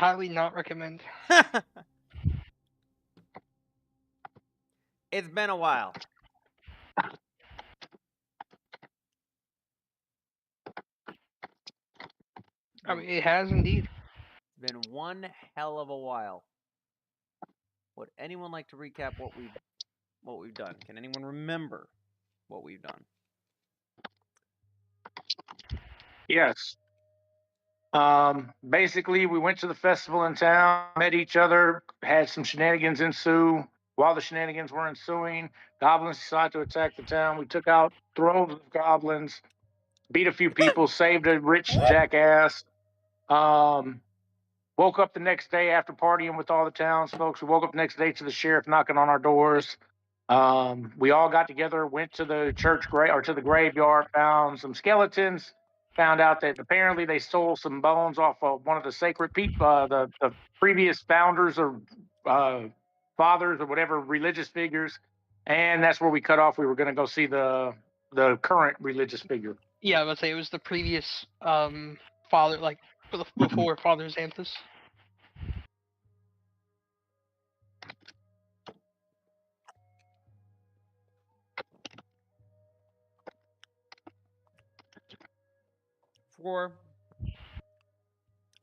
highly not recommend. It's been a while. I mean, it has indeed. It's been one hell of a while. Would anyone like to recap what we've done? Can anyone remember what we've done? Yes. Basically, we went to the festival in town, met each other, had some shenanigans ensue. While the shenanigans were ensuing, goblins decided to attack the town. We took out droves of goblins, beat a few people, saved a rich jackass. Um, woke up the next day after partying with all the townsfolk. We woke up the next day to the sheriff knocking on our doors. We all got together, went to the church grave or to the graveyard, found some skeletons. Found out that apparently they stole some bones off of one of the sacred people, the previous founders or fathers or whatever religious figures, and that's where we cut off. We were going to go see the current religious figure. Yeah, I would say it was the previous father, like before Father Xanthus. For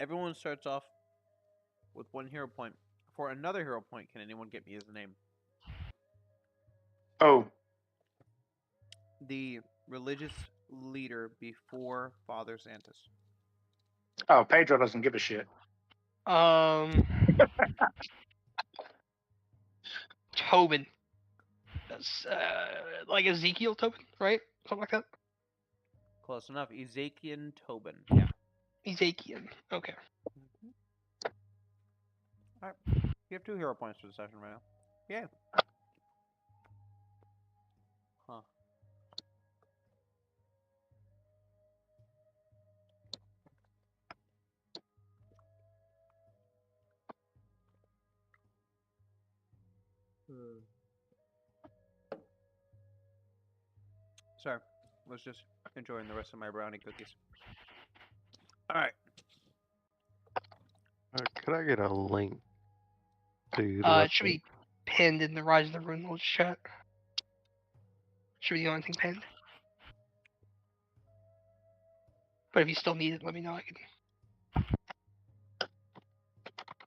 everyone starts off with 1 hero point. For another hero point, can anyone get me his name? Oh, The religious leader before Father Xanthus. oh, Pedro doesn't give a shit. Tobin. That's like Ezekiel Tobin, right? Something like that. Close enough. Ezekiel Tobin. Yeah. Ezekiel. Okay. Alright. You have 2 hero points for the session right now. Yeah. Huh. Sorry. I was just enjoying the rest of my brownie cookies. Alright. Could I get a link to the It should be pinned in the Rise of the Rune Lords chat. Should be the only thing pinned. But if you still need it, let me know. I can.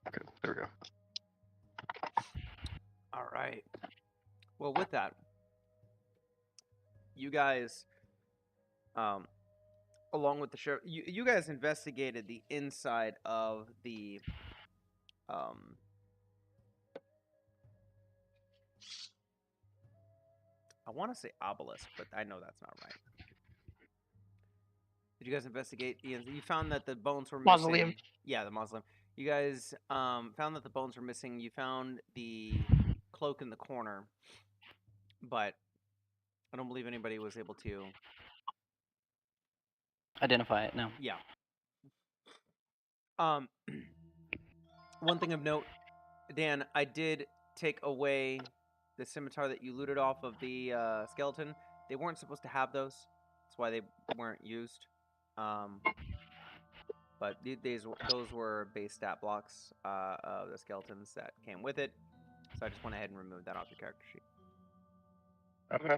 Okay, there we go. All right. Well, with that, you guys, along with the sheriff, you guys investigated the inside of the, I want to say obelisk, but I know that's not right. Did you guys investigate the? You found that the bones were missing. Mausoleum. Yeah, the mausoleum. You guys found that the bones were missing. You found the cloak in the corner, but I don't believe anybody was able to identify it. No. Yeah. One thing of note, Dan, I did take away the scimitar that you looted off of the skeleton. They weren't supposed to have those. That's why they weren't used. But those were base stat blocks of the skeletons that came with it. So I just went ahead and removed that off the character sheet. Okay.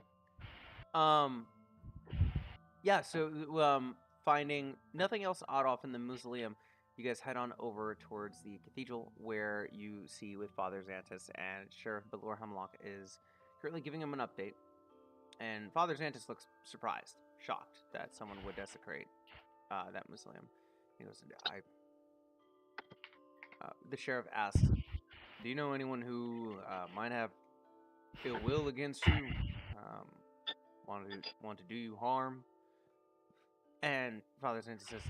Yeah, so finding nothing else odd off in the mausoleum, you guys head on over towards the cathedral where you see with Father Xanthus, and Sheriff Belor Hemlock is currently giving him an update. And Father Xanthus looks surprised, shocked that someone would desecrate that mausoleum. He goes, the sheriff asks, "Do you know anyone who might have ill will against you? Want to do you harm?" And Father Xanthus says,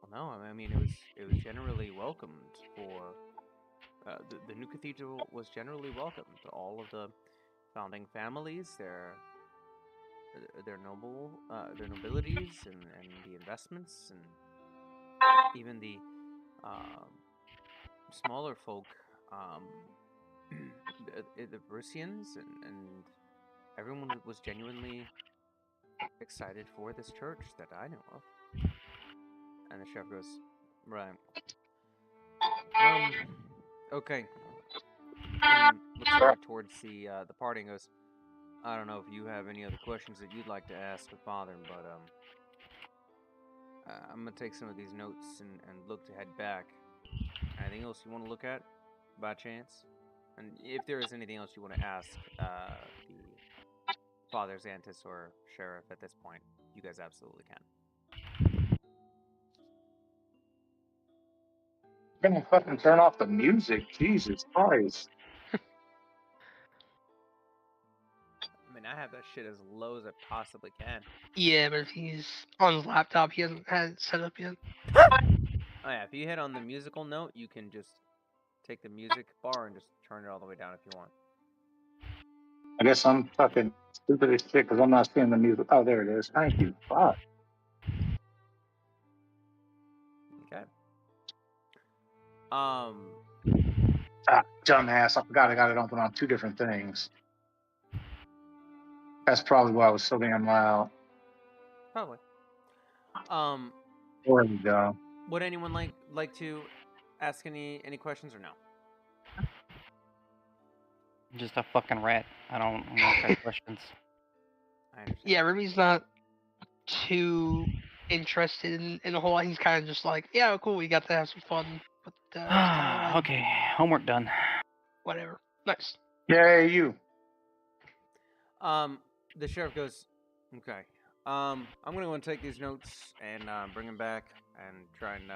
"Well, no. I mean, it was generally welcomed for the new cathedral was generally welcomed to all of the founding families, their nobilities, and the investments, and even the smaller folk, the Brucians, and everyone was genuinely excited for this church that I know of." And the sheriff goes, "Right. Okay. And looks over towards the party and goes, I don't know if you have any other questions that you'd like to ask of Father, but I'm gonna take some of these notes and look to head back. Anything else you want to look at, by chance? And if there is anything else you want to ask the Father Xantus or Sheriff at this point, you guys absolutely can. I'm gonna fucking turn off the music. Jesus Christ. I mean, I have that shit as low as I possibly can. Yeah, but if he's on his laptop, he hasn't had it set up yet. Oh yeah, if you hit on the musical note, you can just take the music bar and just turn it all the way down if you want. I guess I'm fucking stupid as shit because I'm not seeing the music. Oh, there it is. Thank you. Fuck. Okay. Ah, dumbass. I forgot I got it open on two different things. That's probably why I was so damn loud. Probably. There we go. Would anyone like to ask any questions or no? Just a fucking rat. I don't have questions. I understand. Yeah, Remy's not too interested in the whole. He's kind of just like, yeah, cool, we got to have some fun, but it's kinda like, Okay, homework done. whatever. Nice. Yeah, you. The sheriff goes, okay. I'm gonna go and take these notes and bring them back and try and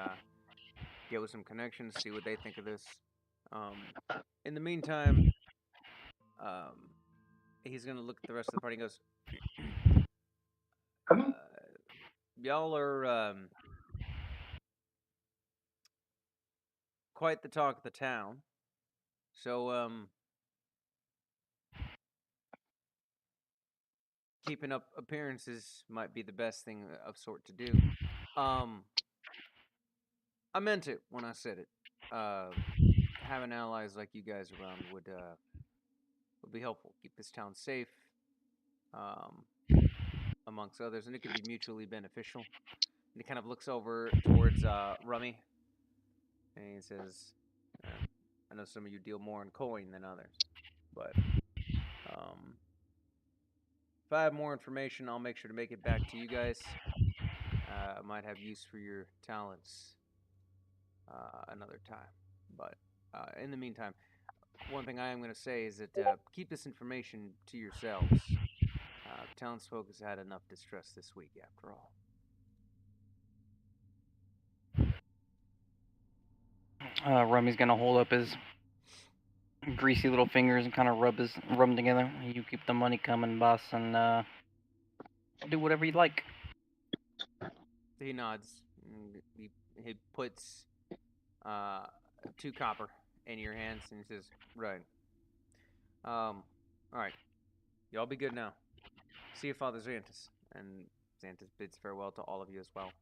get with some connections, see what they think of this. In the meantime, he's gonna look at the rest of the party and goes, Come on. y'all are quite the talk of the town. So keeping up appearances might be the best thing of sort to do. I meant it when I said it. Having allies like you guys around would be helpful. Keep this town safe, amongst others, and it could be mutually beneficial. And he kind of looks over towards Rummy, and he says, "I know some of you deal more in coin than others, but if I have more information, I'll make sure to make it back to you guys. I might have use for your talents another time, but in the meantime." One thing I am going to say is that keep this information to yourselves. Townsfolk has had enough distress this week, after all. Rummy's gonna hold up his greasy little fingers and kind of rub them together. You keep the money coming, boss, and do whatever you like. He nods. And he puts 2 copper in your hands and he says, "Right. All right. Y'all be good now. See you, Father Xantus." And Xantus bids farewell to all of you as well.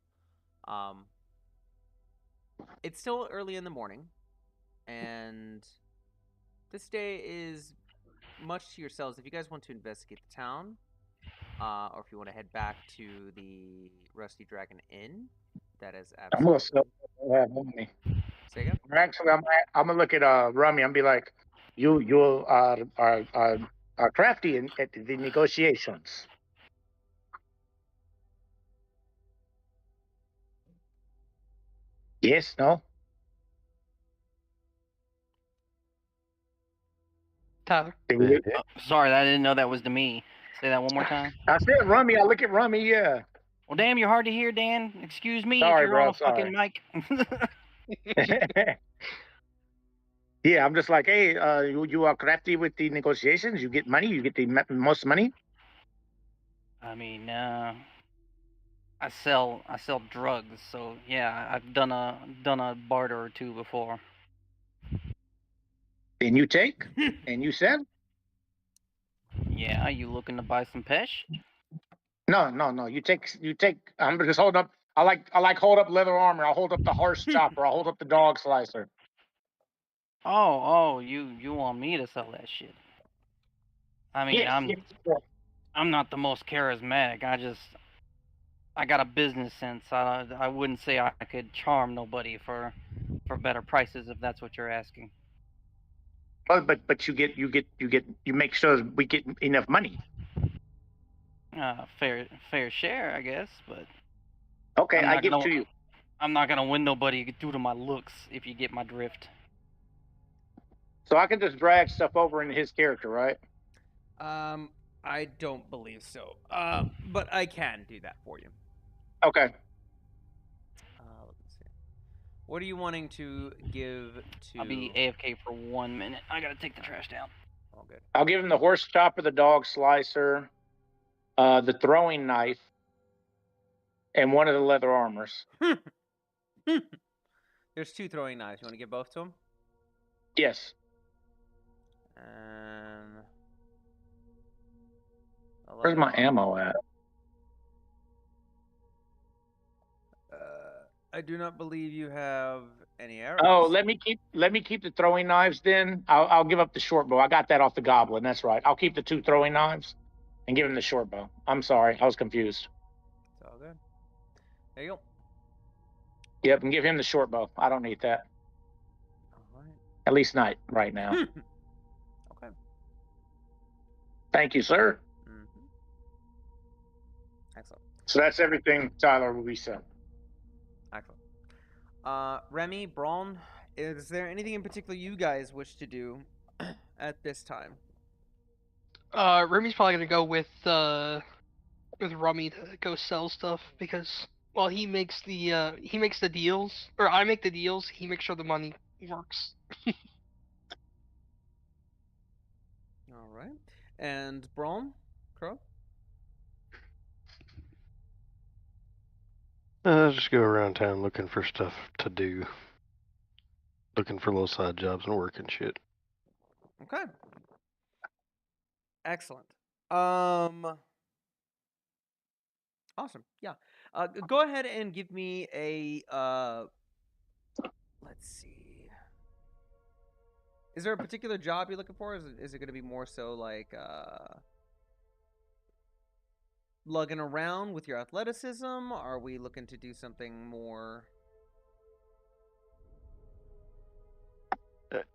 It's still early in the morning, and this day is much to yourselves. If you guys want to investigate the town, or if you want to head back to the Rusty Dragon Inn, that is I'm gonna absolutely. have money. Say again? Actually, I'm gonna look at Rummy. I'm be like, you are crafty at the negotiations. Yes, no. Tyler. Sorry, I didn't know that was to me. Say that one more time. I said Rummy. I look at Rummy. Yeah. Well, damn, you're hard to hear, Dan. Excuse me Sorry, if you're bro, on a fucking mic. Yeah, I'm just like, hey, you are crafty with the negotiations. You get money. You get the most money. I mean, I sell drugs, so yeah, I've done a barter or two before. And you take, and you sell. Yeah, you looking to buy some pesh? No. You take. I'm just holding up. I like hold up leather armor. I'll hold up the horse chopper. I'll hold up the dog slicer. Oh, you want me to sell that shit? I mean, Yes, I'm not the most charismatic. I got a business sense. I wouldn't say I could charm nobody for better prices if that's what you're asking. But you make sure we get enough money. Fair share, I guess, but Okay, I'm I not give gonna to you. I'm not gonna win nobody due to my looks, if you get my drift. So I can just drag stuff over into his character, right? I don't believe so. But I can do that for you. Okay. Let me see. What are you wanting to give to? I'll be AFK for 1 minute. I gotta take the trash down. All good. I'll give him the horse chopper, the dog slicer, the throwing knife, and one of the leather armors. There's 2 throwing knives. You want to give both to him? Yes. And Where's my ammo at? I do not believe you have any arrows. Oh, let me keep the throwing knives. Then I'll give up the short bow. I got that off the goblin. That's right. I'll keep the 2 throwing knives and give him the short bow. I'm sorry, I was confused. It's all good. There you go. Yep, and give him the short bow. I don't need that. All right. At least not right now. Okay. Thank you, sir. Mm-hmm. Excellent. So that's everything Tyler will be sent. Excellent. Remy, Braun, is there anything in particular you guys wish to do at this time? Remy's probably gonna go with Rummy to go sell stuff because he makes the deals, or I make the deals. He makes sure the money works. All right. And Braun, Crow? Just go around town looking for stuff to do. Looking for little side jobs and work and shit. Okay. Excellent. Awesome. Yeah. Go ahead and give me a let's see. Is there a particular job you're looking for? Is it going to be more so like lugging around with your athleticism? Are we looking to do something more?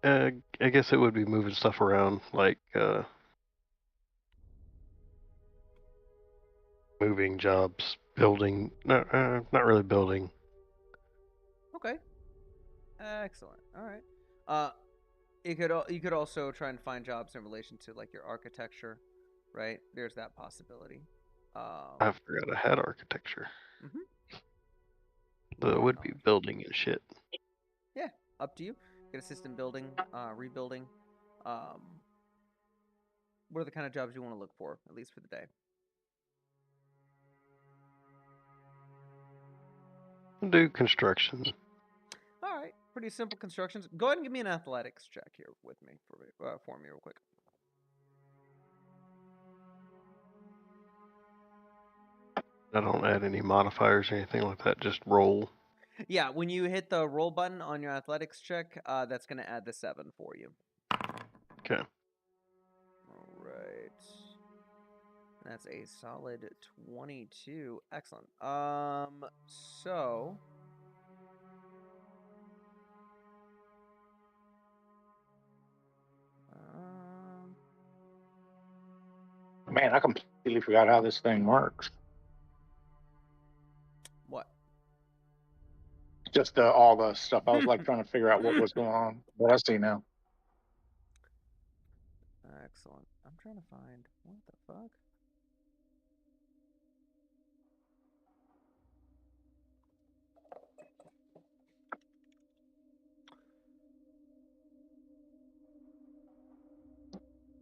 I guess it would be moving stuff around, like moving jobs, building. No, not really building. Okay. Excellent. All right. You could also try and find jobs in relation to like your architecture, right? There's that possibility. I forgot I had architecture. Mhm. It would be building and shit. Yeah, up to you. Get a system building, rebuilding. What are the kind of jobs you want to look for, at least for the day? Do construction. All right, pretty simple constructions. Go ahead and give me an athletics check here with me for me real quick. I don't add any modifiers or anything like that. Just roll. Yeah, when you hit the roll button on your athletics check, that's going to add the 7 for you. Okay. All right. That's a solid 22. Excellent. So Man, I completely forgot how this thing works. what? Just all the stuff. I was like trying to figure out what was going on. But I see now. Excellent. I'm trying to find what the fuck?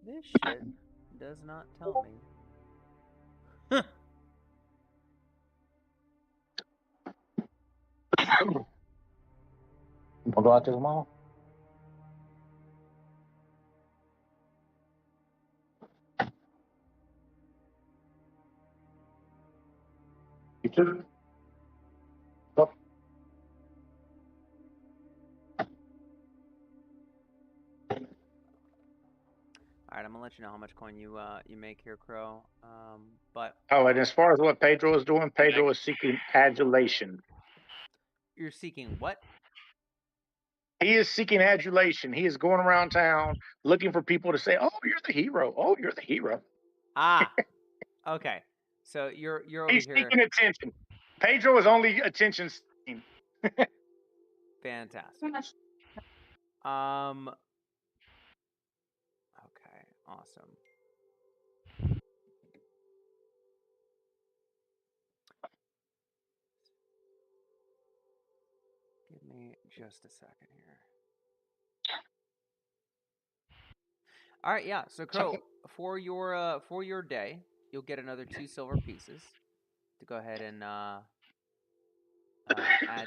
This shit does not tell me. I'll go out to the mall. You too. Oh. right, I'm gonna let you know how much coin you make here, Crow. But Oh, and as far as what Pedro is doing, Pedro is seeking adulation. you're seeking what? He is seeking adulation. He is going around town looking for people to say, "Oh, you're the hero. Oh, you're the hero." Ah, okay. So you're over He's here. seeking attention. Pedro is only attention seeking. Fantastic. Okay, awesome. Give me just a second here. All right, yeah. So Crow, for your day, you'll get another 2 silver pieces to go ahead and add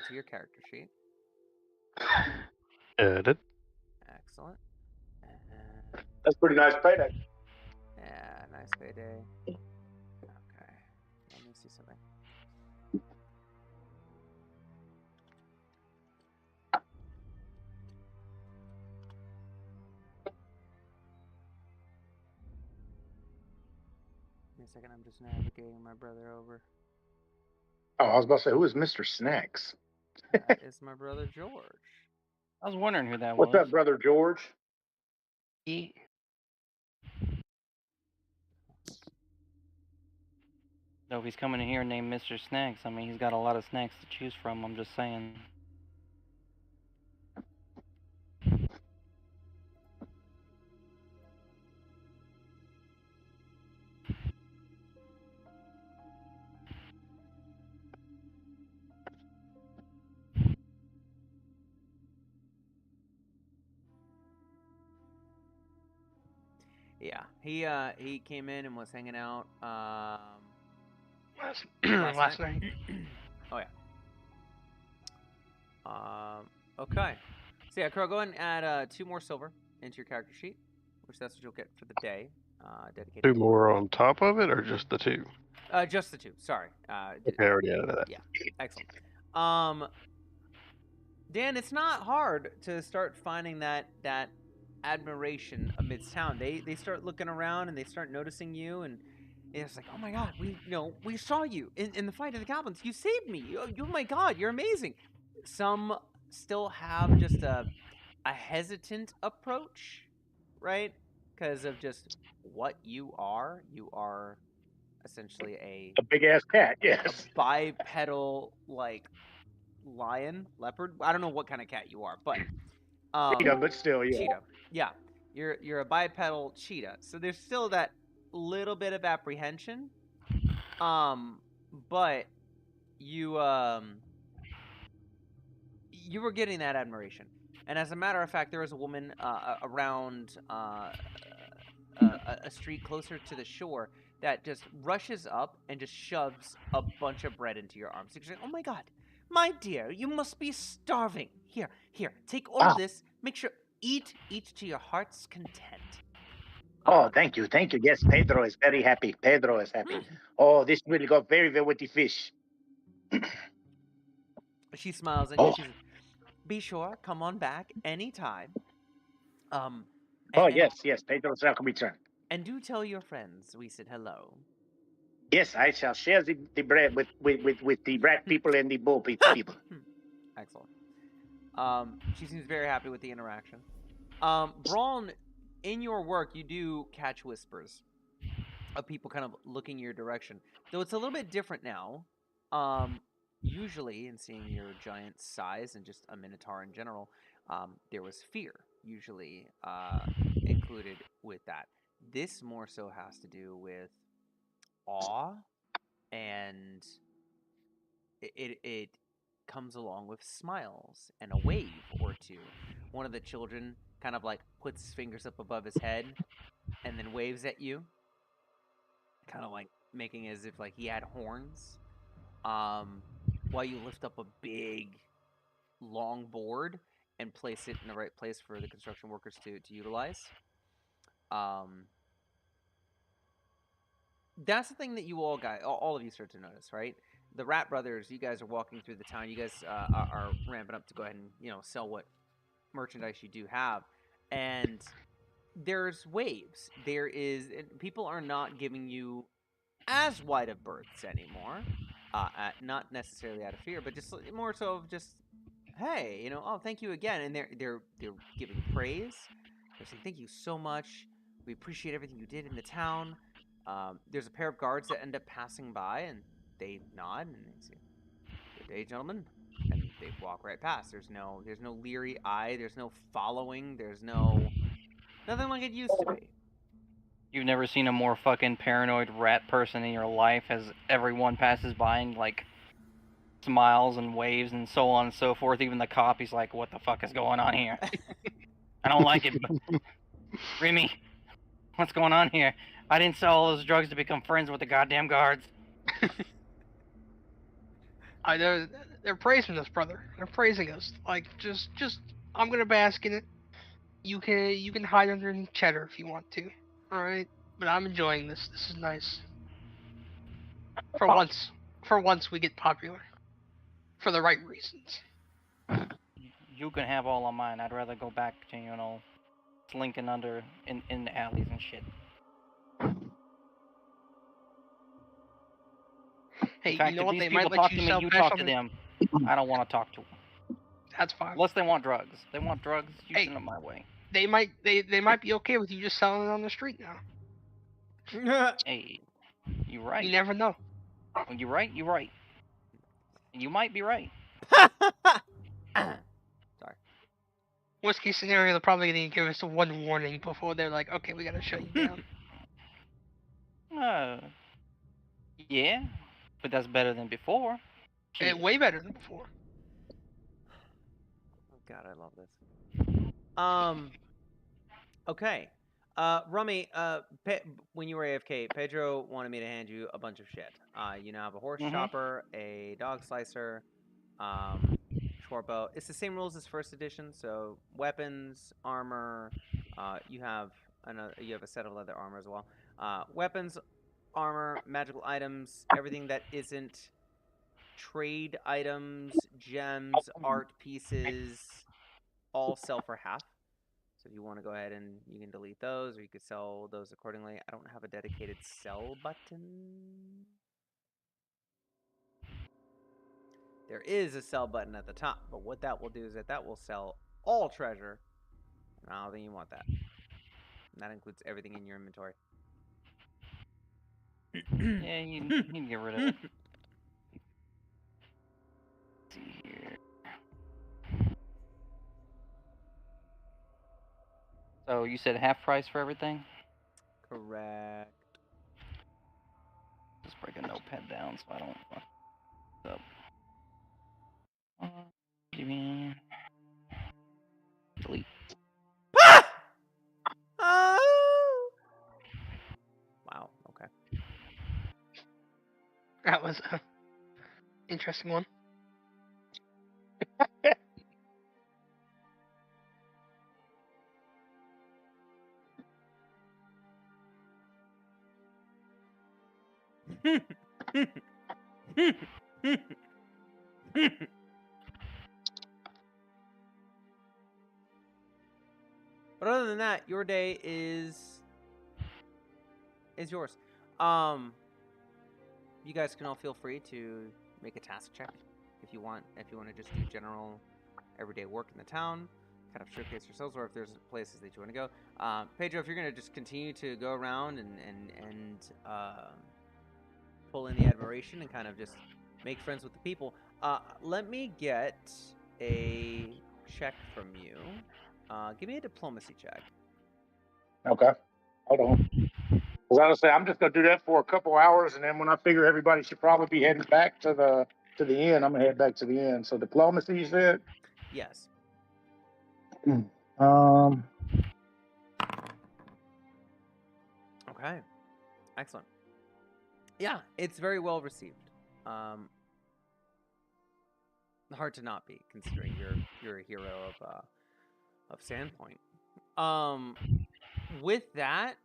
to your character sheet. Edit. Excellent. And That's pretty nice payday. yeah, nice payday. Okay, let me see something. Give me a second. I'm just navigating my brother over. Oh, I was about to say, who is Mr. Snacks? That is my brother George. I was wondering who that What's was. up, brother George? He, So if he's coming in here named Mr. Snacks, I mean, he's got a lot of snacks to choose from. I'm just saying. Yeah, he came in and was hanging out last night. Oh yeah. Okay. So yeah, Crow, go ahead and add 2 more silver into your character sheet, which that's what you'll get for the day. Dedicated. 2 more on top of it, or just the 2? Just the 2. Sorry. Okay, I already added that. Yeah. Excellent. Dan, it's not hard to start finding that admiration amidst town. They start looking around and they start noticing you, and it's like, oh my god, we saw you in the fight of the goblins. You saved me. Oh my god, you're amazing. Some still have just a hesitant approach, right? Because of just what you are. You are essentially a big ass cat. Yes. bipedal lion, leopard. I don't know what kind of cat you are, but cheetah, but still, yeah. Cheetah. Yeah, you're a bipedal cheetah. So there's still that little bit of apprehension. But you were getting that admiration. And as a matter of fact, there was a woman around a street closer to the shore that just rushes up and just shoves a bunch of bread into your arms. She's like, "Oh my god, my dear, you must be starving. Here, take all of this. Make sure eat to your heart's content." Oh, thank you. Yes, Pedro is very happy. Pedro is happy. Oh, this will go very well with the fish. She smiles at you. She says, "Be sure, come on back anytime. Yes, Pedro's welcome return. And do tell your friends we said hello." Yes, I shall share the bread with the rat people and the bull people. Excellent. She seems very happy with the interaction. Braun, in your work, you do catch whispers of people kind of looking your direction. Though it's a little bit different now. Usually, in seeing your giant size and just a minotaur in general, there was fear usually included with that. This more so has to do with awe, and it comes along with smiles and a wave or two. One of the children kind of puts his fingers up above his head and then waves at you, kind of making as if he had horns. While you lift up a big, long board and place it in the right place for the construction workers to utilize. That's the thing that you all of you start to notice, right? The Rat Brothers, you guys are walking through the town. You guys are ramping up to go ahead and sell what merchandise you do have, and there's waves. People are not giving you as wide of berths anymore. Not necessarily out of fear, but just more so of just, hey, oh, thank you again, and they're giving praise. They're saying thank you so much. We appreciate everything you did in the town. There's a pair of guards that end up passing by, and they nod and they say, "Good day, gentlemen," and they walk right past. There's no leery eye. There's no following. There's nothing like it used to be. You've never seen a more fucking paranoid rat person in your life as everyone passes by and, like, smiles and waves and so on and so forth. Even the cop, he's like, what the fuck is going on here? I don't like it. Remy, what's going on here? I didn't sell all those drugs to become friends with the goddamn guards. They're praising us, brother. They're praising us. Like, just I'm gonna bask in it. You can hide underneath cheddar if you want to. All right, but I'm enjoying this. This is nice. For once we get popular. For the right reasons. You can have all of mine. I'd rather go back to, slinking under in the alleys and shit. Hey, In fact, you know if what? these They people might talk let to you me, sell you cash talk on to the... them. I don't want to talk to them. That's fine. Unless they want drugs. They want drugs, you Hey. send them my way. They might be okay with you just selling it on the street now. Hey, you right. You never know. When you're right, you're right. And you might be right. Sorry. Worst case scenario, they're probably gonna give us one warning before they're like, okay, we gotta shut you down. Yeah, but that's better than before. Way better than before. Oh God, I love this. Okay. Rummy, when you were AFK, Pedro wanted me to hand you a bunch of shit. You now have a horse chopper, a dog slicer, short bow. It's the same rules as first edition, so weapons, armor. You have a set of leather armor as well. Weapons, armor, magical items, everything that isn't trade items, gems, art pieces, all sell for half. So if you want to go ahead and you can delete those, or you could sell those accordingly. I don't have a dedicated sell button. There is a sell button at the top, but what that will do is that will sell all treasure. And I don't think you want that. And that includes everything in your inventory. Yeah, you can get rid of it. Let's see here. So you said half price for everything? Correct. Just break a notepad down so I don't fuck up. Give me delete. Wow. Okay. That was a interesting one. But other than that, your day is yours. You guys can all feel free to make a task check if you want. If you want to just do general everyday work in the town, kind of showcase yourselves, or if there's places that you want to go. Pedro, if you're going to just continue to go around and pull in the admiration and kind of just make friends with the people, let me get a check from you. Give me a diplomacy check. Okay. Hold on. Because I was saying, I'm just going to do that for a couple hours, and then when I figure everybody should probably be heading back to the inn, I'm going to head back to the inn. So diplomacy, you said? Yes. Okay. Excellent. Yeah, it's very well received. Hard to not be, considering you're a hero of Sandpoint. With that,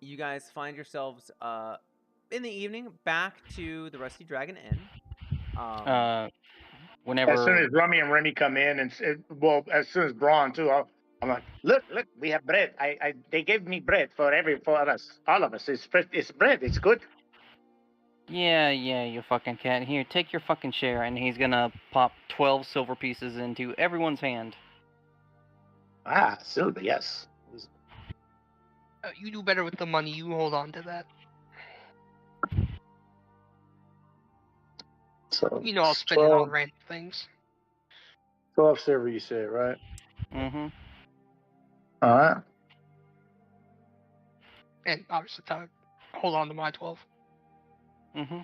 you guys find yourselves in the evening back to the Rusty Dragon Inn. Whenever as soon as Rummy and Remy come in, and as soon as Braun too, I'm like, look, we have bread. They gave me bread for us, all of us. It's bread. It's good. Yeah, you fucking cat. Here, take your fucking share, and he's gonna pop 12 silver pieces into everyone's hand. Ah, silver, yes. You do better with the money. You hold on to that. So You know I'll spend it 12, on random things. 12 silver, you said, right? Mm-hmm. All right. And obviously, hold on to my 12. Mm-hmm.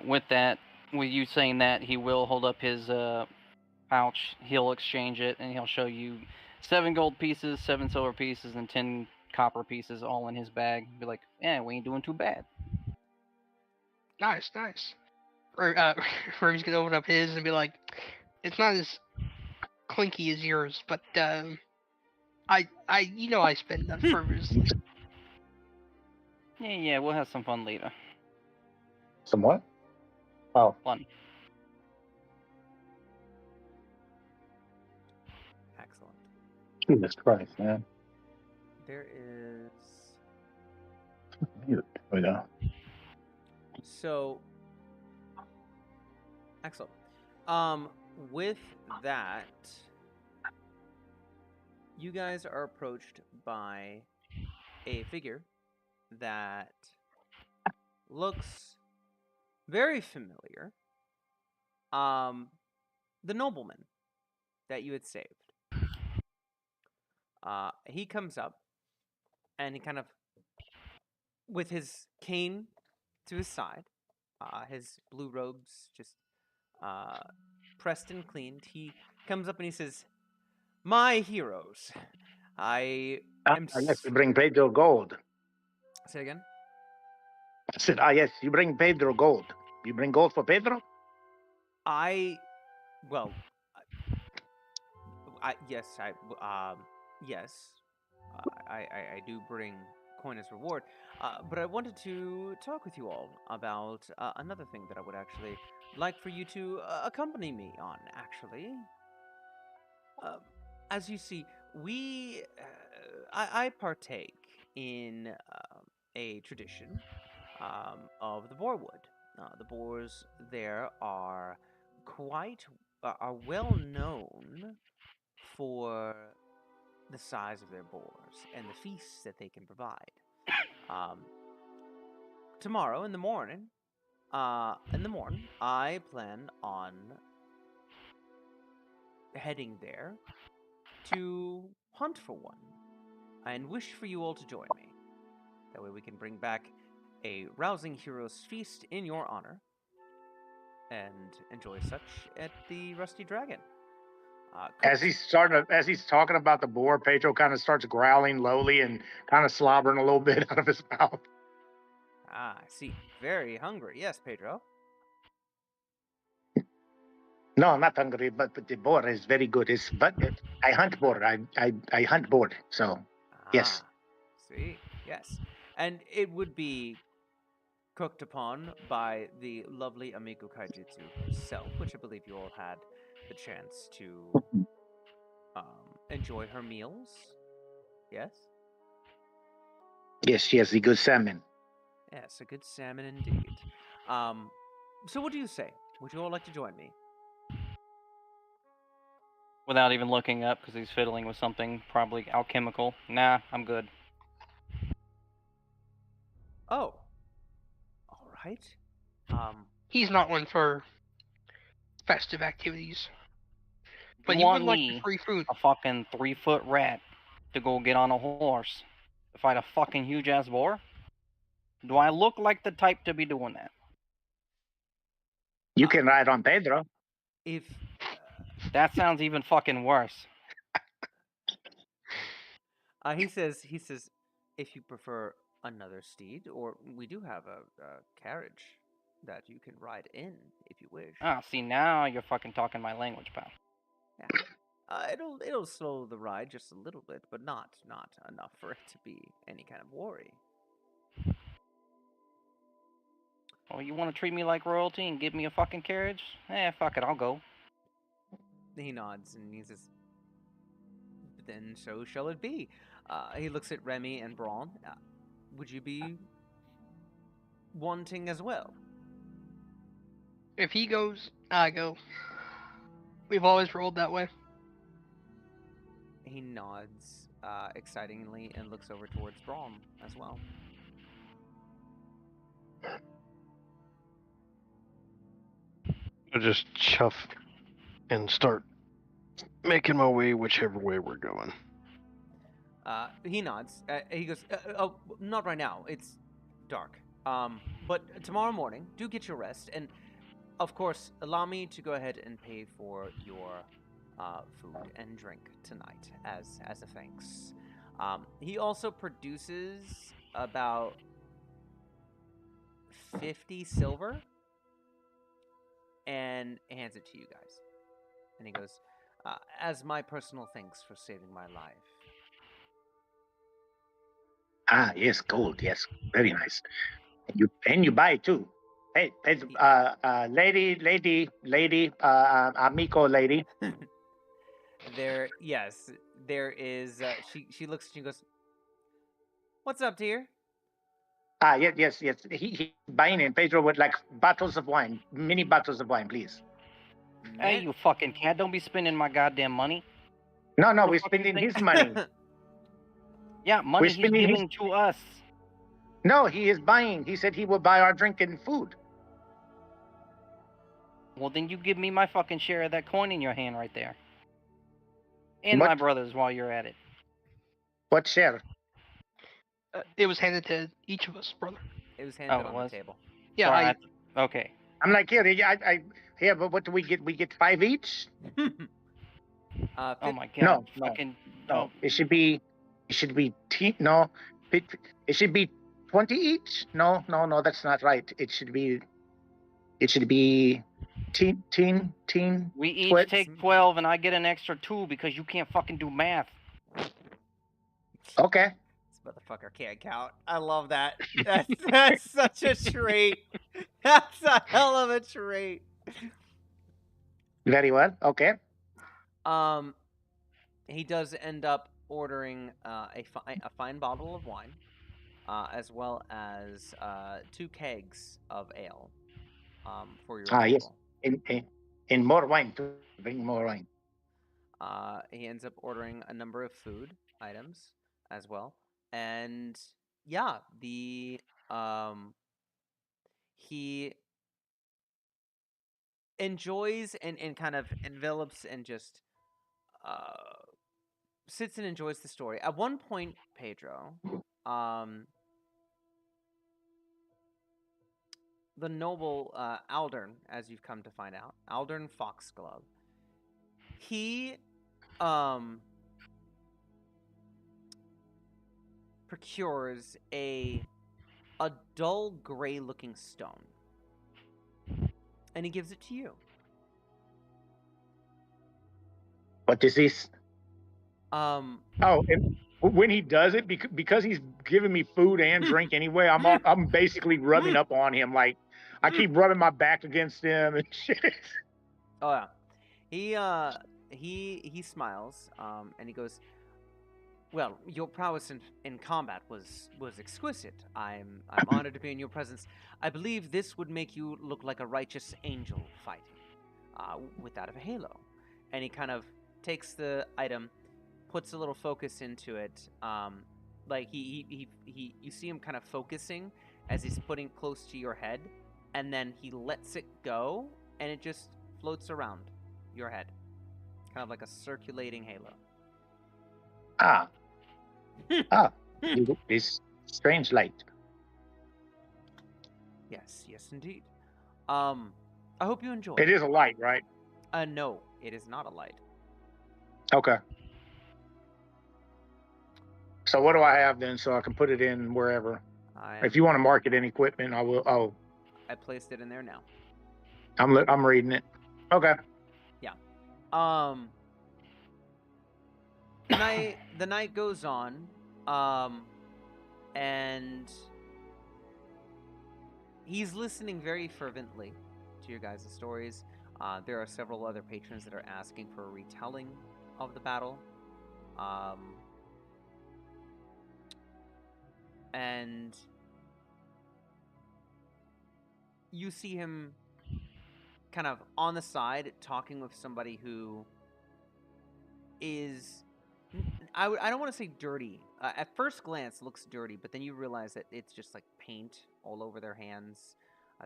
With that, with you saying that, he will hold up his pouch. He'll exchange it, and he'll show you 7 gold pieces, 7 silver pieces, and 10 copper pieces, all in his bag. Be like, yeah, we ain't doing too bad. Nice. Or Remy's gonna open up his and be like, it's not as clinky as yours, but I spend that frivolously. Yeah, we'll have some fun later. Some what? Oh, Fun. Excellent. Jesus Christ, man. There is. Mute. There we go. So, excellent. With that, you guys are approached by a figure that looks very familiar. The nobleman that you had saved. He comes up and he kind of, with his cane to his side, his blue robes just pressed and cleaned, he comes up and he says, "My heroes, I am." Yes, you bring Pedro gold. Say again. I said, yes, you bring Pedro gold. You bring gold for Pedro? Well, yes, yes, I do bring coin as reward. But I wanted to talk with you all about another thing that I would actually like for you to accompany me on. Actually, as you see, I partake in a tradition of the Boarwood. The Boars there are are well known for the size of their boars and the feasts that they can provide. Tomorrow in the morning, I plan on heading there to hunt for one, and wish for you all to join me. That way we can bring back a rousing hero's feast in your honor, and enjoy such at the Rusty Dragon. As he's talking about the boar, Pedro kind of starts growling lowly and kind of slobbering a little bit out of his mouth. I see. Very hungry. Yes, Pedro. No, I'm not hungry, but the boar is very good. I hunt boar. I hunt boar. So yes. See, yes, and it would be cooked upon by the lovely Amigo Kaijitsu herself, which I believe you all had the chance to enjoy her meals. Yes. Yes, she has the good salmon. Yes, a good salmon indeed. So what do you say? Would you all like to join me? Without even looking up, because he's fiddling with something, probably alchemical. Nah, I'm good. Oh, all right. He's not one for festive activities, but You he would want like the me, free food. a fucking 3-foot rat, to go get on a horse to fight a fucking huge ass boar? Do I look like the type to be doing that? You can ride on Pedro. If That sounds even fucking worse. he says, if you prefer another steed, or we do have a carriage that you can ride in if you wish. Ah, see, now you're fucking talking my language, pal. Yeah. It'll slow the ride just a little bit, but not enough for it to be any kind of worry. Oh, you want to treat me like royalty and give me a fucking carriage? Fuck it, I'll go. He nods and he says, "Then so shall it be." He looks at Remy and Braun. Would you be wanting as well? If he goes, I go. We've always rolled that way. He nods excitingly and looks over towards Braun as well. I just chuff and start making my way whichever way we're going. He nods. He goes, "Oh, not right now. It's dark. But tomorrow morning, do get your rest, and of course, allow me to go ahead and pay for your food and drink tonight as a thanks." He also produces about 50 silver and hands it to you guys. And he goes, "As my personal thanks for saving my life." Ah, yes, gold. Yes, very nice. And you buy it too. Hey, lady, amico, lady. There is. She looks at you and goes, "What's up, dear?" Ah, yes. He's buying in Pedro with like bottles of wine, mini bottles of wine, please. Hey, Man- you fucking cat, don't be spending my goddamn money. No, What the we're fuck you spending think? his money. Yeah, money he's spending giving to us. No, he is buying. He said he will buy our drink and food. Well, then you give me my fucking share of that coin in your hand right there. And What? my brother's while you're at it. What share? It was handed to each of us, brother. It was handed it on was? the table. Yeah, Sorry, okay. I'm like, here, but what do we get? We get 5 each? Oh my god. No. Fucking. No, Oh, it should be no, it should be 20 each. No, that's not right. It should be teen. we each Twit. take 12 and I get an extra 2 because you can't fucking do math. Okay. This motherfucker can't count. I love that. That's such a trait. That's a hell of a trait. Very well. Okay. He does end up ordering a fine bottle of wine, as well as 2 kegs of ale, for your Yes. table. In more wine too. Bring more wine. He ends up ordering a number of food items as well, and yeah, he enjoys and kind of envelops and just sits and enjoys the story. At one point, Pedro, the noble Aldern, as you've come to find out, Aldern Foxglove, he procures a dull gray looking stone, and he gives it to you. What is this? Um, And when he does it, because he's giving me food and drink anyway, I'm basically rubbing up on him. Like I keep rubbing my back against him and shit. Oh yeah, he smiles, and he goes, "Well, your prowess in combat was exquisite. I'm honored to be in your presence. I believe this would make you look like a righteous angel fighting, with that of a halo." And he kind of takes the item, puts a little focus into it. Like he you see him kind of focusing as he's putting close to your head, and then he lets it go, and it just floats around your head, kind of like a circulating halo. This strange light. Yes, indeed. I hope you enjoy. It is a light, right? No, it is not a light. Okay. So what do I have then, so I can put it in wherever? If you want to mark it in equipment, I will. I placed it in there now. I'm reading it. Okay. Yeah. The night goes on, and He's listening very fervently to your guys' stories. There are several other patrons that are asking for a retelling of the battle. And you see him kind of on the side talking with somebody who is I don't want to say dirty. At first glance looks dirty, but then you realize that it's just like paint all over their hands.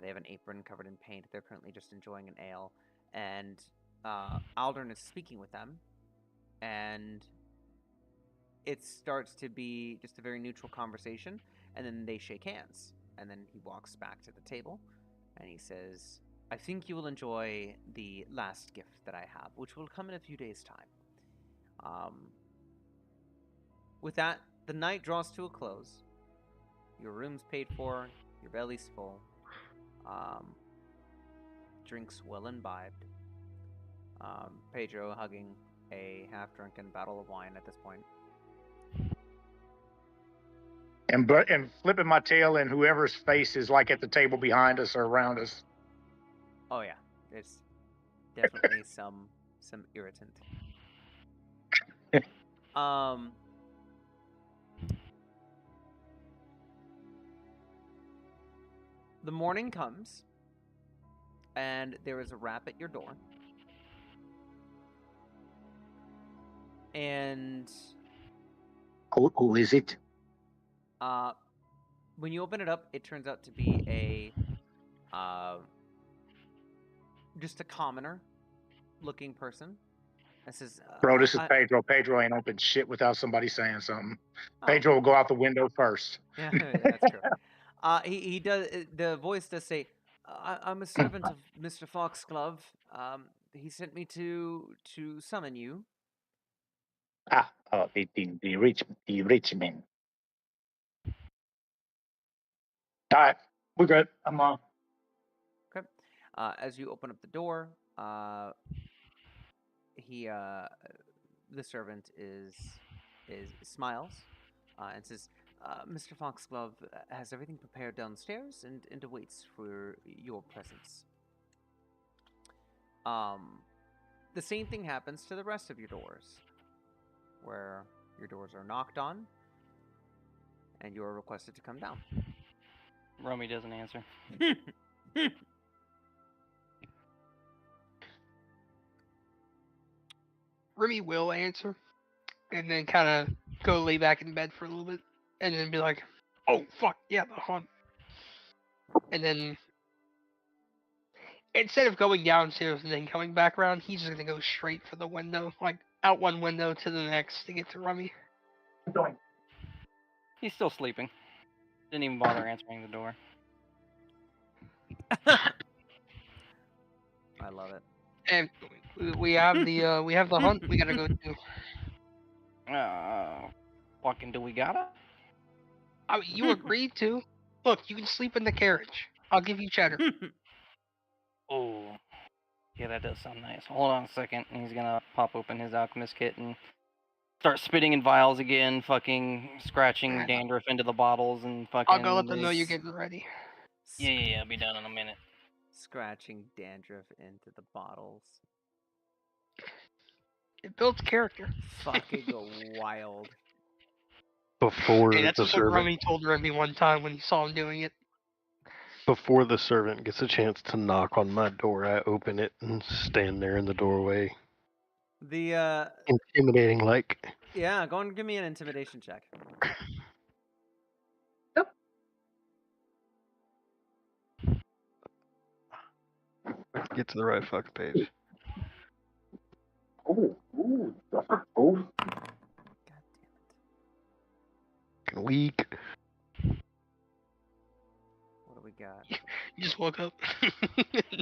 They have an apron covered in paint. They're currently just enjoying an ale, and Aldern is speaking with them, and it starts to be just a very neutral conversation, and then they shake hands, and then he walks back to the table, and he says, "I think you will enjoy the last gift that I have, which will come in a few days' time." With that, the night draws to a close. Your room's paid for, your belly's full, drinks well imbibed. Pedro hugging a half-drunken bottle of wine at this point. And flipping my tail in whoever's face is like at the table behind us or around us. Oh yeah, it's definitely some irritant. The morning comes, and there is a rap at your door. And Who is it? when you open it up, it turns out to be a just a commoner-looking person. It says, Bro, this is Pedro. Pedro ain't open shit without somebody saying something. Oh. Pedro will go out the window first. Yeah, that's true. He does. The voice does say, "I'm a servant of Mr. Foxglove. He sent me to summon you." The rich man. All right, we're good. I'm on. Okay. As you open up the door, the servant smiles and says, "Mr. Foxglove has everything prepared downstairs and awaits for your presence." The same thing happens to the rest of your doors, where your doors are knocked on, and you are requested to come down. Romy doesn't answer. Remy will answer, and then kind of go lay back in bed for a little bit, and then be like, "Oh fuck yeah, the hunt!" And then instead of going downstairs and then coming back around, he's just gonna go straight for the window, like out one window to the next to get to Rummy. He's still sleeping. Didn't even bother answering the door. I love it. And we have the hunt we gotta go to. Fucking do we gotta? I mean, you agreed to. Look, you can sleep in the carriage. I'll give you cheddar. Oh, yeah, that does sound nice. Hold on a second. And he's gonna pop open his alchemist kit and start spitting in vials again, fucking scratching dandruff into the bottles and fucking. I'll go let them know you're getting ready. Yeah, I'll be done in a minute. Scratching dandruff into the bottles. It builds character. Fucking go wild. Before Hey, that's the what servant, Rummy told Remy one time when he saw him doing it. before the servant gets a chance to knock on my door, I open it and stand there in the doorway, The intimidating like. yeah, go and give me an intimidation check. Get to the right fucking page. Oh. God damn it. Fucking weak. What do we got? You just woke up,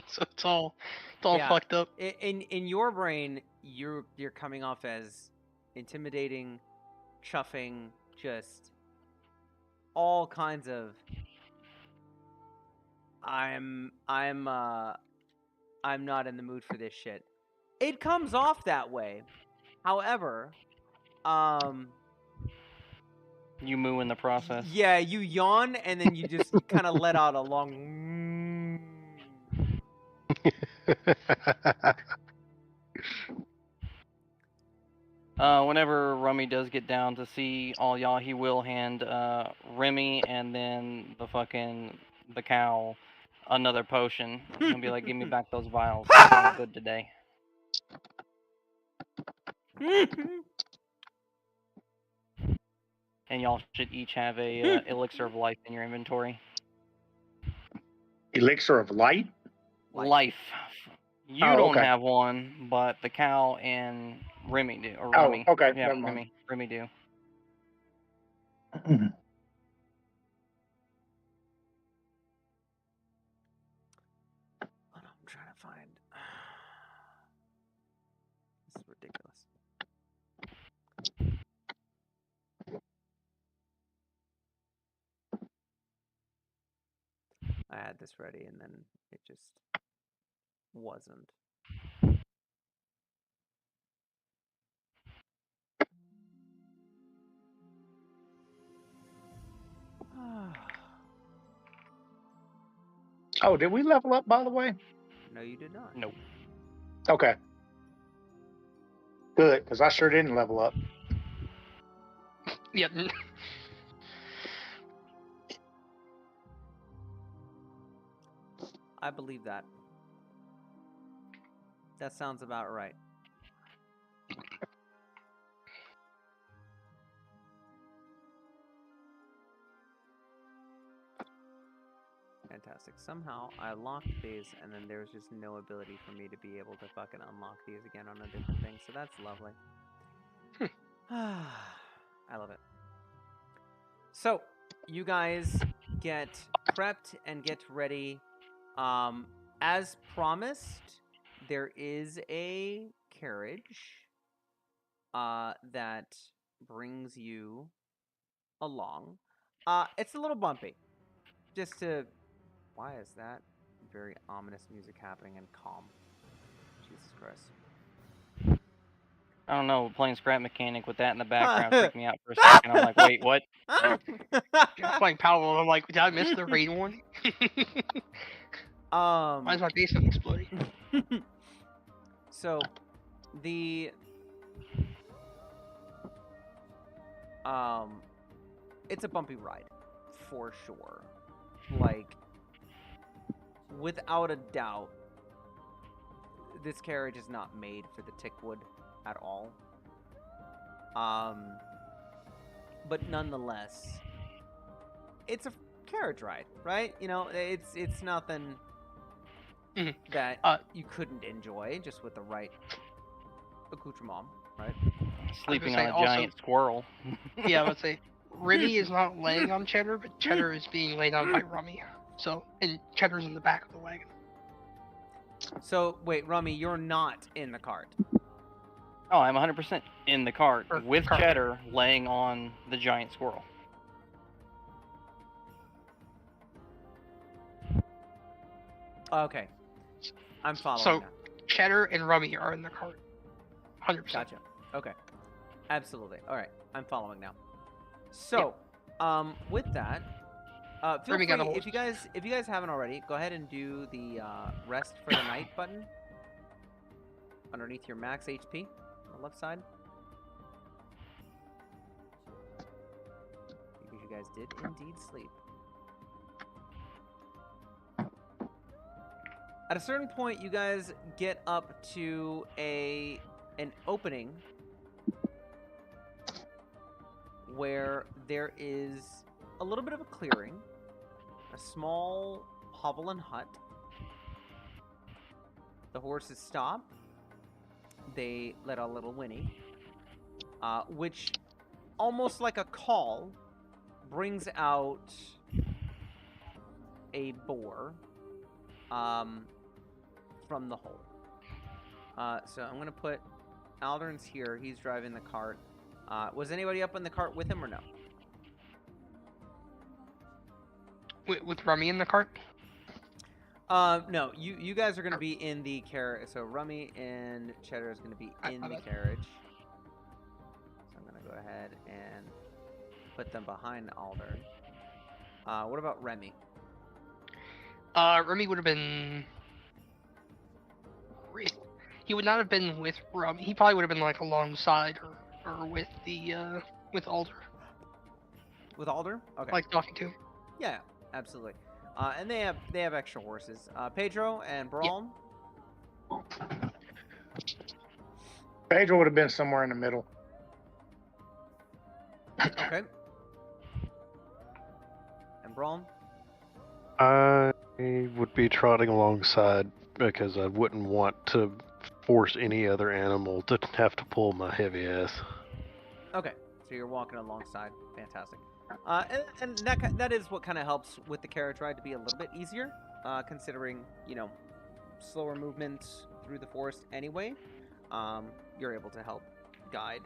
so it's all Yeah. fucked up. In your brain, you're coming off as intimidating, chuffing, just all kinds of. I'm not in the mood for this shit. It comes off that way. However, You moo in the process. Yeah, you yawn and then you kind of let out a long. Whenever Rummy does get down to see all y'all, he will hand Remy and then the cow another potion. He'll be like, "Give me back those vials. I'm feeling good today." And y'all should each have a elixir of life in your inventory. Elixir of light? Life. You Oh, don't okay. have one, but the cow and Remy do. Or Oh, Remy. okay, Yeah, never mind. Remy do. Hold on, I'm trying to find. This is ridiculous. I had this ready and then it just wasn't. Oh, did we level up, by the way? No, you did not. Nope. Okay. Good, because I sure didn't level up. Yep. I believe that. That sounds about right. Fantastic. Somehow I locked these and then there's just no ability for me to be able to fucking unlock these again on a different thing. So that's lovely. I love it. So you guys get prepped and get ready. As promised, there is a carriage that brings you along. It's a little bumpy. Just to... Why is that very ominous music happening and calm? Jesus Christ. I don't know, playing Scrap Mechanic with that in the background freaked me out for a second. I'm like, wait, what? I'm playing Power. I'm like, did I miss the rain warning? Why is my basement exploding? So, the it's a bumpy ride, for sure. Like, without a doubt, this carriage is not made for the Tickwood at all. But nonetheless, it's a carriage ride, right? You know, it's nothing that you couldn't enjoy just with the right accoutrement, right? Sleeping on a also, giant squirrel. Yeah, I would say Remy is not laying on Cheddar, but Cheddar is being laid on by Rummy. So, and Cheddar's in the back of the wagon. So, wait, Rummy, you're not in the cart. Oh, I'm 100% in the cart Or with cart. Cheddar laying on the giant squirrel. Okay. I'm following So, now. Cheddar and Rummy are in the cart. 100%. Gotcha. Okay. Absolutely. All right. I'm following now. So, with that, feel Remy free, got a horse. if you guys haven't already, go ahead and do the rest for the night button underneath your max HP on the left side. Because you guys did indeed sleep. At a certain point, you guys get up to an opening where there is a little bit of a clearing, a small hovel and hut. The horses stop. They let out a little whinny, which, almost like a call, brings out a boar from the hole. So I'm going to put Aldrin's here. He's driving the cart. Was anybody up in the cart with him or no? With Rummy in the cart? No. You guys are going to be in the carriage. So Rummy and Cheddar is going to be in the carriage. So I'm going to go ahead and put them behind Alder. What about Remy? Remy would have been. He would not have been with Rum. He probably would have been like alongside or with the with Alder, With Alder? Okay. like talking to him. Yeah, absolutely. And they have extra horses. Pedro and Brawl. Pedro would have been somewhere in the middle. Okay. And Brawl. I would be trotting alongside because I wouldn't want to force any other animal to have to pull my heavy ass. Okay, so you're walking alongside. Fantastic. And that is what kind of helps with the carriage ride to be a little bit easier, considering, you know, slower movements through the forest anyway. You're able to help guide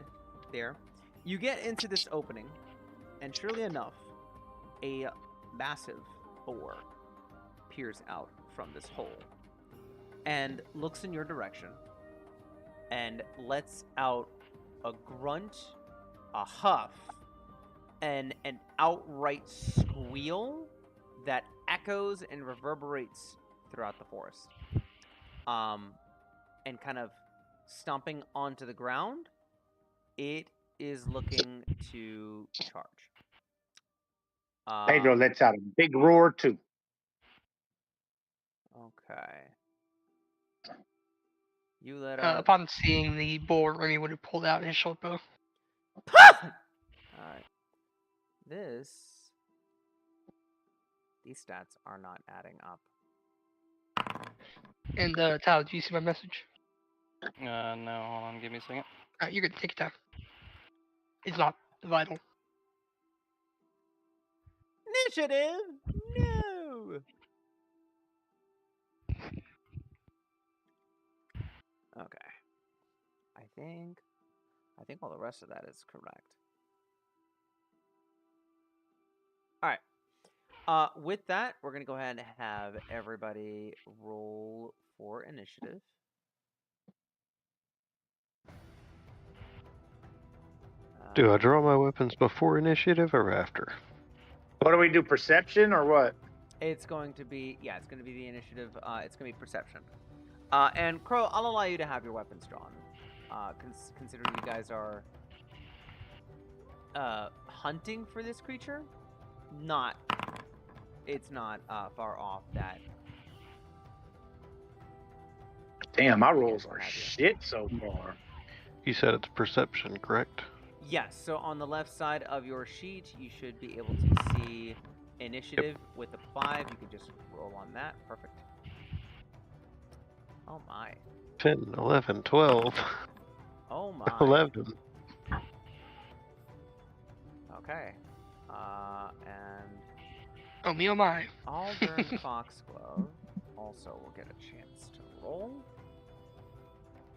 there. You get into this opening, and surely enough, a massive boar peers out from this hole and looks in your direction and lets out a grunt, a huff, and an outright squeal that echoes and reverberates throughout the forest. And kind of stomping onto the ground, it is looking to charge. Pedro lets out a big roar too. Okay. You let out. Upon seeing the boar, Remy would have pulled out his short bow. Alright. These stats are not adding up. And Tyler, do you see my message? No, hold on, give me a second. Alright, you're gonna take your time. It's not vital. Initiative? No! Okay. I think all the rest of that is correct. Alright. With that, we're going to go ahead and have everybody roll for initiative. Do I draw my weapons before initiative or after? What do we do? Perception or what? It's going to be, it's going to be the initiative. It's going to be perception. And Crow, I'll allow you to have your weapons drawn. Considering you guys are hunting for this creature, it's not far off that. Damn, my rolls are shit so far. You said it's perception, correct? Yes, so on the left side of your sheet, you should be able to see initiative with a 5. You can just roll on that. Perfect. Oh my. 10, 11, 12. Oh my. 11. Okay. And Oh me, oh my. Alder and Foxglove also will get a chance to roll.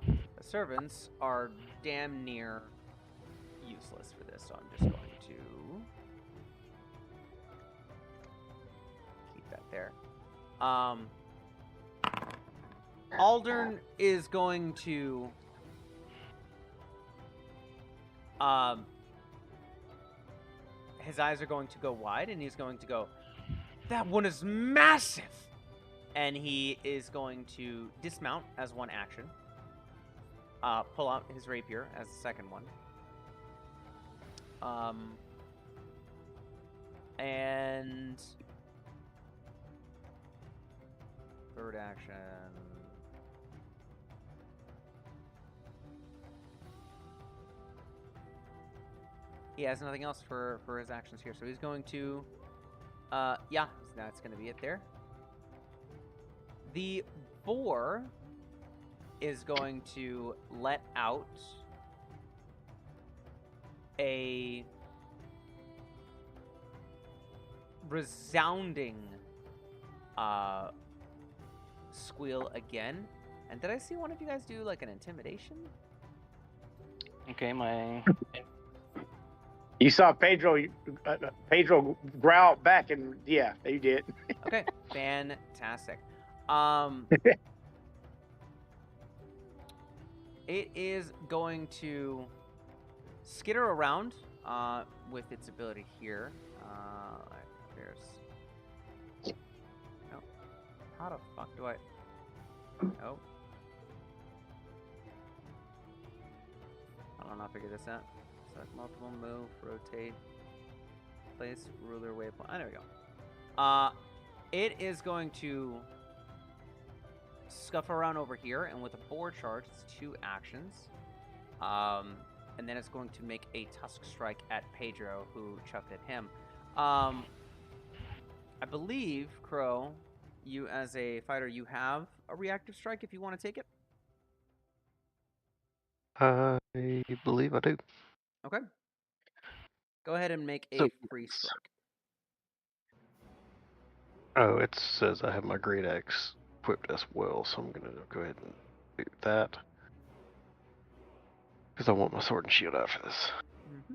The servants are damn near useless for this, so I'm just going to keep that there. Aldern is going to his eyes are going to go wide, and he's going to go, "That one is massive!" And he is going to dismount as one action. Pull out his rapier as the second one. And third action. He has nothing else for his actions here, so he's going to, that's going to be it there. The boar is going to let out a resounding squeal again. And did I see one of you guys do like an intimidation? Okay, my You saw Pedro growl back, and yeah, you did. Okay, fantastic. It is going to skitter around with its ability here. There's. No. How the fuck do I? Oh. I don't know how to figure this out. Select multiple, move, rotate, place, ruler, waypoint. Oh, there we go. It is going to scuff around over here, and with a board charge, it's 2 actions. And then it's going to make a tusk strike at Pedro, who chucked at him. I believe, Crow, you as a fighter, you have a reactive strike if you want to take it. I believe I do. Okay. Go ahead and make a So- free strike. Oh, it says I have my great axe equipped as well, so I'm gonna go ahead and do that. Because I want my sword and shield out for this. Mm-hmm.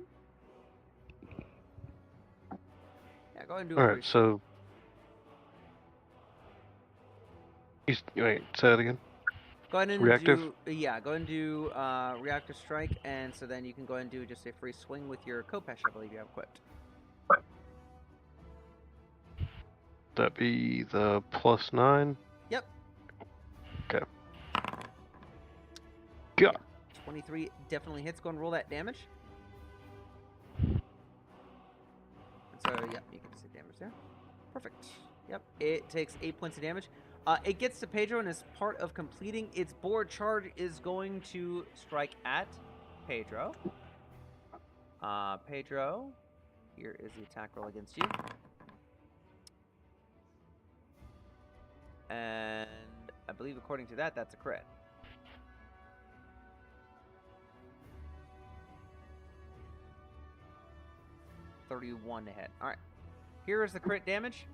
Yeah, go ahead and do a Alright, free strike. so... Wait, say that again? Go ahead and Reactive? do go ahead and do reactive strike, and so then you can go ahead and do just a free swing with your Kopesh, I believe you have equipped. That be the +9? Yep. Okay. God. 23 definitely hits. Go and roll that damage. So yeah, you can see damage there. Perfect. Yep. It takes 8 points of damage. It gets to Pedro, and as part of completing its board charge, is going to strike at Pedro. Pedro, here is the attack roll against you. And I believe according to that, that's a crit. $31 to hit. Alright. Here is the crit damage.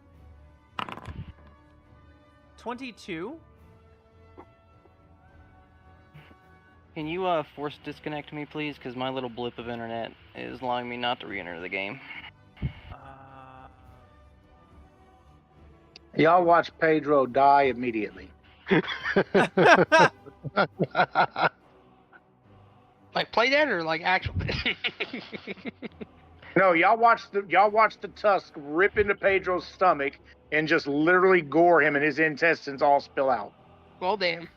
22. Can you force disconnect me, please? Because my little blip of internet is allowing me not to re-enter the game. Y'all watch Pedro die immediately. Like play dead or like actual dead? No, y'all watch the tusk rip into Pedro's stomach and just literally gore him, and his intestines all spill out. Well, damn.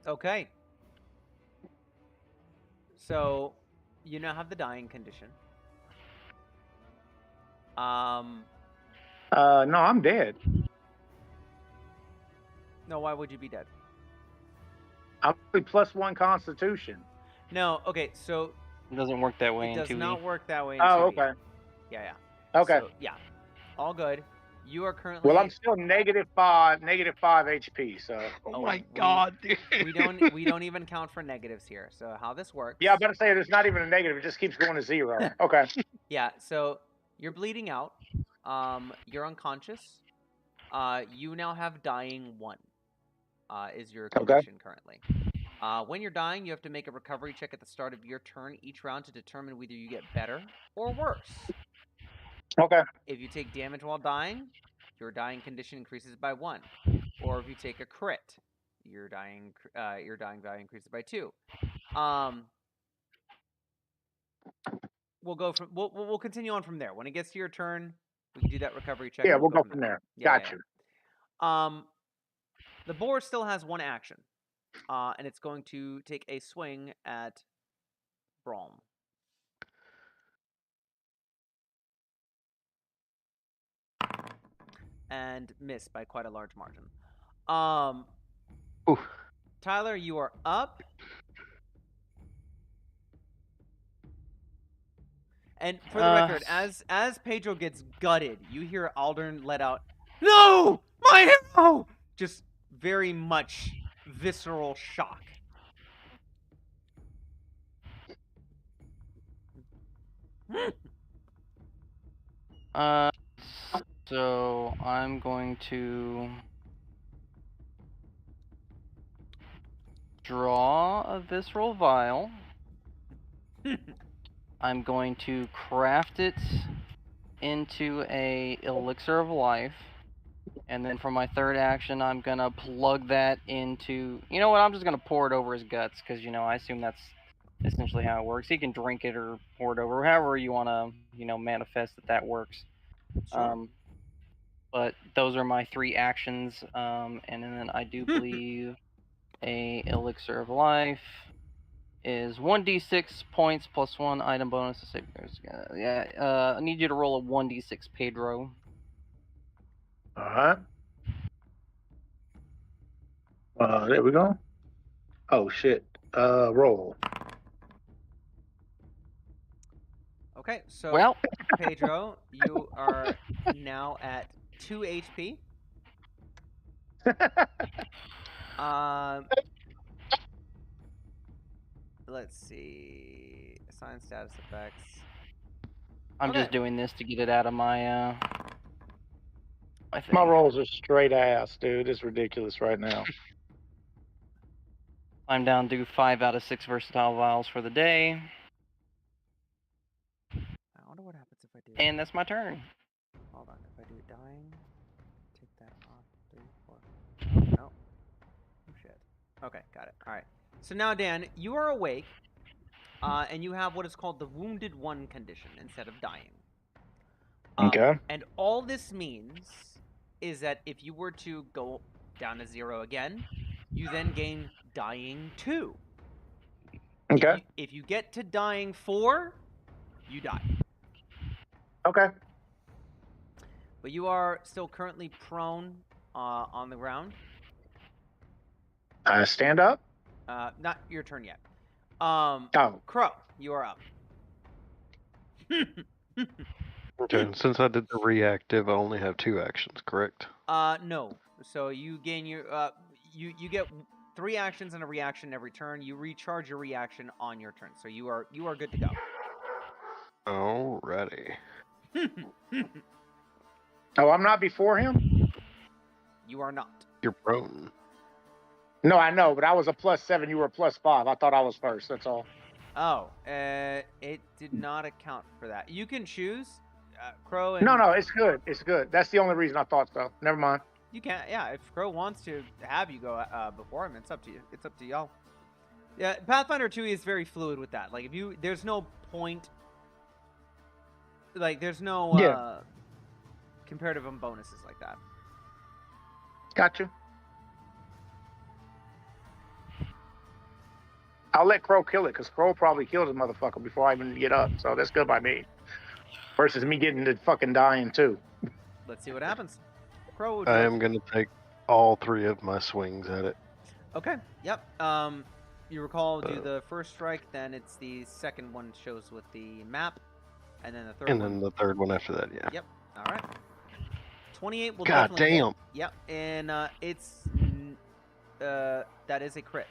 Okay. So, you now have the dying condition. No, I'm dead. No, why would you be dead? I'm only +1 Constitution. No, okay, so It doesn't work that way it in does 2E. not work that way in Oh, 2E. okay. Yeah. Okay. So, yeah. All good. You are currently... Well, I'm still -5 HP. So. Oh my god, dude. we don't even count for negatives here. So how this works? Yeah, I better say it's not even a negative. It just keeps going to 0. Okay. Yeah. So you're bleeding out. You're unconscious. You now have dying 1. Is your condition currently? When you're dying, you have to make a recovery check at the start of your turn each round to determine whether you get better or worse. Okay. If you take damage while dying, your dying condition increases by 1. Or if you take a crit, your dying value increases by 2. We'll continue on from there. When it gets to your turn, we can do that recovery check. Yeah, and we'll go from there. Yeah, Gotcha. The boar still has 1 action, and it's going to take a swing at Braum. And miss by quite a large margin. Oof. Tyler, you are up. And for the record, as Pedro gets gutted, you hear Aldern let out, "No! My hero!" Just very much visceral shock. So I'm going to draw a visceral vial. I'm going to craft it into a elixir of life, and then for my third action, I'm gonna plug that into. You know what? I'm just gonna pour it over his guts because I assume that's essentially how it works. You can drink it or pour it over, however you want to, manifest that works. Sure. But those are my 3 actions, and then I do believe a elixir of life is 1d6 points plus 1 item bonus to save yours. Yeah, I need you to roll a 1d6, Pedro. All right. There we go. Oh shit. Roll. Okay, so Well, Pedro, you are now at 2 HP. Let's see. Assign status effects. I'm just Okay. doing this to get it out of my my thing. My rolls are straight ass, dude. It's ridiculous right now. I'm down to 5 out of 6 versatile vials for the day, I wonder what happens if I do. and that's my turn. Hold on. If I do dying, take that off. 3, 4. Oh, no. Oh, shit. Okay, got it. All right. So now, Dan, you are awake, and you have what is called the Wounded One condition instead of dying. Okay. And all this means is that if you were to go down to 0 again, you then gain dying 2. Okay. If you get to dying 4, you die. Okay. But you are still currently prone on the ground. Stand up. Not your turn yet. Oh. Crow, you are up. Okay, and since I did the reactive, I only have 2 actions, correct? No. So you gain your you get 3 actions and a reaction every turn. You recharge your reaction on your turn. So you are good to go. Alrighty. Oh, I'm not before him? You are not. You're prone. No, I know, but I was a +7. You were a +5. I thought I was first. That's all. Oh, it did not account for that. You can choose, Crow. And No, it's good. It's good. That's the only reason I thought so. Never mind. You can't. Yeah, if Crow wants to have you go before him, it's up to you. It's up to y'all. Yeah, Pathfinder 2 is very fluid with that. Like, there's no point. Like, there's no comparative and bonuses like that. Gotcha. I'll let Crow kill it, because Crow probably killed his motherfucker before I even get up. So that's good by me. Versus me getting to fucking dying, too. Let's see what happens. Crow, I am going to take all 3 of my swings at it. Okay, yep. You recall, do the first strike, then it's the second one shows with the map, and then the third one. And then the third one after that, yeah. Yep, all right. 28 will God definitely hit. damn. Yep, and that is a crit.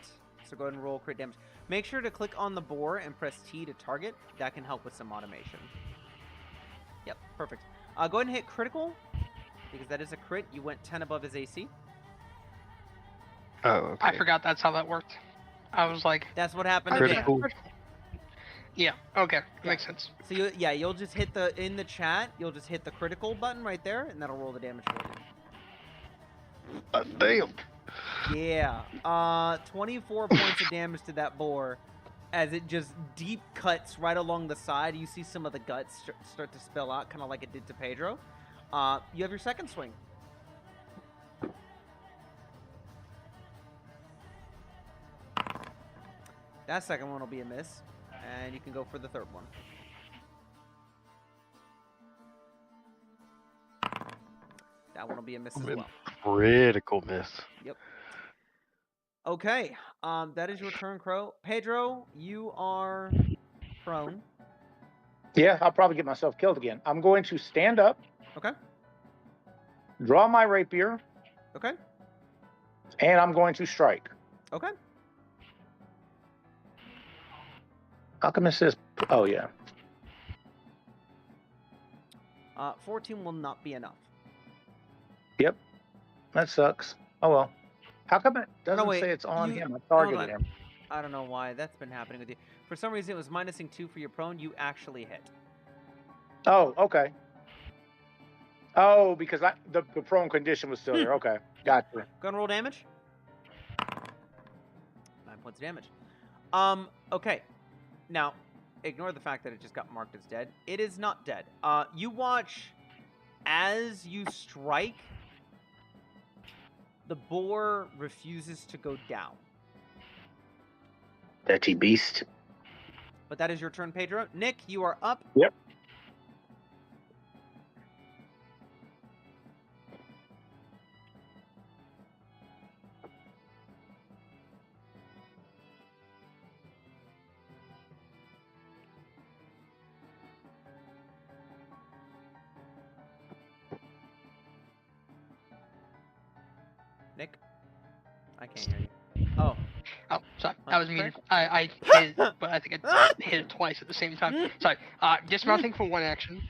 So go ahead and roll crit damage. Make sure to click on the boar and press T to target. That can help with some automation. Yep, perfect. Go ahead and hit critical, because that is a crit. You went 10 above his AC. Oh, okay. I forgot that's how that worked. I was like, That's what happened to Dan. Critical. yeah, okay, makes sense. So you'll just hit in the chat, you'll just hit the critical button right there, and that'll roll the damage for you. Damn. Yeah, 24 points of damage to that boar, as it just deep cuts right along the side. You see some of the guts start to spill out, kind of like it did to Pedro. You have your second swing. That second one will be a miss, and you can go for the third one. That one will be a miss as well. Critical miss. Yep. Okay, that is your turn, Crow. Pedro, you are prone. Yeah, I'll probably get myself killed again. I'm going to stand up, Okay. draw my rapier, Okay. and I'm going to strike. Okay. How come it says... Oh, yeah. 14 will not be enough. Yep. That sucks. Oh, well. How come it doesn't wait, say it's on you- him? I hold targeted on. him. I don't know why that's been happening with you. For some reason, it was minusing 2 for your prone. You actually hit. Oh, okay. Oh, because the prone condition was still there. Okay. Gotcha. Go and roll damage. 9 points of damage. Okay. Now, ignore the fact that it just got marked as dead. It is not dead. You watch as you strike, the boar refuses to go down. Dirty beast. But that is your turn, Pedro. Nick, you are up. Yep. Nick? I can't hear you. Oh. Oh, sorry. Huh? I was muted. I hit it, but I think I hit it twice at the same time. Sorry. Dismounting for one action.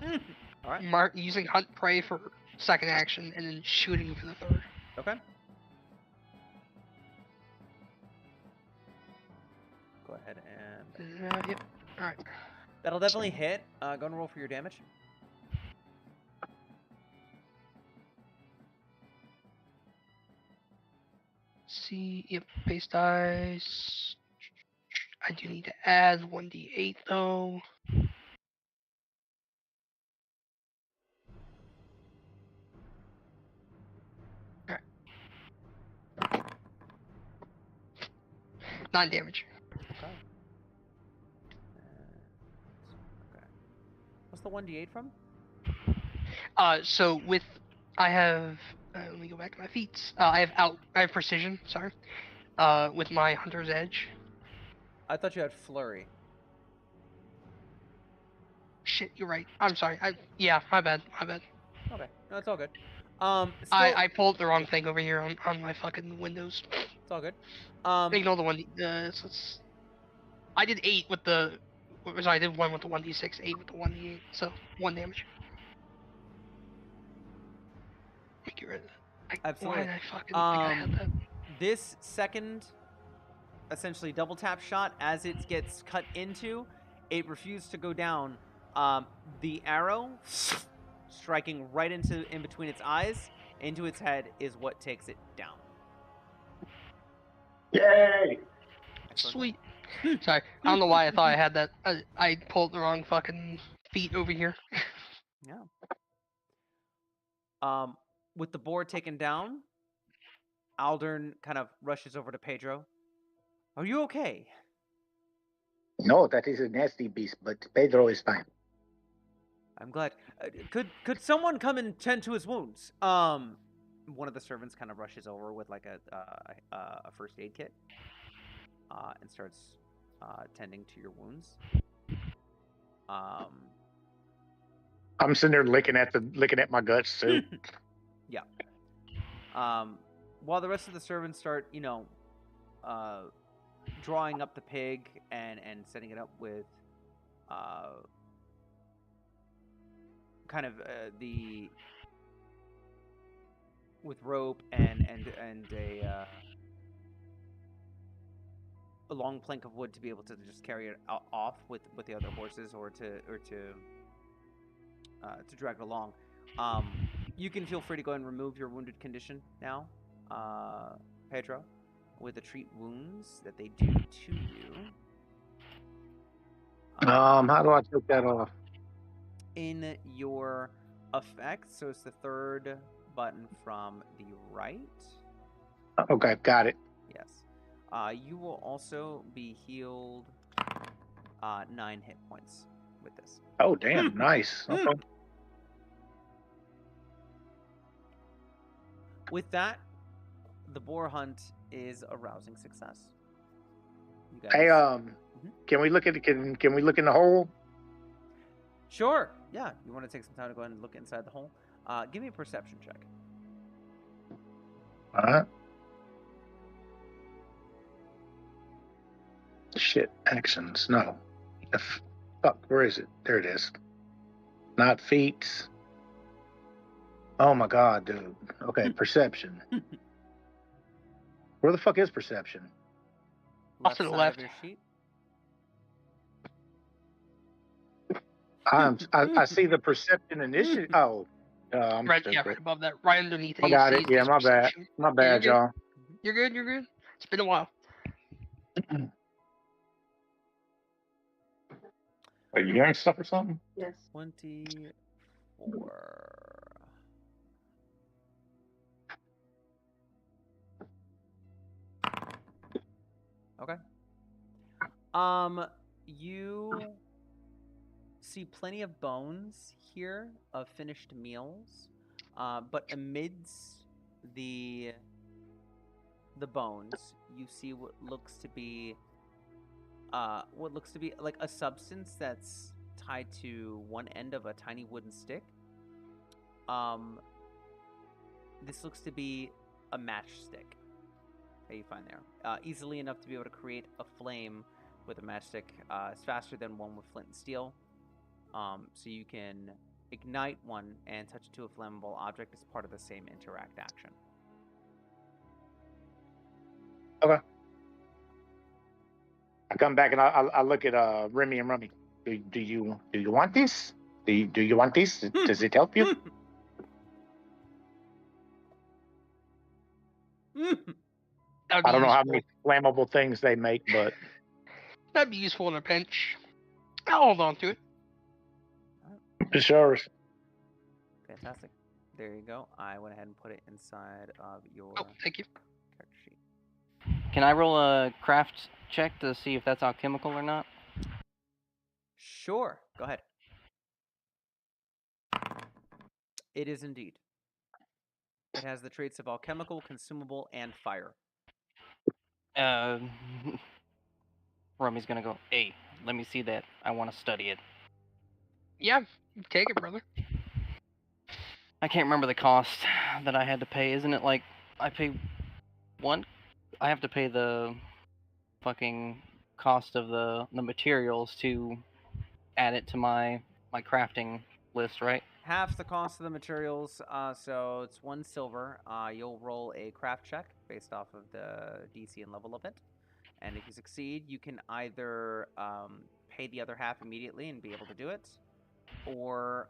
Alright. Using hunt prey for second action, and then shooting for the third. Okay. Go ahead and... Yep. Alright. That'll definitely hit. Go and roll for your damage. See, yep, base dice. I do need to add 1d8 though. Alright. 9 damage. Okay. Okay. What's the 1d8 from? So with I have let me go back to my feats. I have precision. Sorry. With my hunter's edge. I thought you had flurry. Shit, you're right. I'm sorry. Yeah, my bad. Okay. No, it's all good. Still, I pulled the wrong thing over here on my fucking windows. it's all good. Ignore the 1d. I did 8 with the. I did 1 with the 1d6, 8 with the 1d8, so 1 damage. Get rid of that. Absolutely. Why did I fucking think I had that? This second, essentially double tap shot, as it gets cut into, it refused to go down. The arrow striking right in between its eyes, into its head, is what takes it down. Yay! Excellent. Sweet. Sorry, I don't know why I thought I had that. I pulled the wrong fucking feet over here. Yeah. With the board taken down, Aldern kind of rushes over to Pedro. Are you okay? No, that is a nasty beast, but Pedro is fine. I'm glad. Could someone come and tend to his wounds? One of the servants kind of rushes over with like a first aid kit, and starts tending to your wounds. I'm sitting there licking at my guts too. Yeah. While the rest of the servants start, drawing up the pig and setting it up with kind of with rope and a long plank of wood to be able to just carry it off with the other horses or to drag it along. You can feel free to go and remove your wounded condition now, Pedro, with the treat wounds that they do to you. How do I take that off? In your effects, so it's the third button from the right. Okay, got it. Yes. You will also be healed 9 hit points with this. Oh, damn, nice. Okay. With that, the boar hunt is a rousing success. You guys... Hey, can we look at can we look in the hole? Sure. Yeah. You want to take some time to go ahead and look inside the hole? Give me a perception check. All right. Shit, actions. No. Fuck, where is it? There it is. Not feats. Oh my god, dude. Okay, perception. Where the fuck is perception? Off to the side of left. your sheet. I see the perception initiative. Oh, I'm Right, stupid. yeah, right above that, right underneath. I got AC it. Yeah, is my bad. perception. My bad, you're y'all. You're good. You're good. It's been a while. Are you hearing stuff or something? Yes. 24. Okay. You see plenty of bones here of finished meals, but amidst the bones, you see what looks to be like a substance that's tied to one end of a tiny wooden stick. This looks to be a matchstick that you find there. Easily enough to be able to create a flame with a matchstick. It's faster than one with flint and steel. So you can ignite one and touch it to a flammable object as part of the same interact action. Okay. I come back and I look at Remy and Rummy. Do you want this? Do you want this? Does it help you? I don't know how many flammable things they make, but that'd be useful in a pinch. I'll hold on to it. it's yours. Fantastic. There you go. I went ahead and put it inside of your Oh, thank you. character sheet. Can I roll a craft check to see if that's alchemical or not? Sure. Go ahead. It is indeed. It has the traits of alchemical, consumable, and fire. Rummy's gonna go, hey, let me see that. I want to study it. Yeah, take it, brother. I can't remember the cost that I had to pay. Isn't it like I pay one? I have to pay the fucking cost of the materials to add it to my crafting list, right? Half the cost of the materials, so it's 1 silver. You'll roll a craft check based off of the DC and level of it. And if you succeed, you can either pay the other half immediately and be able to do it, or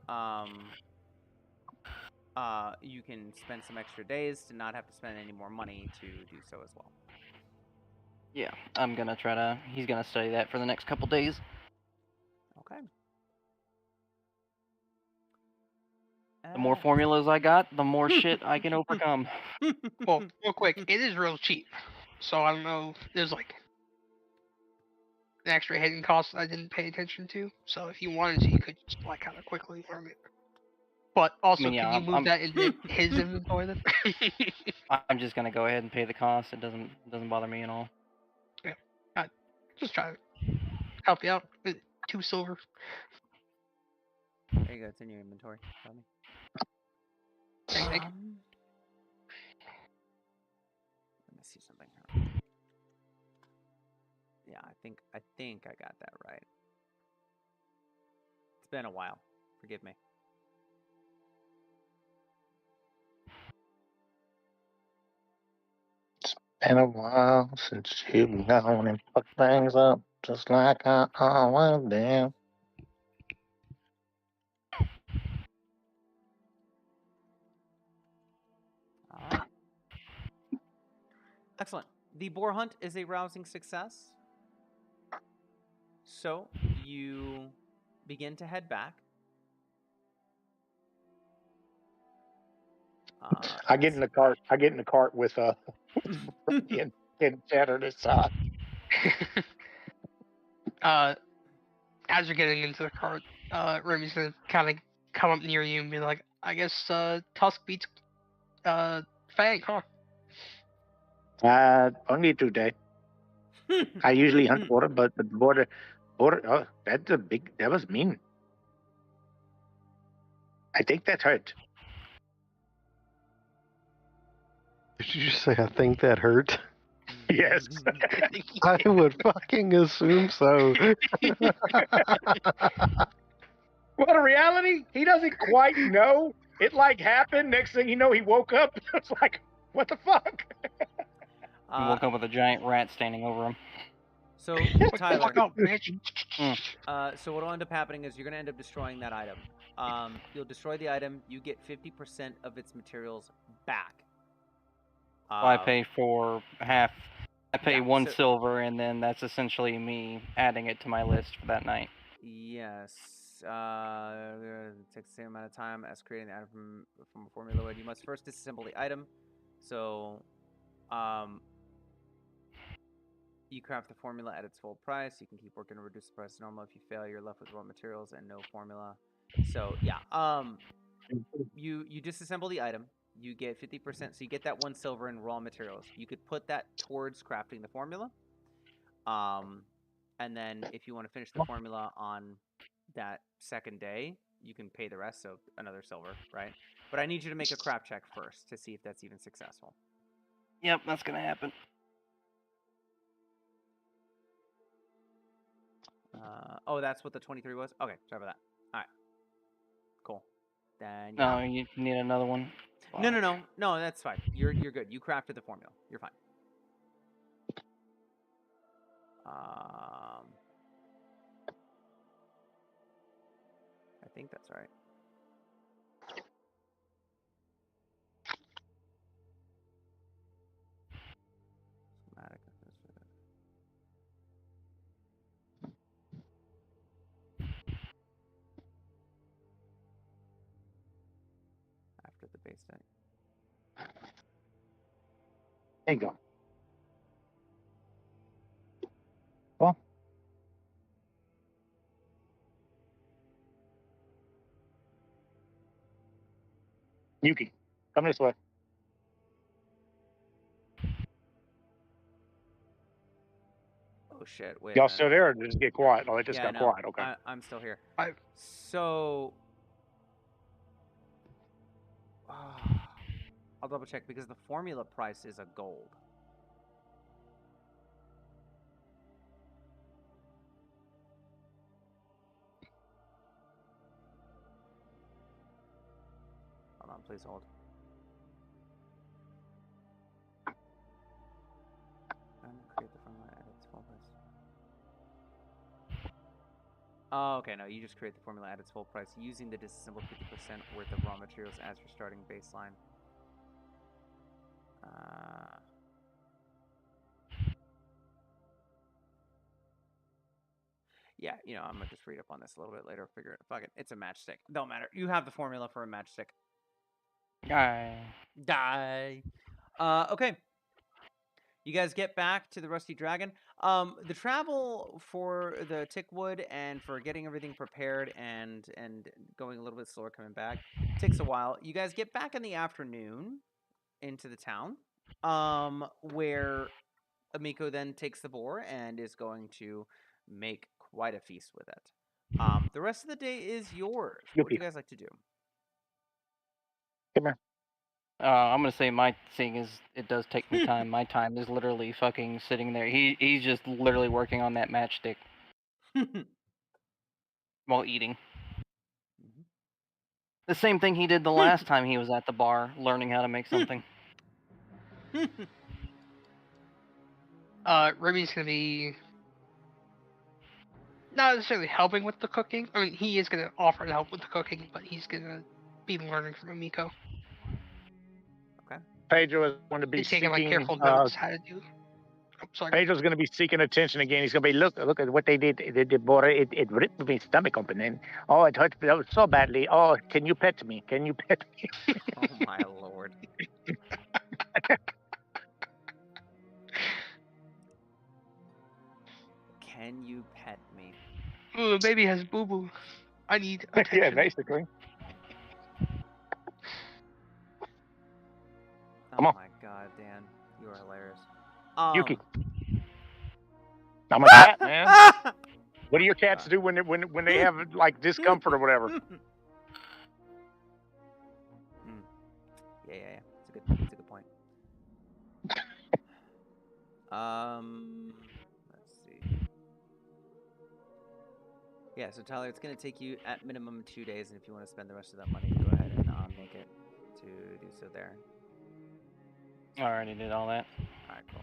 you can spend some extra days to not have to spend any more money to do so as well. Yeah, I'm gonna try to. He's gonna study that for the next couple days. Okay. The more formulas I got, the more shit I can overcome. Well, real quick, it is real cheap. So I don't know if there's like an extra hidden cost I didn't pay attention to. So if you wanted to, you could just like kind of quickly farm it. But also, I mean, yeah, can you move that into his inventory then? I'm just gonna go ahead and pay the cost. It doesn't bother me at all. Yeah, just try to help you out with 2 silver. There you go. It's in your inventory. Tell me. Thank you. Let me see something here. Yeah, I think I got that right. It's been a while. Forgive me. Been a while since you've gone and fucked things up just like I always do. All right. Excellent. The boar hunt is a rousing success. So you begin to head back. I get in the cart. I get in the cart with and Cheddar this side. As you're getting into the cart, Remy's gonna kind of come up near you and be like, I guess Tusk beats Fang, huh? Only today. I usually hunt border, but the border. Oh, that was mean. I think that hurt. Did you just say I think that hurt? Yes. I would fucking assume so. Well, in reality, he doesn't quite know. It like happened. Next thing you know, he woke up. It's like, what the fuck? He woke up with a giant rat standing over him. So Tyler, Fuck up, bitch. so what'll end up happening is you're gonna end up destroying that item. You'll destroy the item. You get 50% of its materials back. I pay for half. I pay yeah, 1 so- silver, and then that's essentially me adding it to my list for that night. Yes. It takes the same amount of time as creating the item from a formula would. You must first disassemble the item. So, you craft the formula at its full price. You can keep working to reduce the price to normal. If you fail, you're left with raw materials and no formula. So yeah, you disassemble the item. You get 50%. So you get that 1 silver in raw materials. You could put that towards crafting the formula. And then if you want to finish the formula on that second day, you can pay the rest. So another silver, right? But I need you to make a craft check first to see if that's even successful. Yep, that's gonna happen. Oh, that's what the 23 was? Okay, sorry about that. All right. Cool. Then No, you need another one. No, that's fine. You're good. You crafted the formula. You're fine. I think that's right. Schematic. After the base deck. There you go. Well, Yuki, come this way. Oh shit! Wait. Y'all still there? Or did it just get quiet? Oh, it just got quiet. Okay. I'm still here. I- So. I'll double check because the formula price is a gold. Hold on, please hold. Create the formula at its full price. Oh, okay, no, you just create the formula at its full price using the disassembled 50% worth of raw materials as your starting baseline. Yeah, I'm gonna just read up on this a little bit later. Figure it. Fuck it. It's a matchstick. Don't matter. You have the formula for a matchstick. Die. Okay. You guys get back to the Rusty Dragon. The travel for the Tickwood and for getting everything prepared and going a little bit slower coming back takes a while. You guys get back in the afternoon into the town, where Amiko then takes the boar and is going to make quite a feast with it. The rest of the day is yours. What would you guys like to do? Come here. I'm gonna say my thing is it does take me time. My time is literally fucking sitting there. He's just literally working on that matchstick while eating. Mhm. The same thing he did the last time he was at the bar, learning how to make something. Remy's gonna be not necessarily helping with the cooking. I mean, he is gonna offer to help with the cooking, but he's gonna be learning from Amiko Pedro is going to be and taking like seeking. careful notes how to do. Oh, sorry. Pedro's going to be seeking attention again. He's going to be look at what they did. They did, boy. It ripped my stomach open, and oh, it hurt so badly. Oh, can you pet me? Can you pet me? Oh my lord. Can you pet me? Ooh, baby has boo boo. I need attention. Yeah, basically. Oh Come on. my god, Dan, you are hilarious. Yuki, I'm a cat, man. What do your cats do when they have like discomfort or whatever? Yeah. It's a good point. Let's see. Yeah, so Tyler, it's gonna take you at minimum 2 days, and if you want to spend the rest of that money, to go ahead and make it to do so there. I already did all that. All right, cool.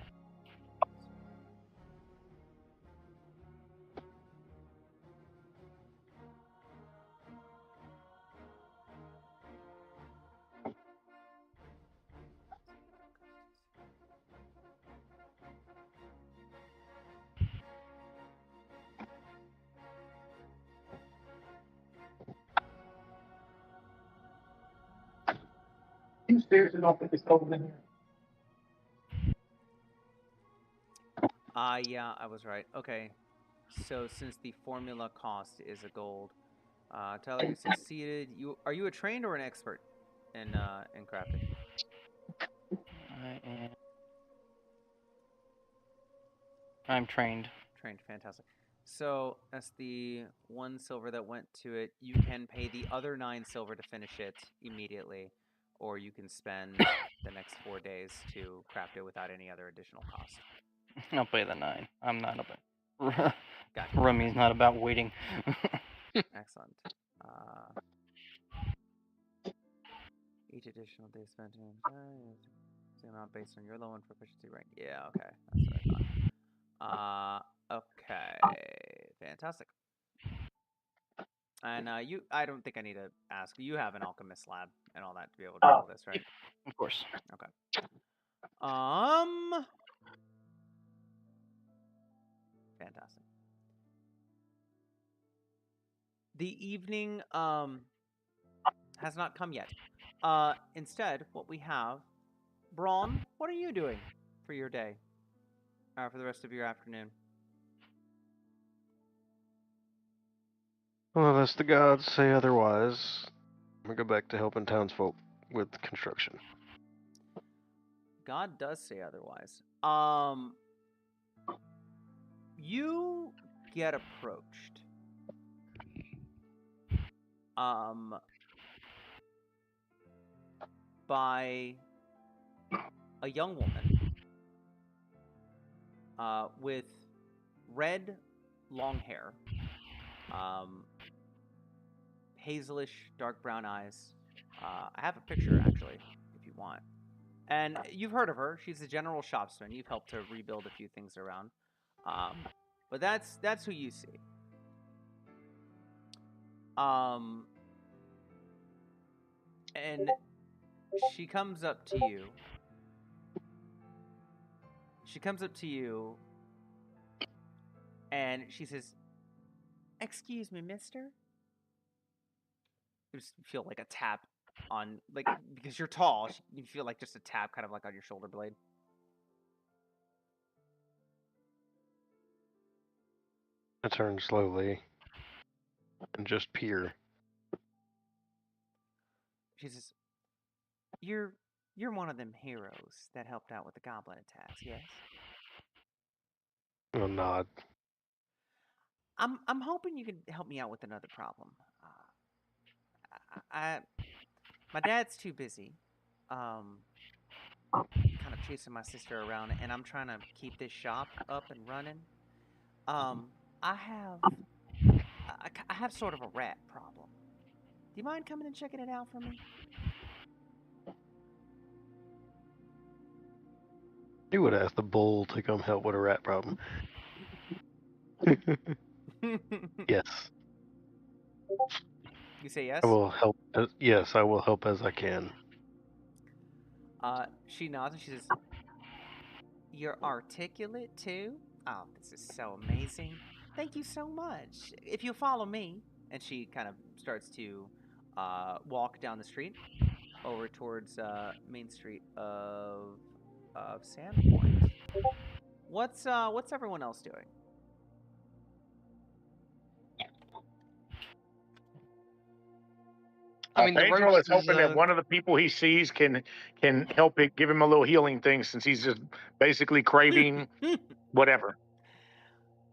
You seriously don't think it's cold in here? Yeah, I was right. Okay. So since the formula cost is a gold, Tyler, you succeeded. Are you a trained or an expert in crafting? I'm trained. Trained, fantastic. So that's the 1 silver that went to it. You can pay the other 9 silver to finish it immediately, or you can spend the next 4 days to craft it without any other additional cost. I'll pay the 9. I'm not about. Gotcha. Rummy's not about waiting. Excellent. Each additional day spent in the amount based on your low and proficiency rank. Yeah, okay. That's what I thought. Okay. Fantastic. And I don't think I need to ask. You have an alchemist lab and all that to be able to do all this, right? Of course. Okay. Fantastic. The evening has not come yet. Instead, what we have, Braun, what are you doing for your day? For the rest of your afternoon? Well, unless the gods say otherwise, I'm gonna go back to helping townsfolk with construction. God does say otherwise. You get approached. By a young woman with red long hair, hazelish dark brown eyes. I have a picture actually, if you want. And you've heard of her. She's a general shopsman. You've helped her rebuild a few things around. But that's who you see. And she comes up to you. And she says, "Excuse me, mister." You just feel like a tap on, like, because you're tall, you feel like just a tap kind of like on your shoulder blade. I turn slowly and just peer. She says, You're one of them heroes that helped out with the goblin attacks, yes?" I'll nod. I'm hoping you can help me out with another problem. My dad's too busy, kind of chasing my sister around, and I'm trying to keep this shop up and running. I have sort of a rat problem. Do you mind coming and checking it out for me? You would ask the bull to come help with a rat problem. Yes. You say yes? I will help. Yes, I will help as I can. She nods and she says, "You're articulate too? Oh, this is so amazing. Thank you so much. If you follow me," and she kind of starts to walk down the street over towards Main Street of Sandpoint. What's everyone else doing? I mean, the Pedro roast is hoping that is, one of the people he sees can help it, give him a little healing thing, since he's just basically craving whatever.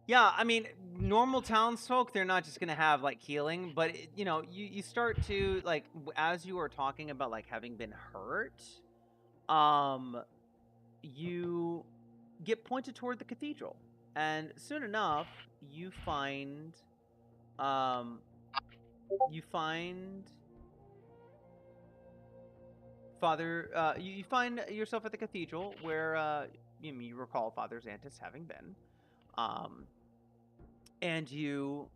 Yeah, I mean, normal townsfolk, they're not just gonna have like healing, but you start to like as you are talking about like having been hurt, you get pointed toward the cathedral, and soon enough you find Father. You find yourself at the cathedral where you recall Father Xantus having been. And you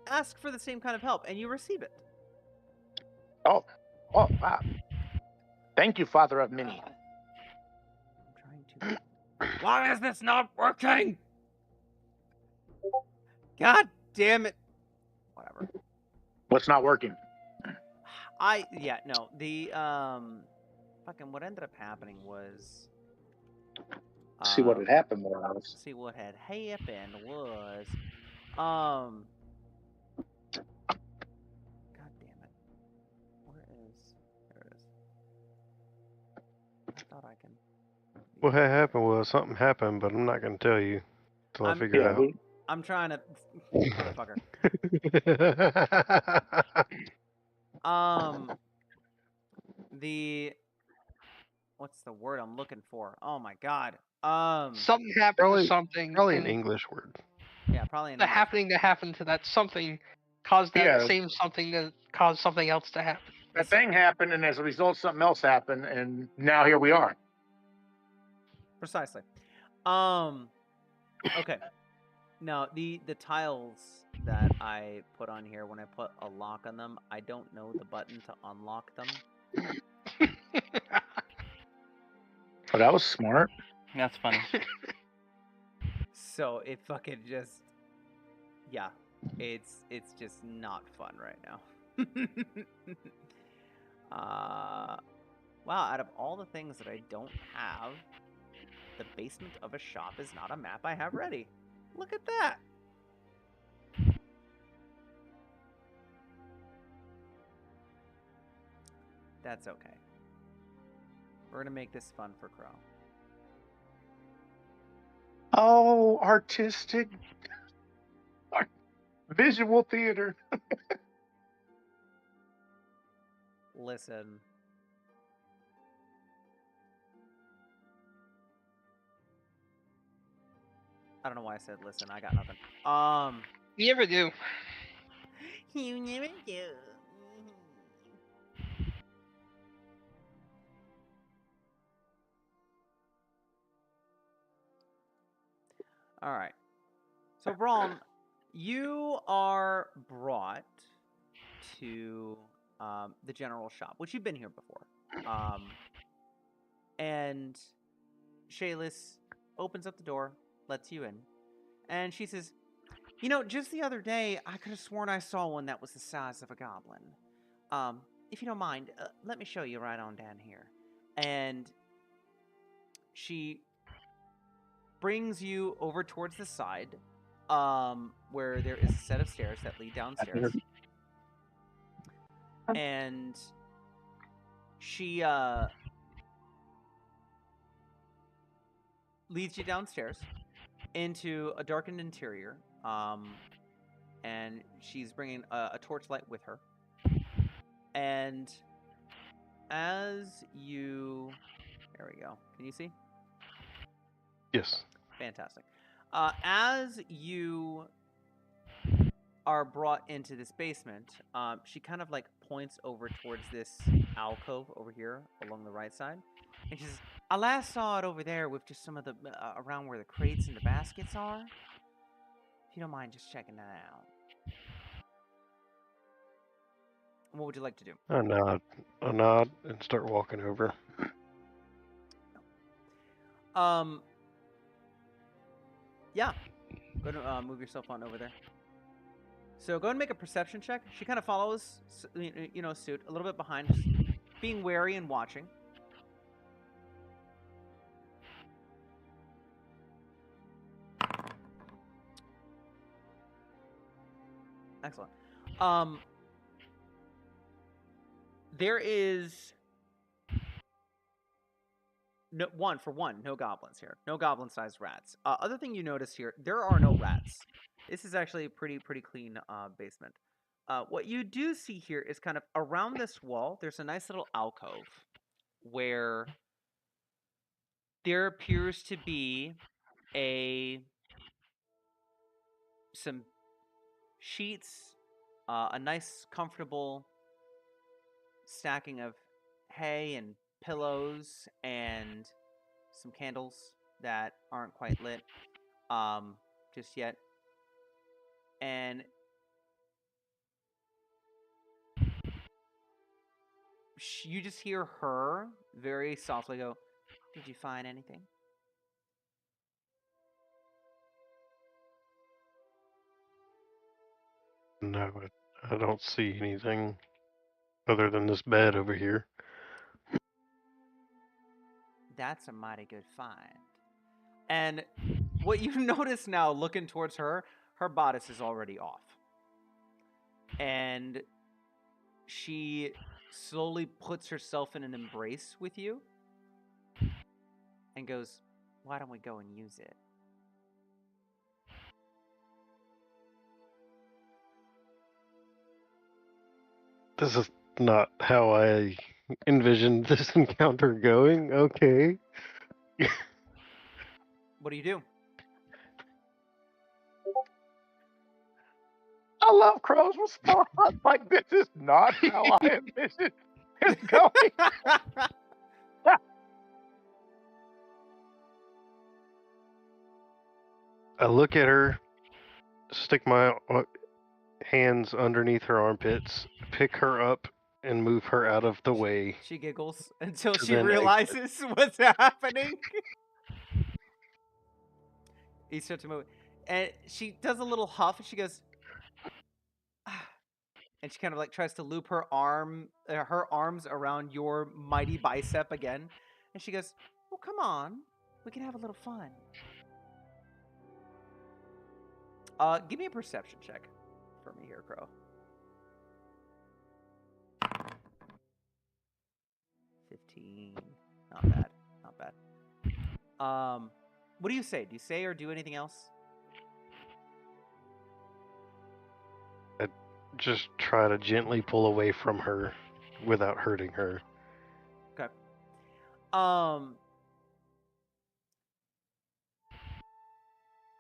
ask for the same kind of help, and you receive it. Oh, wow. Thank you, Father of Many. I'm trying to. Why is this not working? God damn it. Whatever. What's not working? fucking what ended up happening was See what had happened was. God damn it. Where is there it is. I thought I can What had happened was something happened, but I'm not going to tell you till I I'm- figure Yeah, it out. I'm trying to motherfucker. The what's the word I'm looking for? Oh my god. Something happened Probably- to something, Probably an and English word. Yeah, probably an the English. happening that happened to that something caused that Yeah. same something to cause something else to happen. that thing happened, and as a result, something else happened, and now here we are. Precisely. Okay. Now the tiles that I put on here, when I put a lock on them, I don't know the button to unlock them. Oh, that was smart. That's funny. So it fucking just yeah, it's just not fun right now. Wow, out of all the things that I don't have, the basement of a shop is not a map I have ready. Look at that. That's okay. We're gonna make this fun for Crow. Oh, artistic, visual theater. Listen. I don't know why I said listen. I got nothing. You never do. You never do. All right. So Braun, you are brought to the general shop, which you've been here before. And Shayless opens up the door, lets you in, and she says, "You know, just the other day, I could have sworn I saw one that was the size of a goblin. If you don't mind, let me show you right on down here." And she brings you over towards the side, where there is a set of stairs that lead downstairs. And she leads you downstairs into a darkened interior, and she's bringing a torchlight with her. And as you... There we go. Can you see? Yes. Fantastic. As you are brought into this basement, she kind of like points over towards this alcove over here along the right side. And she says, "I last saw it over there with just some of the... around where the crates and the baskets are. If you don't mind just checking that out." What would you like to do? I nod and start walking over. Yeah. Go ahead and move yourself on over there. So go ahead and make a perception check. She kind of follows, suit a little bit behind, just being wary and watching. Excellent. There is no goblins here. No goblin-sized rats. Other thing you notice here, there are no rats. This is actually a pretty clean basement. What you do see here is kind of around this wall, there's a nice little alcove where there appears to be some sheets, a nice comfortable stacking of hay and pillows, and some candles that aren't quite lit just yet. And you just hear her very softly go, "Did you find anything?" No, I don't see anything. other than this bed over here. That's a mighty good find. And what you notice now, looking towards her bodice is already off. And she slowly puts herself in an embrace with you and goes, "Why don't we go and use it?" This is not how I envisioned this encounter going. Okay. What do you do? I love Crow's response. Like, this is not how I envisioned it going. I look at her, stick my hands underneath her armpits, pick her up, and move her out of the way. She giggles until To she then realizes what's happening. He starts to move. And she does a little huff and she goes, "Ah." And she kind of like tries to loop her arms around your mighty bicep again. And she goes, "Well, come on. We can have a little fun." Give me a perception check for me here, Crow. 15. Not bad. Not bad. What do you say? Do you say or do anything else? Just try to gently pull away from her without hurting her. Okay.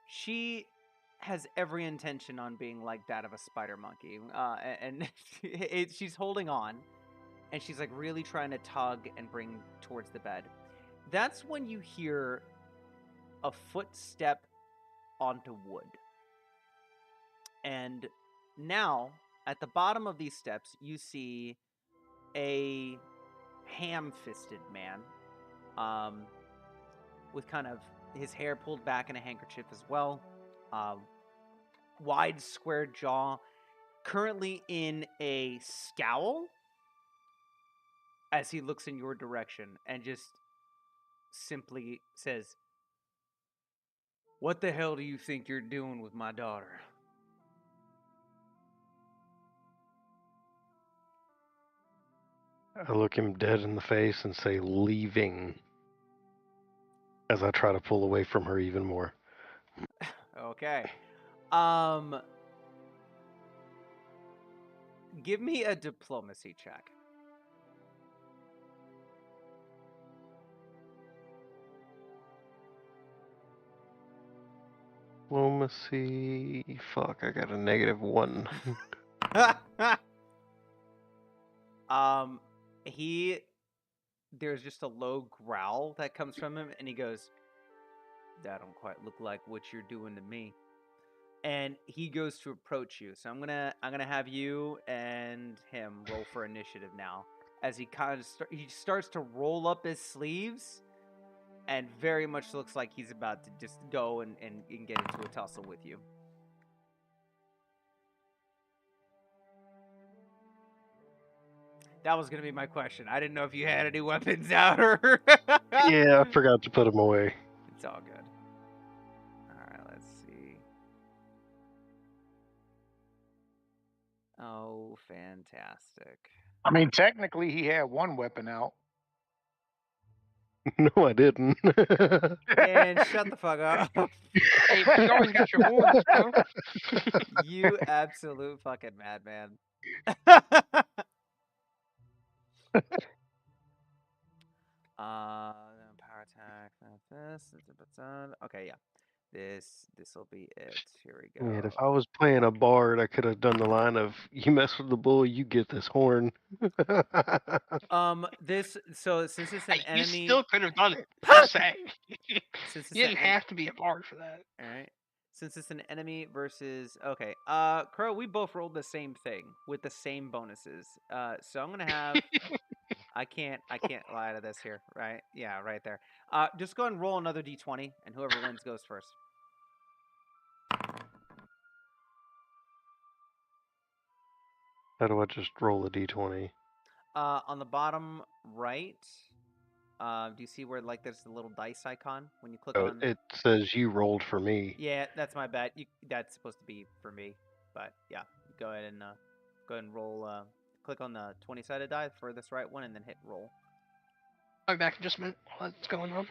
She has every intention on being like that of a spider monkey, and she's holding on, and she's like really trying to tug and bring towards the bed. That's when you hear a footstep onto wood, and now at the bottom of these steps you see a ham-fisted man, with kind of his hair pulled back in a handkerchief as well. Wide square jaw, currently in a scowl as he looks in your direction and just simply says, "What the hell do you think you're doing with my daughter?" I look him dead in the face and say, "Leaving," as I try to pull away from her even more. Okay. Give me a diplomacy check. Diplomacy. Fuck, I got a -1. There's just a low growl that comes from him, and he goes, "That don't quite look like what you're doing to me." And he goes to approach you. So I'm gonna have you and him roll for initiative now, as he kind of he starts to roll up his sleeves, and very much looks like he's about to just go and get into a tussle with you. That was gonna be my question. I didn't know if you had any weapons out or. Yeah, I forgot to put them away. It's all good. All right, let's see. Oh, fantastic. I mean, technically, he had one weapon out. No, I didn't. And shut the fuck up. Hey, but you always got your horns, bro. You absolute fucking madman. Power attack. This. Okay, yeah. This will be it. Here we go. Man, if I was playing a bard, I could have done the line of "You mess with the bull, you get this horn." So since it's an Hey, enemy, you still could have done it. Just saying. since it's You an didn't have to be a bard for that. All right. Since it's an enemy versus okay, Crow, we both rolled the same thing with the same bonuses. So I'm gonna have. I can't lie to this here, right? Yeah, right there. Just go and roll another d20, and whoever wins goes first. How do I just roll a d20? On the bottom right, do you see where like there's the little dice icon when you click Oh, on? it says you rolled for me. Yeah, that's my bad. That's supposed to be for me, but yeah, go ahead and roll. Click on the 20-sided die for this right one, and then hit roll. I'll be back in just a minute while that's going on.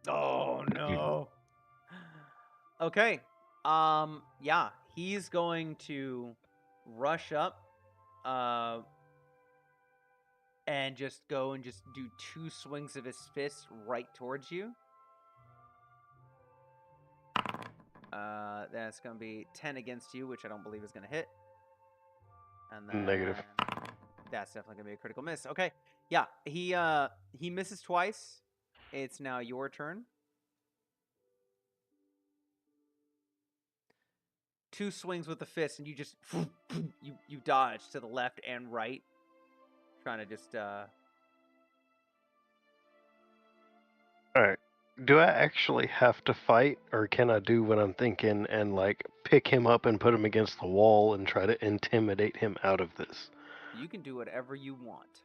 Oh no. Okay. Yeah, he's going to rush up, and just go and just do 2 swings of his fist right towards you. That's gonna be 10 against you, which I don't believe is gonna hit. And then Negative. that's definitely gonna be a critical miss. Okay. Yeah, he misses twice. It's now your turn. 2 swings with the fist, and you just you dodge to the left and right, trying to just Alright. Do I actually have to fight, or can I do what I'm thinking and, like, pick him up and put him against the wall and try to intimidate him out of this? You can do whatever you want.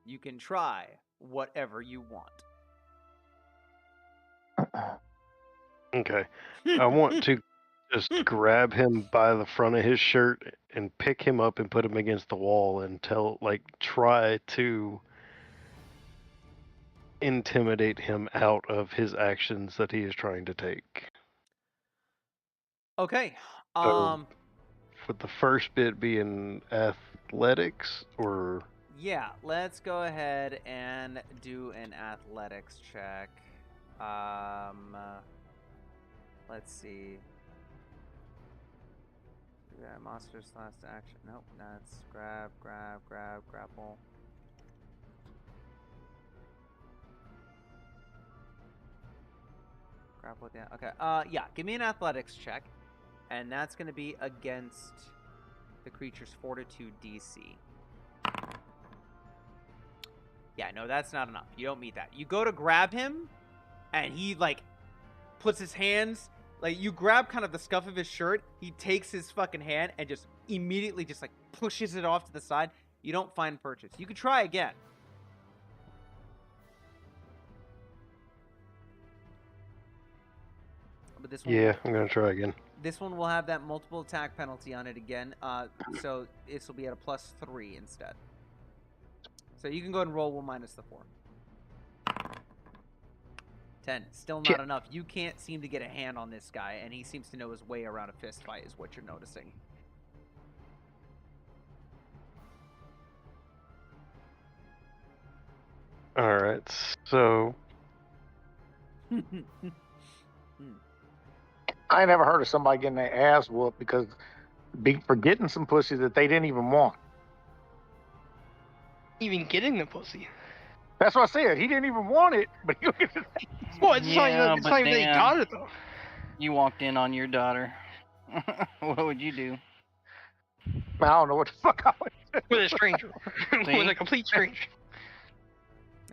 You can try whatever you want. Okay. I want to just grab him by the front of his shirt and pick him up and put him against the wall and try to intimidate him out of his actions that he is trying to take. Okay. So, would the first bit be in athletics or? Yeah, let's go ahead and do an athletics check. Let's see. Yeah, monster's last action. Nope, that's grapple. Grapple down. Okay. Yeah. Give me an athletics check, and that's going to be against the creature's fortitude DC. Yeah. No, that's not enough. You don't meet that. You go to grab him, and he like puts his hands. Like you grab kind of the scuff of his shirt. He takes his fucking hand and just immediately just like pushes it off to the side. You don't find purchase. You could try again. But this one, Yeah, I'm gonna try again. this one will have that multiple attack penalty on it again. So this will be at a +3 instead. So you can go ahead and roll 1 minus the 4. 10. Still not enough. You can't seem to get a hand on this guy, and he seems to know his way around a fist fight, is what you're noticing. All right, so I never heard of somebody getting their ass whooped because for getting some pussy that they didn't even want. Even getting the pussy. That's what I said. He didn't even want it, but you get it. Well, it's not Yeah, even, it's but not even that he Dan, got it though. You walked in on your daughter. What would you do? I don't know what the fuck I would do. With a stranger. See? With a complete stranger.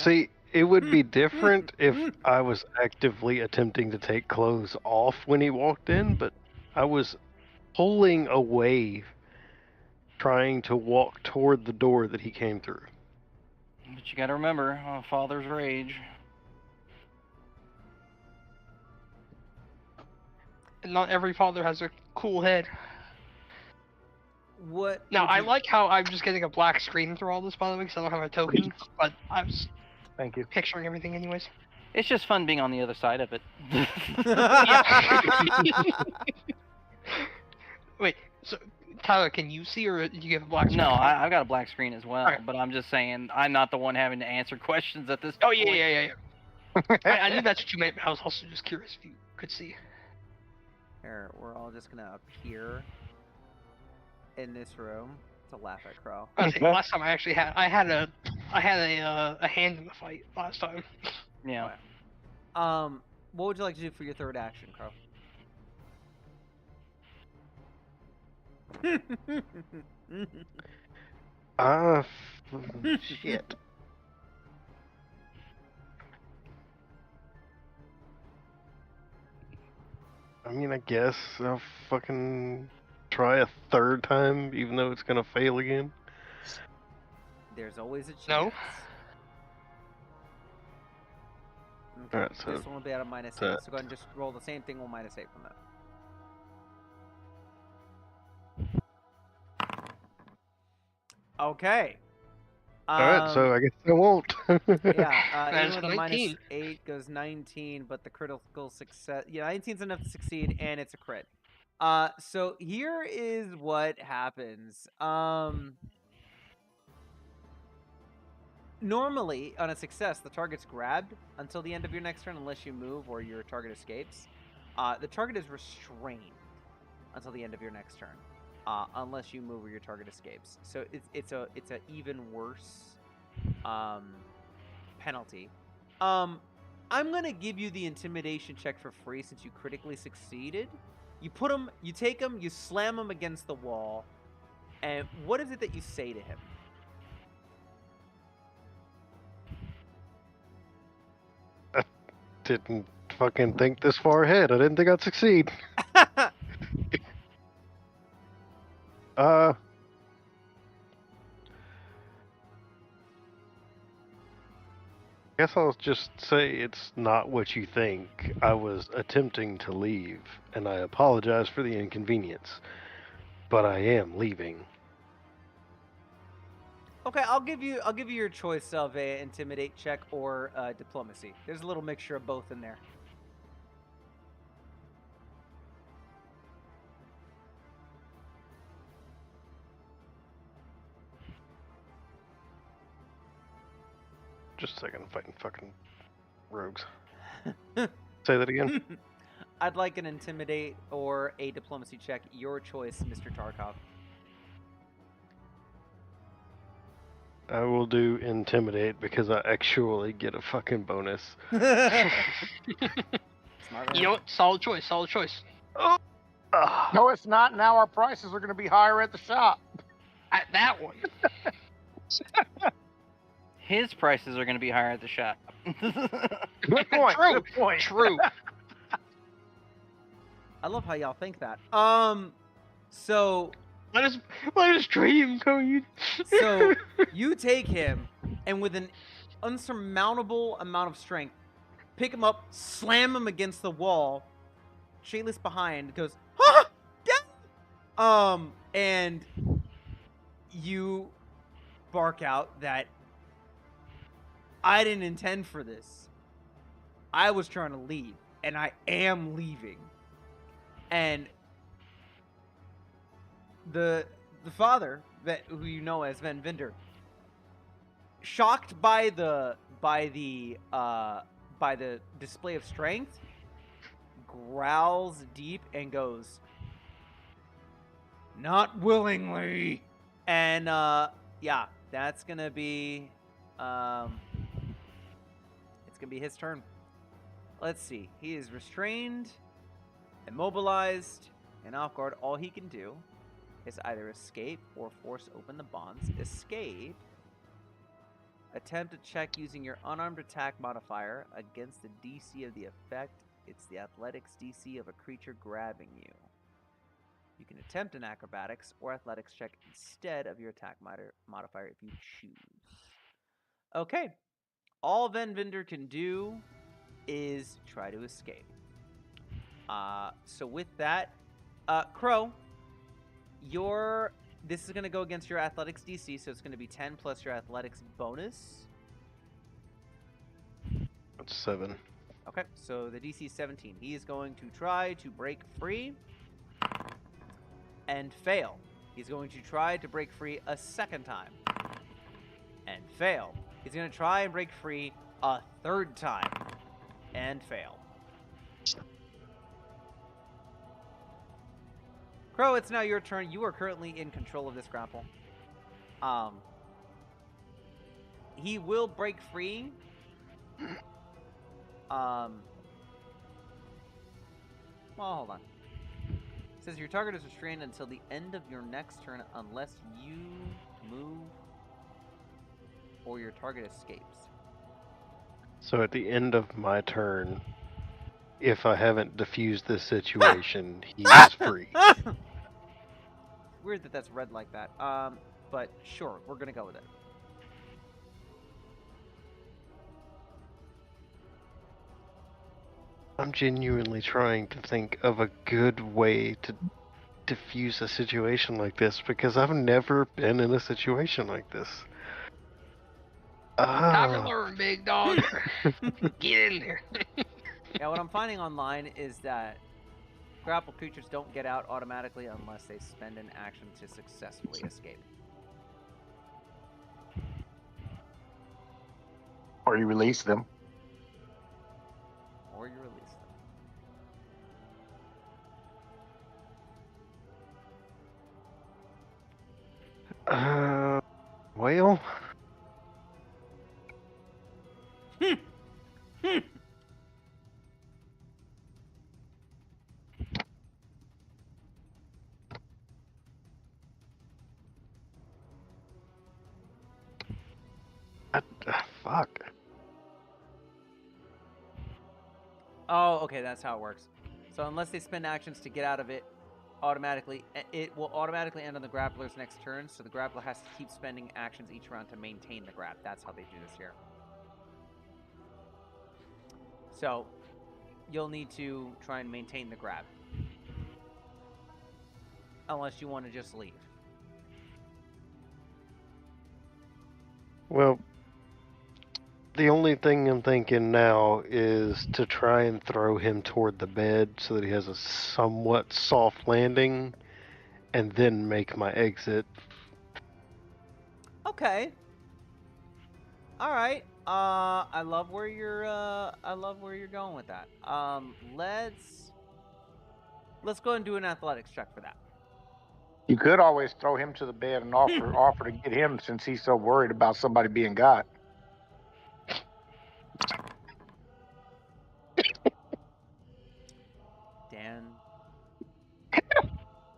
see, it would be different if I was actively attempting to take clothes off when he walked in, but I was pulling away, trying to walk toward the door that he came through. But you gotta remember, a father's rage. And not every father has a cool head. What? Now, would I you- like how I'm just getting a black screen through all this, by the way, because I don't have a token, but I was Thank you. picturing everything anyways. It's just fun being on the other side of it. Wait, so, Tyler, can you see, or do you have a black screen? No, I've got a black screen as well, Alright. but I'm just saying I'm not the one having to answer questions at this Oh, point. yeah. I knew that's what you meant, but I was also just curious if you could see. Here, we're all just gonna appear in this room to laugh at Crow. I think last time I actually had a hand in the fight last time. Yeah. What would you like to do for your third action, Crow? Shit. I mean, I guess I'll fucking try a third time, even though it's gonna fail again. There's always a chance. No. Okay. Alright, so this one will be out of -8. So go ahead and just roll the same thing. We'll -8 from that. Okay. Alright, so I guess I won't. Yeah, That even is with a 19. -8 goes 19, but the critical success. Yeah, 19's enough to succeed, and it's a crit. So here is what happens. Normally, on a success, the target's grabbed until the end of your next turn, unless you move or your target escapes. The target is restrained until the end of your next turn, unless you move or your target escapes. So it's a even worse penalty. I'm gonna give you the intimidation check for free since you critically succeeded. You take him, you slam him against the wall, and what is it that you say to him? Didn't fucking think this far ahead. I didn't think I'd succeed. Guess I'll just say it's not what you think. I was attempting to leave, and I apologize for the inconvenience, but I am leaving. Okay, I'll give you your choice of a intimidate check or diplomacy. There's a little mixture of both in there. Just a second, I'm fighting fucking rogues. Say that again. I'd like an intimidate or a diplomacy check. Your choice, Mr. Tarkov. I will do intimidate because I actually get a fucking bonus. Smart You know what? Solid choice. Solid choice. No, it's not. Now our prices are going to be higher at the shop. At that one. His prices are going to be higher at the shop. Good point. True. Good point. True. I love how y'all think that. So Let us dream, Cody. So you take him, and with an unsurmountable amount of strength, pick him up, slam him against the wall. Shayla's behind goes, "Ah, down!" And you bark out that I didn't intend for this. I was trying to leave, and I am leaving. And the father who you know as Van Vinder, shocked by the display of strength, growls deep and goes, "Not willingly." And yeah, that's gonna be it's gonna be his turn. Let's see. He is restrained, immobilized, and off guard. All he can do is either escape or force open the bonds. Escape. Attempt to check using your unarmed attack modifier against the DC of the effect. It's the athletics DC of a creature grabbing you. You can attempt an acrobatics or athletics check instead of your attack modifier if you choose. Okay. All Van Vinder can do is try to escape. So with that, Crow, this is going to go against your athletics DC, so it's going to be 10 plus your athletics bonus. That's 7. Okay, so the DC is 17. He is going to try to break free and fail. He's going to try to break free a second time and fail. He's going to try and break free a third time and fail. Crow, it's now your turn. You are currently in control of this grapple. He will break free. Well, hold on. It says your target is restrained until the end of your next turn unless you move or your target escapes. So at the end of my turn, if I haven't diffused this situation, he is free. Weird that that's red like that. But sure, we're gonna go with it. I'm genuinely trying to think of a good way to diffuse a situation like this because I've never been in a situation like this. Time to Ah, learn, big dog. Get in there. Yeah, what I'm finding online is that grapple creatures don't get out automatically unless they spend an action to successfully escape. Or you release them. Or you release them. well, fuck. Oh, okay, that's how it works. So unless they spend actions to get out of it, it will automatically end on the grappler's next turn. So the grappler has to keep spending actions each round to maintain the grab. That's how they do this here. So you'll need to try and maintain the grab, unless you want to just leave. Well, the only thing I'm thinking now is to try and throw him toward the bed so that he has a somewhat soft landing and then make my exit. Okay. All right. I love where you're going with that. Let's go and do an athletics check for that. You could always throw him to the bed and offer to get him since he's so worried about somebody being got. Dan.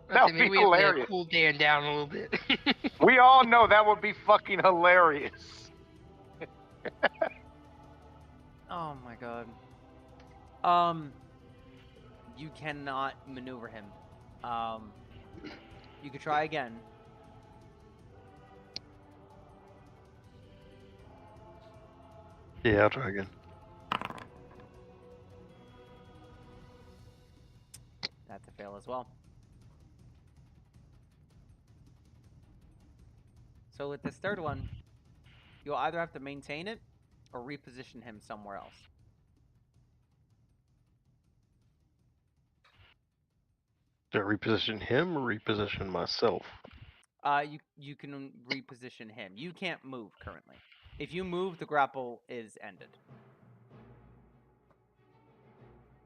That would Maybe be we have to hilarious. cool Dan down a little bit. We all know that would be fucking hilarious. Oh my god. You cannot maneuver him. You could try again. Yeah, I'll try again. That's a fail as well. So with this third one, you'll either have to maintain it or reposition him somewhere else. Do I reposition him or reposition myself? You can reposition him. You can't move currently. If you move, the grapple is ended.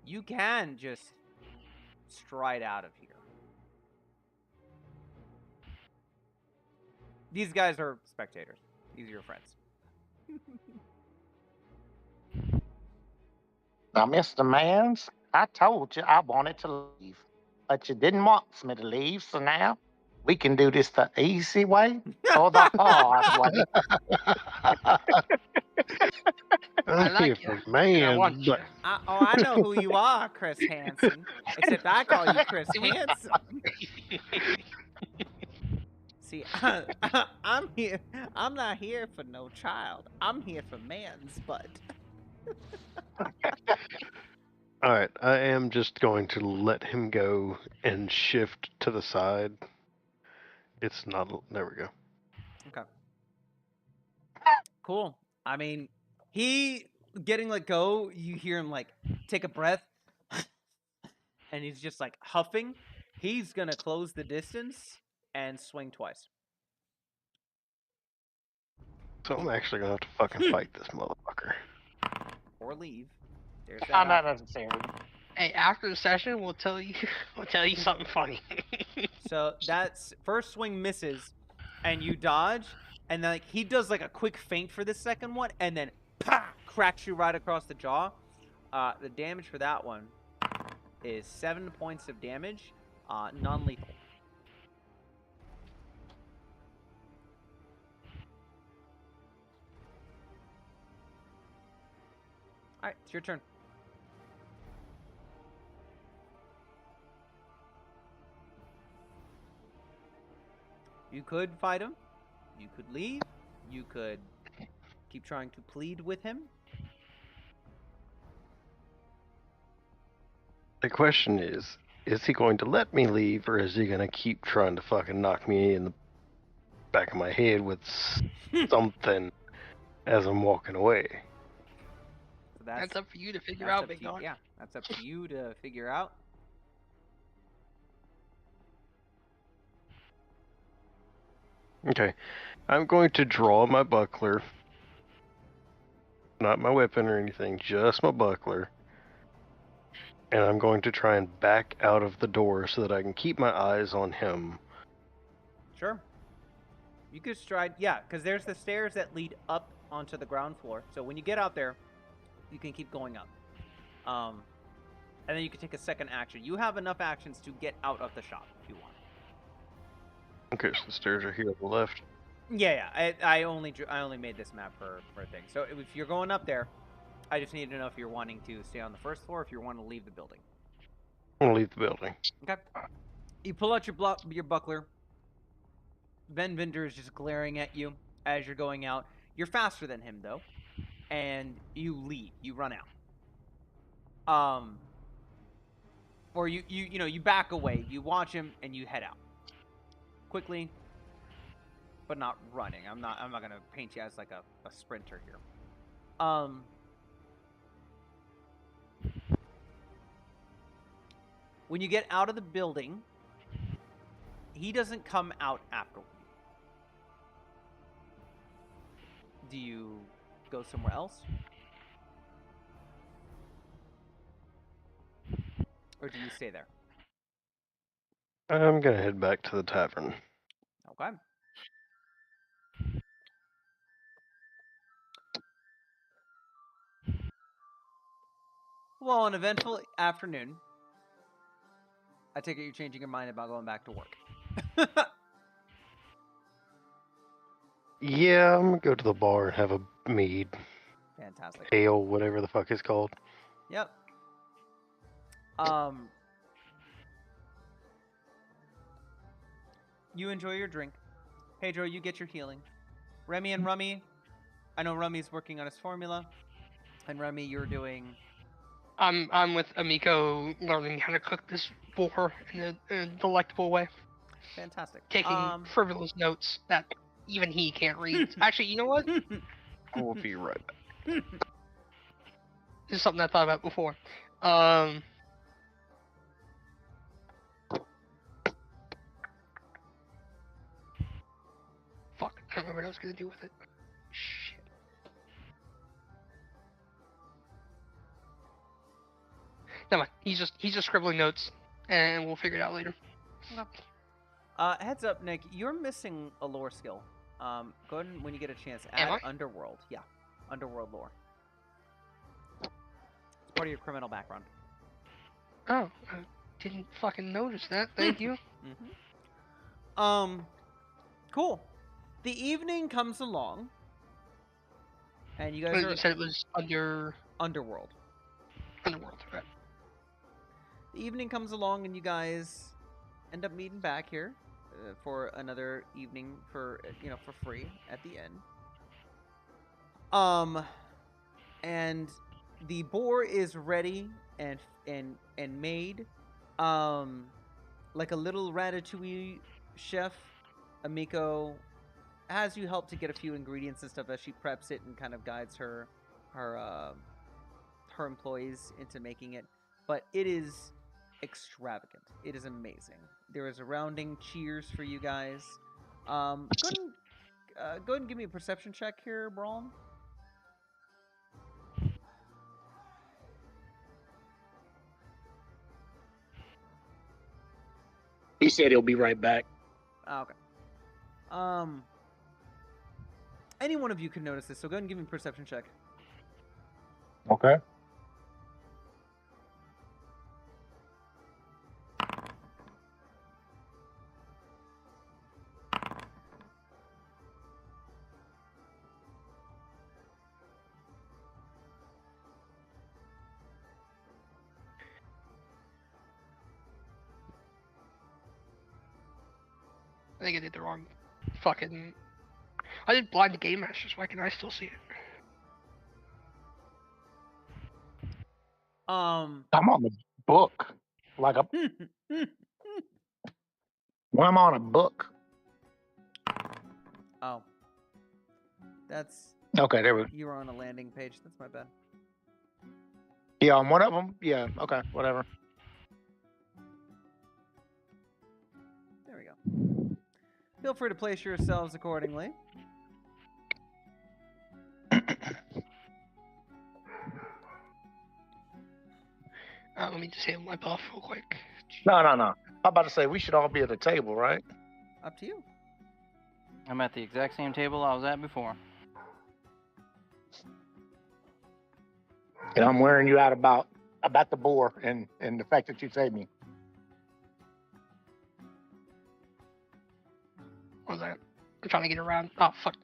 You can just stride out of here. These guys are spectators. These are your friends. Now, Mr. Mans, I told you I wanted to leave, but you didn't want me to leave, so now we can do this the easy way or the hard way. I I'm like here you, for and I want man, you. but I know who you are, Chris Hansen. Except I call you Chris Hansen. See, I'm here. I'm not here for no child. I'm here for man's butt. alright, I am just going to let him go and shift to the side. It's not. There we go. Okay. Cool. I mean, he getting let go, you hear him like take a breath, and he's just like huffing. He's gonna close the distance and swing twice. So I'm actually gonna have to fucking fight this motherfucker. Or leave. There's Not that. necessary. Hey, after the session, we'll tell you something funny. So that's first swing misses, and you dodge, and then like he does like a quick feint for the second one, and then cracks you right across the jaw. The damage for that one is 7 points of damage, non-lethal. All right, it's your turn. You could fight him. You could leave. You could keep trying to plead with him. The question is he going to let me leave, or is he going to keep trying to fucking knock me in the back of my head with something as I'm walking away? So That's up for you to figure that's out, up big to you. dog. Yeah, that's up to you to figure out. Okay, I'm going to draw my buckler. Not my weapon or anything, just my buckler. And I'm going to try and back out of the door so that I can keep my eyes on him. Sure. You could stride, yeah, because there's the stairs that lead up onto the ground floor. So when you get out there, you can keep going up. And then you can take a second action. You have enough actions to get out of the shop if you want. Okay, so the stairs are here on the left. Yeah. I only made this map for a thing. So if you're going up there, I just need to know if you're wanting to stay on the first floor or if you want to leave the building. I want to leave the building. Okay. You pull out your buckler. Ben Vinder is just glaring at you as you're going out. You're faster than him though, and you leave. You run out. Or you back away. You watch him and you head out quickly, but not running. I'm not gonna paint you as like a sprinter here. When you get out of the building, he doesn't come out after you. Do you go somewhere else? Or do you stay there? I'm going to head back to the tavern. Okay. Well, an eventful afternoon. I take it you're changing your mind about going back to work. Yeah, I'm going to go to the bar and have a mead. Fantastic. Ale, whatever the fuck it's called. Yep. You enjoy your drink. Pedro, you get your healing. Remy and Rummy, I know Rummy's working on his formula. And Remy, you're doing... I'm with Amiko learning how to cook this boar in a delectable way. Fantastic. Taking frivolous notes that even he can't read. Actually, you know what? We'll be right back. This is something I thought about before. Fuck, I don't remember what I was gonna do with it. Shit. Never mind. He's just scribbling notes, and we'll figure it out later. Heads up, Nick, you're missing a lore skill. Go ahead and, when you get a chance, Am add I? Underworld. Yeah, Underworld lore. It's part of your criminal background. Oh, I didn't fucking notice that. Thank you. Cool. The evening comes along, and you guys You said it was Underworld. Underworld, right? The evening comes along, and you guys end up meeting back here for another evening for for free at the end. And the boar is ready and made, like a little ratatouille chef. Amiko has you help to get a few ingredients and stuff as she preps it and kind of guides her employees into making it. But it is extravagant. It is amazing. There is a rounding cheers for you guys. Go ahead and give me a perception check here, Braun. He said he'll be right back. Okay. Any one of you can notice this, so go ahead and give me a perception check. Okay. I think I did the wrong fucking. I did blind game masters. Why can I still see it? I'm on the book. Like a when I'm on a book. Oh. That's Okay, there we go. you were on a landing page. That's my bad. Yeah, on one of them. Yeah, okay, whatever. There we go. Feel free to place yourselves accordingly. Let me disable my buff real quick. No. I'm about to say we should all be at the table, right? Up to you. I'm at the exact same table I was at before. And I'm wearing you out about the boar and the fact that you saved me. What was that? I'm trying to get around. Oh fuck.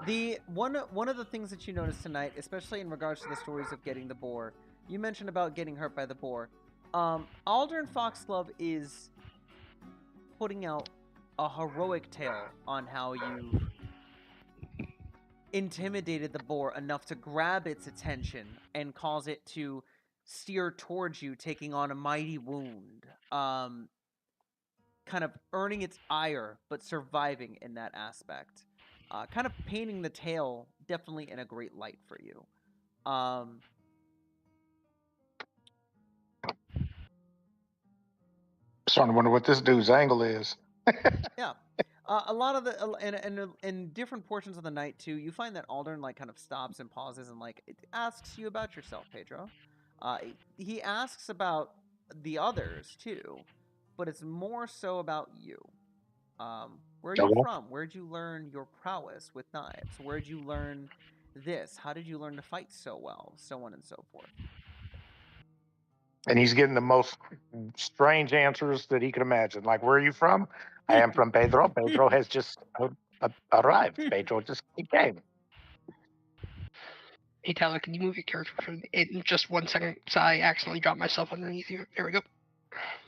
The one of the things that you noticed tonight, especially in regards to the stories of getting the boar, you mentioned about getting hurt by the boar. Aldern Foxglove is putting out a heroic tale on how you intimidated the boar enough to grab its attention and cause it to steer towards you, taking on a mighty wound. Kind of earning its ire, but surviving in that aspect. Kind of painting the tale definitely in a great light for you. Starting to wonder what this dude's angle is. Yeah. A lot of the and in different portions of the night too, you find that Aldern like kind of stops and pauses and like it asks you about yourself, Pedro. He asks about the others too, but it's more so about you. Where are you Okay. from? Where'd you learn your prowess with knives? Where'd you learn this? How did you learn to fight so well? So on and so forth. And he's getting the most strange answers that he could imagine. Like, where are you from? I am from Pedro. Pedro has just arrived. Pedro just came. Hey Tyler, can you move your character for in just 1 second? So I accidentally dropped myself underneath you. There we go.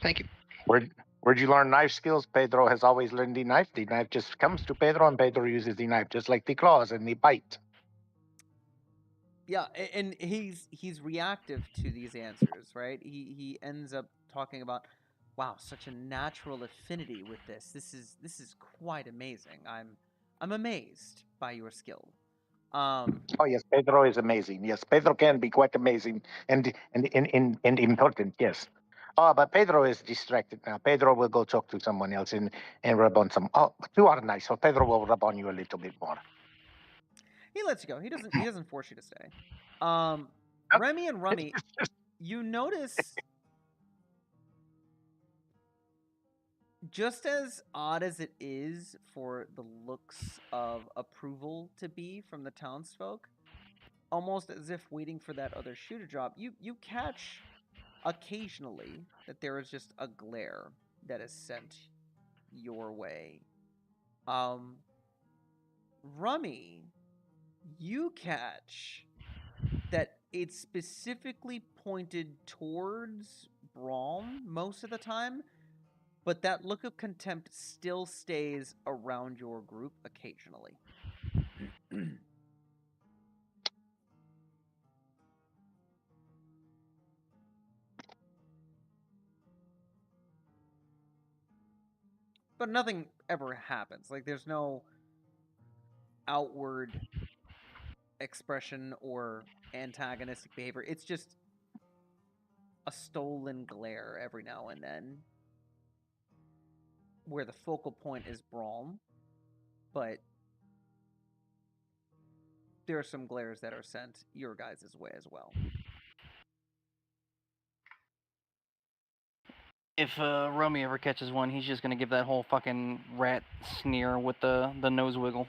Thank you. Where'd you learn knife skills? Pedro has always learned the knife. The knife just comes to Pedro, and Pedro uses the knife just like the claws and the bite. Yeah, and he's reactive to these answers, right? He ends up talking about, wow, such a natural affinity with this. This is quite amazing. I'm amazed by your skill. Oh yes, Pedro is amazing. Yes, Pedro can be quite amazing and important. Yes. Oh, but Pedro is distracted now. Pedro will go talk to someone else and rub on some. Oh, but you are nice, so Pedro will rub on you a little bit more. He lets you go. He doesn't force you to stay. Remy and Rummy, you notice, just as odd as it is for the looks of approval to be from the townsfolk, almost as if waiting for that other shoe to drop, you catch occasionally that there is just a glare that is sent your way. Rummy, you catch that it's specifically pointed towards Braum most of the time, but that look of contempt still stays around your group occasionally. But nothing ever happens. Like, there's no outward expression or antagonistic behavior. It's just a stolen glare every now and then, where the focal point is Braum, but there are some glares that are sent your guys' way as well. If Romy ever catches one, he's just gonna give that whole fucking rat sneer with the nose wiggle.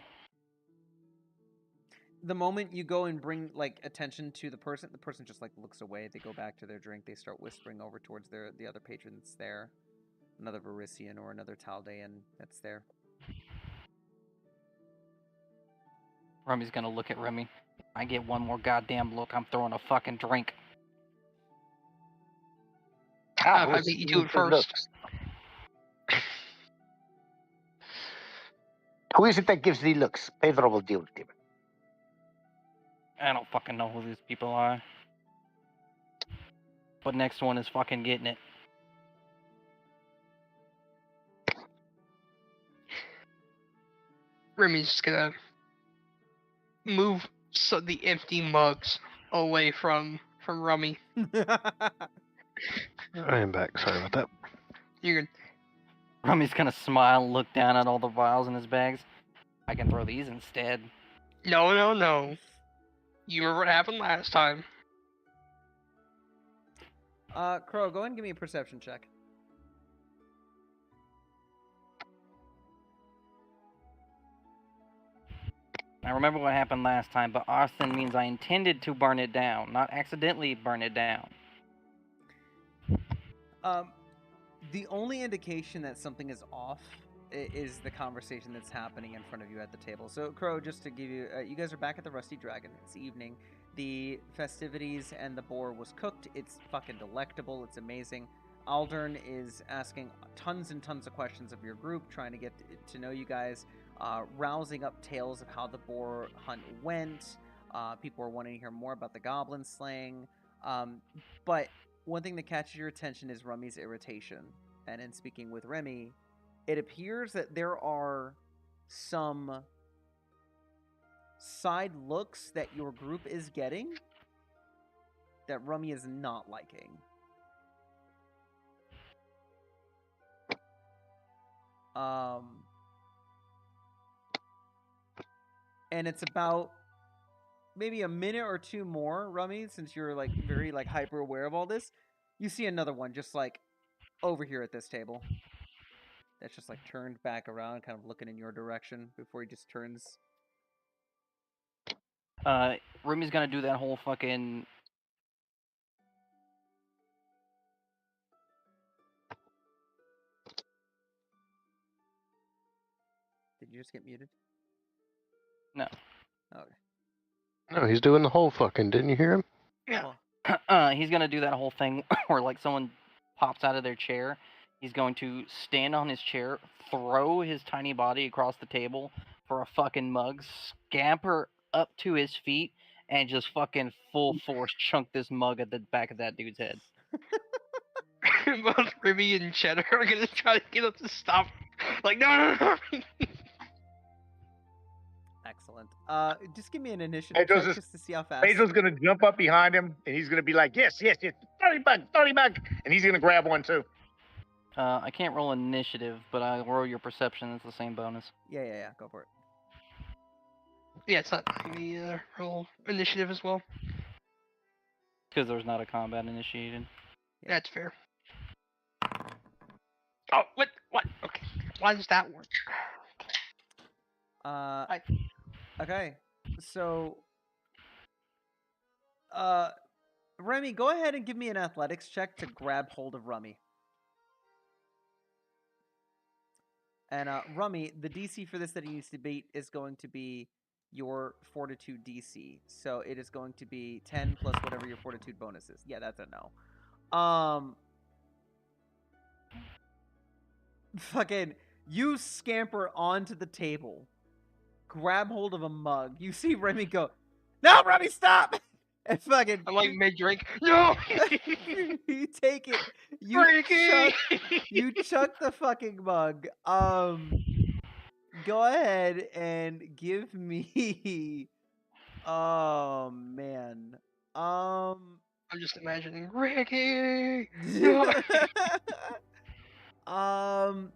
The moment you go and bring like attention to the person just like looks away. They go back to their drink. They start whispering over towards the other patron that's there, another Varisian or another Taldean that's there. Remy's gonna look at Remy. I get one more goddamn look, I'm throwing a fucking drink. If I beat you to it first. Who is it that gives the looks? Favorable deal, David. I don't fucking know who these people are. But next one is fucking getting it. Remy's just gonna move the empty mugs away from Rummy. I am back. Sorry about that. You're good. Rummy's gonna smile and look down at all the vials in his bags. I can throw these instead. No. You remember what happened last time? Crow, go ahead and give me a perception check. I remember what happened last time, but arson means I intended to burn it down, not accidentally burn it down. The only indication that something is off is the conversation that's happening in front of you at the table. So, Crow, just to give you, you guys are back at the Rusty Dragon. It's evening. The festivities and the boar was cooked. It's fucking delectable. It's amazing. Aldern is asking tons and tons of questions of your group, trying to get to know you guys, rousing up tales of how the boar hunt went. People are wanting to hear more about the goblin slaying. But one thing that catches your attention is Rummy's irritation. And in speaking with Remy, it appears that there are some side looks that your group is getting that Rummy is not liking. And it's about maybe a minute or two more, Rummy, since you're like very like hyper aware of all this. You see another one just like over here at this table. That's just like turned back around, kind of looking in your direction before he just turns. Rummy's gonna do that whole fucking. Did you just get muted? No. Okay. No, he's doing the whole fucking. Didn't you hear him? Yeah. He's gonna do that whole thing where like someone pops out of their chair. He's going to stand on his chair, throw his tiny body across the table for a fucking mug, scamper up to his feet, and just fucking full force chunk this mug at the back of that dude's head. Both Remy and Cheddar are gonna try to get him to stop. Like, no. Excellent. Just give me an initiative Pedro's check just- just to see how fast. Pedro's gonna jump up behind him, and he's gonna be like, "Yes, 30 bucks," and he's gonna grab one too. I can't roll initiative, but I'll roll your perception. It's the same bonus. Yeah. Go for it. Yeah, it's not the roll initiative as well. Because there's not a combat initiated. Yeah. That's fair. Oh, what? Okay. Why does that work? Okay. So, Remy, go ahead and give me an athletics check to grab hold of Rummy. And Rummy, the DC for this that he needs to beat is going to be your Fortitude DC. So it is going to be 10 plus whatever your Fortitude bonus is. Yeah, that's a no. Fucking, you scamper onto the table, grab hold of a mug. You see Remy go, "No, Remy, stop!" And fucking, I'm like mid-drink. No! you take it. You chuck the fucking mug. Go ahead and give me. Oh man. I'm just imagining Ricky. No! God,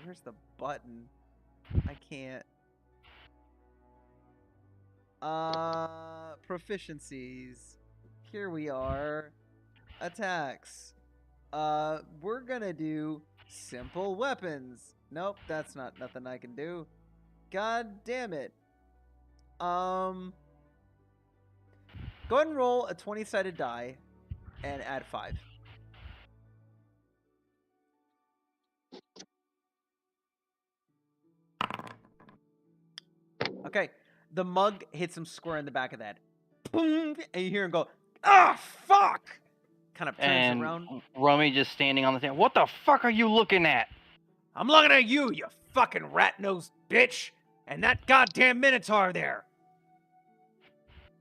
where's the button? I can't. Proficiencies. Here we are. Attacks. We're gonna do simple weapons. Nope, that's not nothing I can do. God damn it. Go ahead and roll a 20-sided die and add 5. Okay, the mug hits him square in the back of the head. Boom! And you hear him go, "Ah, fuck!" Kind of turns around. Rummy just standing on the table. What the fuck are you looking at? "I'm looking at you, you fucking rat-nosed bitch!" And that goddamn Minotaur there.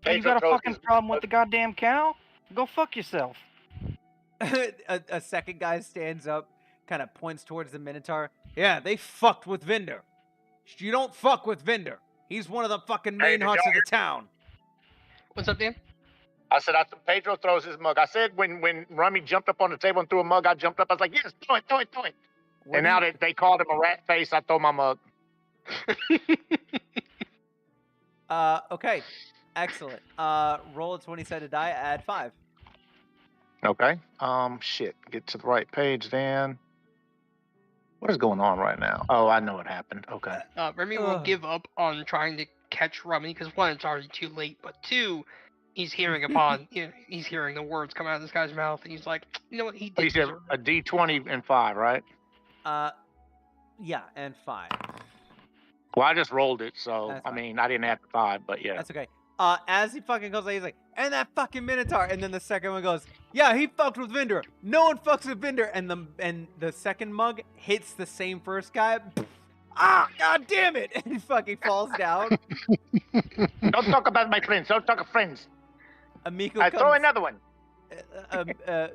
Hey, you got a fucking problem with the goddamn cow? Go fuck yourself. a second guy stands up, kind of points towards the Minotaur. Yeah, they fucked with Vinder. You don't fuck with Vinder. He's one of the fucking main huts of the town. What's up, Dan? I said, Pedro throws his mug. I said when Rummy jumped up on the table and threw a mug, I jumped up. I was like, yes, throw it. And now that they called him a rat face, I throw my mug. Okay. Excellent. Roll a 20-sided die, add 5. Okay. Shit. Get to the right page, Dan. What is going on right now? Oh, I know what happened. Okay. Remy will give up on trying to catch Rummy because 1, it's already too late, but 2, he's hearing he's hearing the words come out of this guy's mouth, and he's like, you know what, he did. He said a D20 and 5, right? Yeah, and 5. Well, I just rolled it, so That's I fine. mean, I didn't have the 5, but yeah. That's okay. As he fucking goes, he's like, and that fucking Minotaur, and then the second one goes, yeah, he fucked with Vinder. No one fucks with Vinder, and the second mug hits the same first guy. God damn it! And he fucking falls down. Don't talk about my friends. Don't talk of friends. Amiko I throw another one.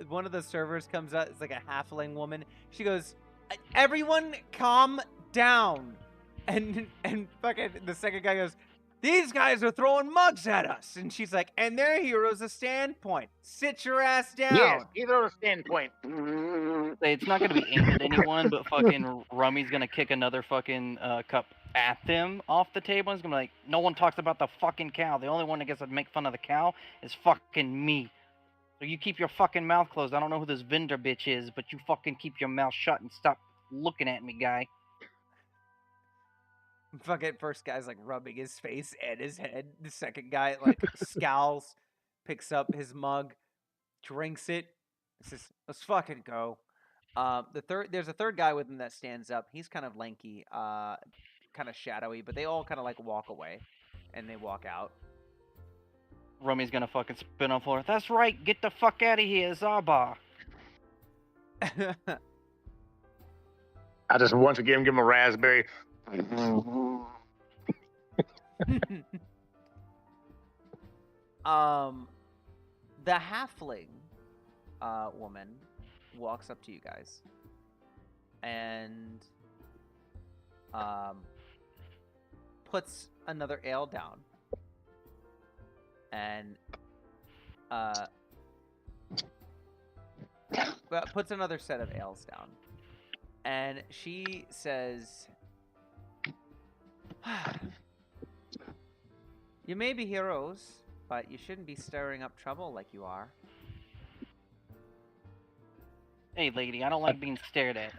One of the servers comes out. It's like a halfling woman. She goes, "Everyone, calm down." And fucking the second guy goes, "These guys are throwing mugs at us." And she's like, "And their hero's a standpoint. Sit your ass down." Yes, either a standpoint. It's not gonna be aimed at anyone, but fucking Rummy's gonna kick another fucking cup at them off the table. He's gonna be like, no one talks about the fucking cow. The only one that gets to make fun of the cow is fucking me. So you keep your fucking mouth closed. I don't know who this Vinder bitch is, but you fucking keep your mouth shut and stop looking at me, guy. Fucking first guy's like rubbing his face and his head. The second guy like scowls, picks up his mug, drinks it, says, "Let's fucking go." There's a third guy with him that stands up. He's kind of lanky, kind of shadowy, but they all kind of like walk away, and they walk out. Rummy's gonna fucking spin on the floor. That's right, get the fuck out of here, Zaba. I just once again give him a raspberry. The halfling woman walks up to you guys and puts another ale down and puts another set of ales down, and she says, "You may be heroes, but you shouldn't be stirring up trouble like you are." Hey, lady, I don't like being stared at.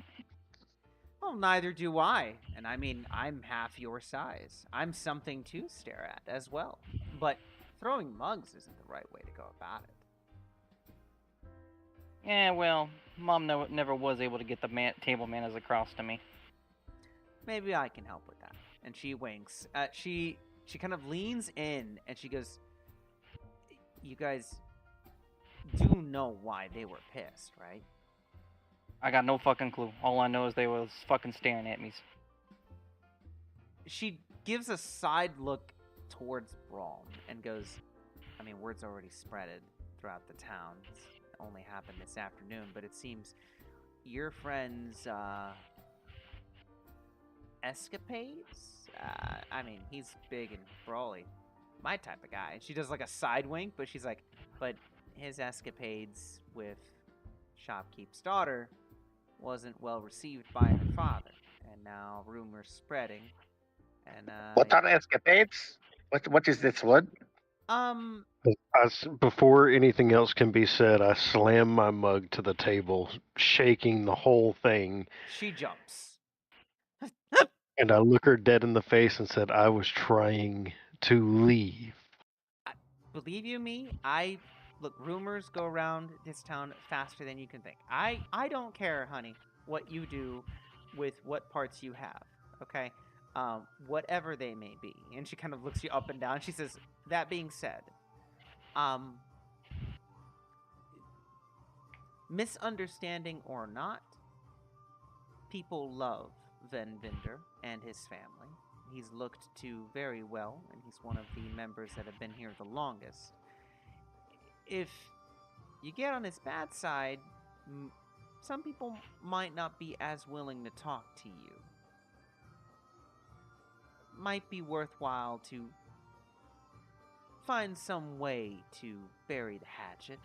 Well, neither do I. And I mean, I'm half your size. I'm something to stare at as well. But throwing mugs isn't the right way to go about it. Yeah, well, Mom never was able to get the table manners across to me. Maybe I can help with that. And she winks. She kind of leans in and she goes, "You guys do know why they were pissed, right?" I got no fucking clue. All I know is they was fucking staring at me. She gives a side look towards Braum and goes, "I mean, word's already spreaded throughout the town. It's only happened this afternoon, but it seems your friend's escapades? I mean, he's big and brawly. My type of guy." And she does like a side wink, but she's like, "But his escapades with Shopkeep's daughter wasn't well received by her father, and now rumors spreading." And What are escapades? What is this word? Before anything else can be said, I slam my mug to the table, shaking the whole thing. She jumps. And I look her dead in the face and said, "I was trying to leave." Believe you me, look, rumors go around this town faster than you can think. I don't care, honey, what you do with what parts you have, okay? Whatever they may be. And she kind of looks you up and down. She says, "That being said, misunderstanding or not, people love Vinder and his family. he's looked to very well, and he's one of the members that have been here the longest. If you get on his bad side, some people might not be as willing to talk to you. Might be worthwhile to find some way to bury the hatchet.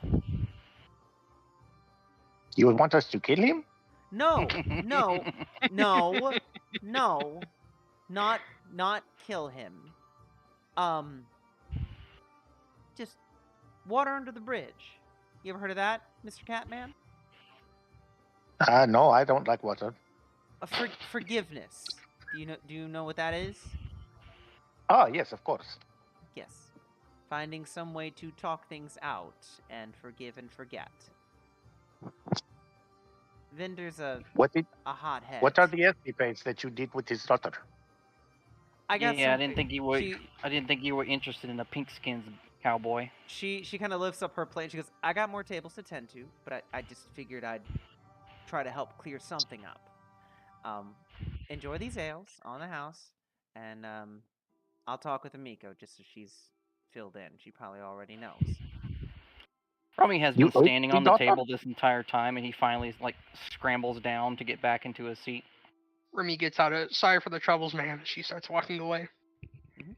You would want us to kill him? No, no, no, no, not kill him. Just water under the bridge. You ever heard of that, Mr. Catman? No, I don't like water. Forgiveness. Do you know what that is? Oh, yes, of course. Yes. Finding some way to talk things out and forgive and forget. Vender's a hothead. What are the escapades that you did with his daughter? I didn't think you were. I didn't think you were interested in the pink skins, cowboy. She kind of lifts up her plate. She goes, "I got more tables to tend to, but I just figured I'd try to help clear something up. Enjoy these ales on the house, and I'll talk with Amiko just so she's filled in. She probably already knows." Rummy has been standing on the table this entire time, and he finally scrambles down to get back into his seat. Remy gets out of sorry for the troubles, man. She starts walking away. Mm-hmm.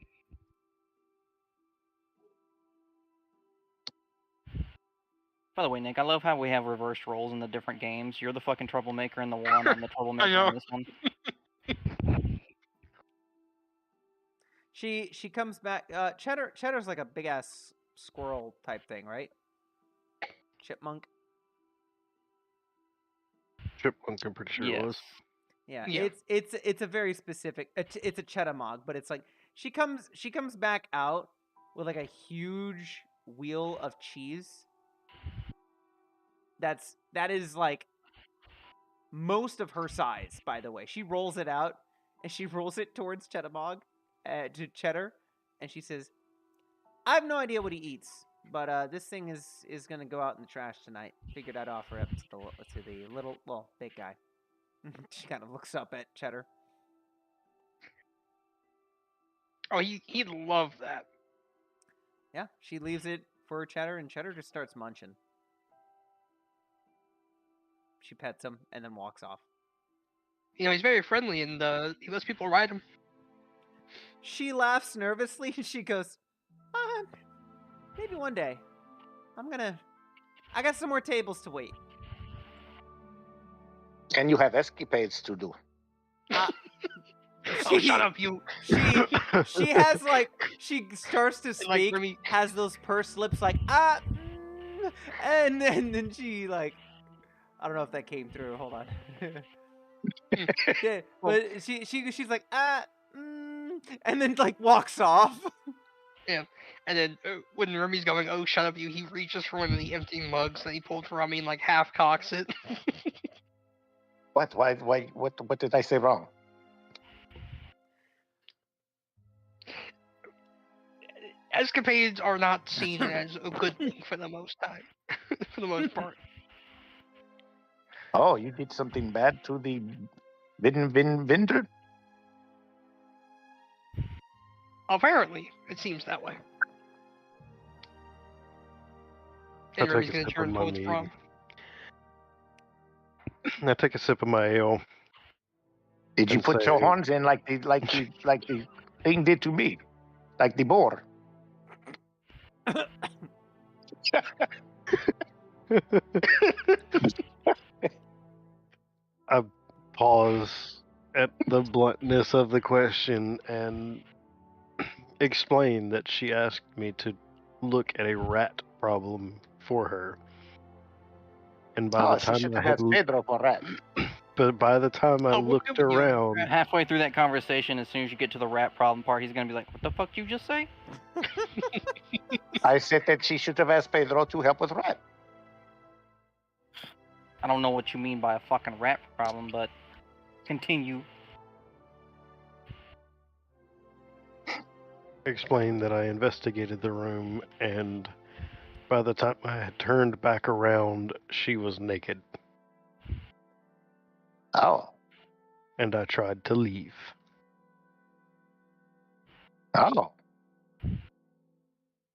By the way, Nick, I love how we have reversed roles in the different games. You're the fucking troublemaker in the one, I'm the troublemaker in this one. She comes back. Cheddar's like a big ass squirrel type thing, right? Chipmunk. Chipmunk, I'm pretty sure it was. Yeah, it's a very specific. It's a Chetamog, but it's like she comes back out with like a huge wheel of cheese. That is like most of her size, by the way. She rolls it out and she rolls it towards Chetamog, to Cheddar, and she says, "I have no idea what he eats, but this thing is gonna go out in the trash tonight. Figured I'd offer up to the little, well, big guy." She kind of looks up at Cheddar. Oh, he'd love that. Yeah, she leaves it for Cheddar, and Cheddar just starts munching. She pets him and then walks off. You know, he's very friendly, and he lets people ride him. She laughs nervously, and she goes, "Maybe one day. I got some more tables to wait." And you have escapades to do. Oh, shut up, you. She has she starts to speak, has those pursed lips and then she I don't know if that came through. Hold on. Yeah, but she's like and then walks off. Yeah, and then when Remy's going, "Oh, shut up, you," he reaches for one of the empty mugs that he pulled from Remy and half cocks it. What? Why? What did I say wrong? Escapades are not seen as a good thing for the most part. Oh, you did something bad to the vendor? Apparently, it seems that way. And Remy's gonna turn to what's wrong. I take a sip of my ale. Did you put your horns in like the thing did to me, like the boar? I pause at the bluntness of the question and explain that she asked me to look at a rat problem for her. And by the time I had Pedro for rat. But by the time I looked around, halfway through that conversation, as soon as you get to the rat problem part, he's gonna be like, "What the fuck did you just say?" I said that she should have asked Pedro to help with rat. I don't know what you mean by a fucking rat problem, but continue. Explained that I investigated the room, and by the time I had turned back around, she was naked. Oh. And I tried to leave. Oh.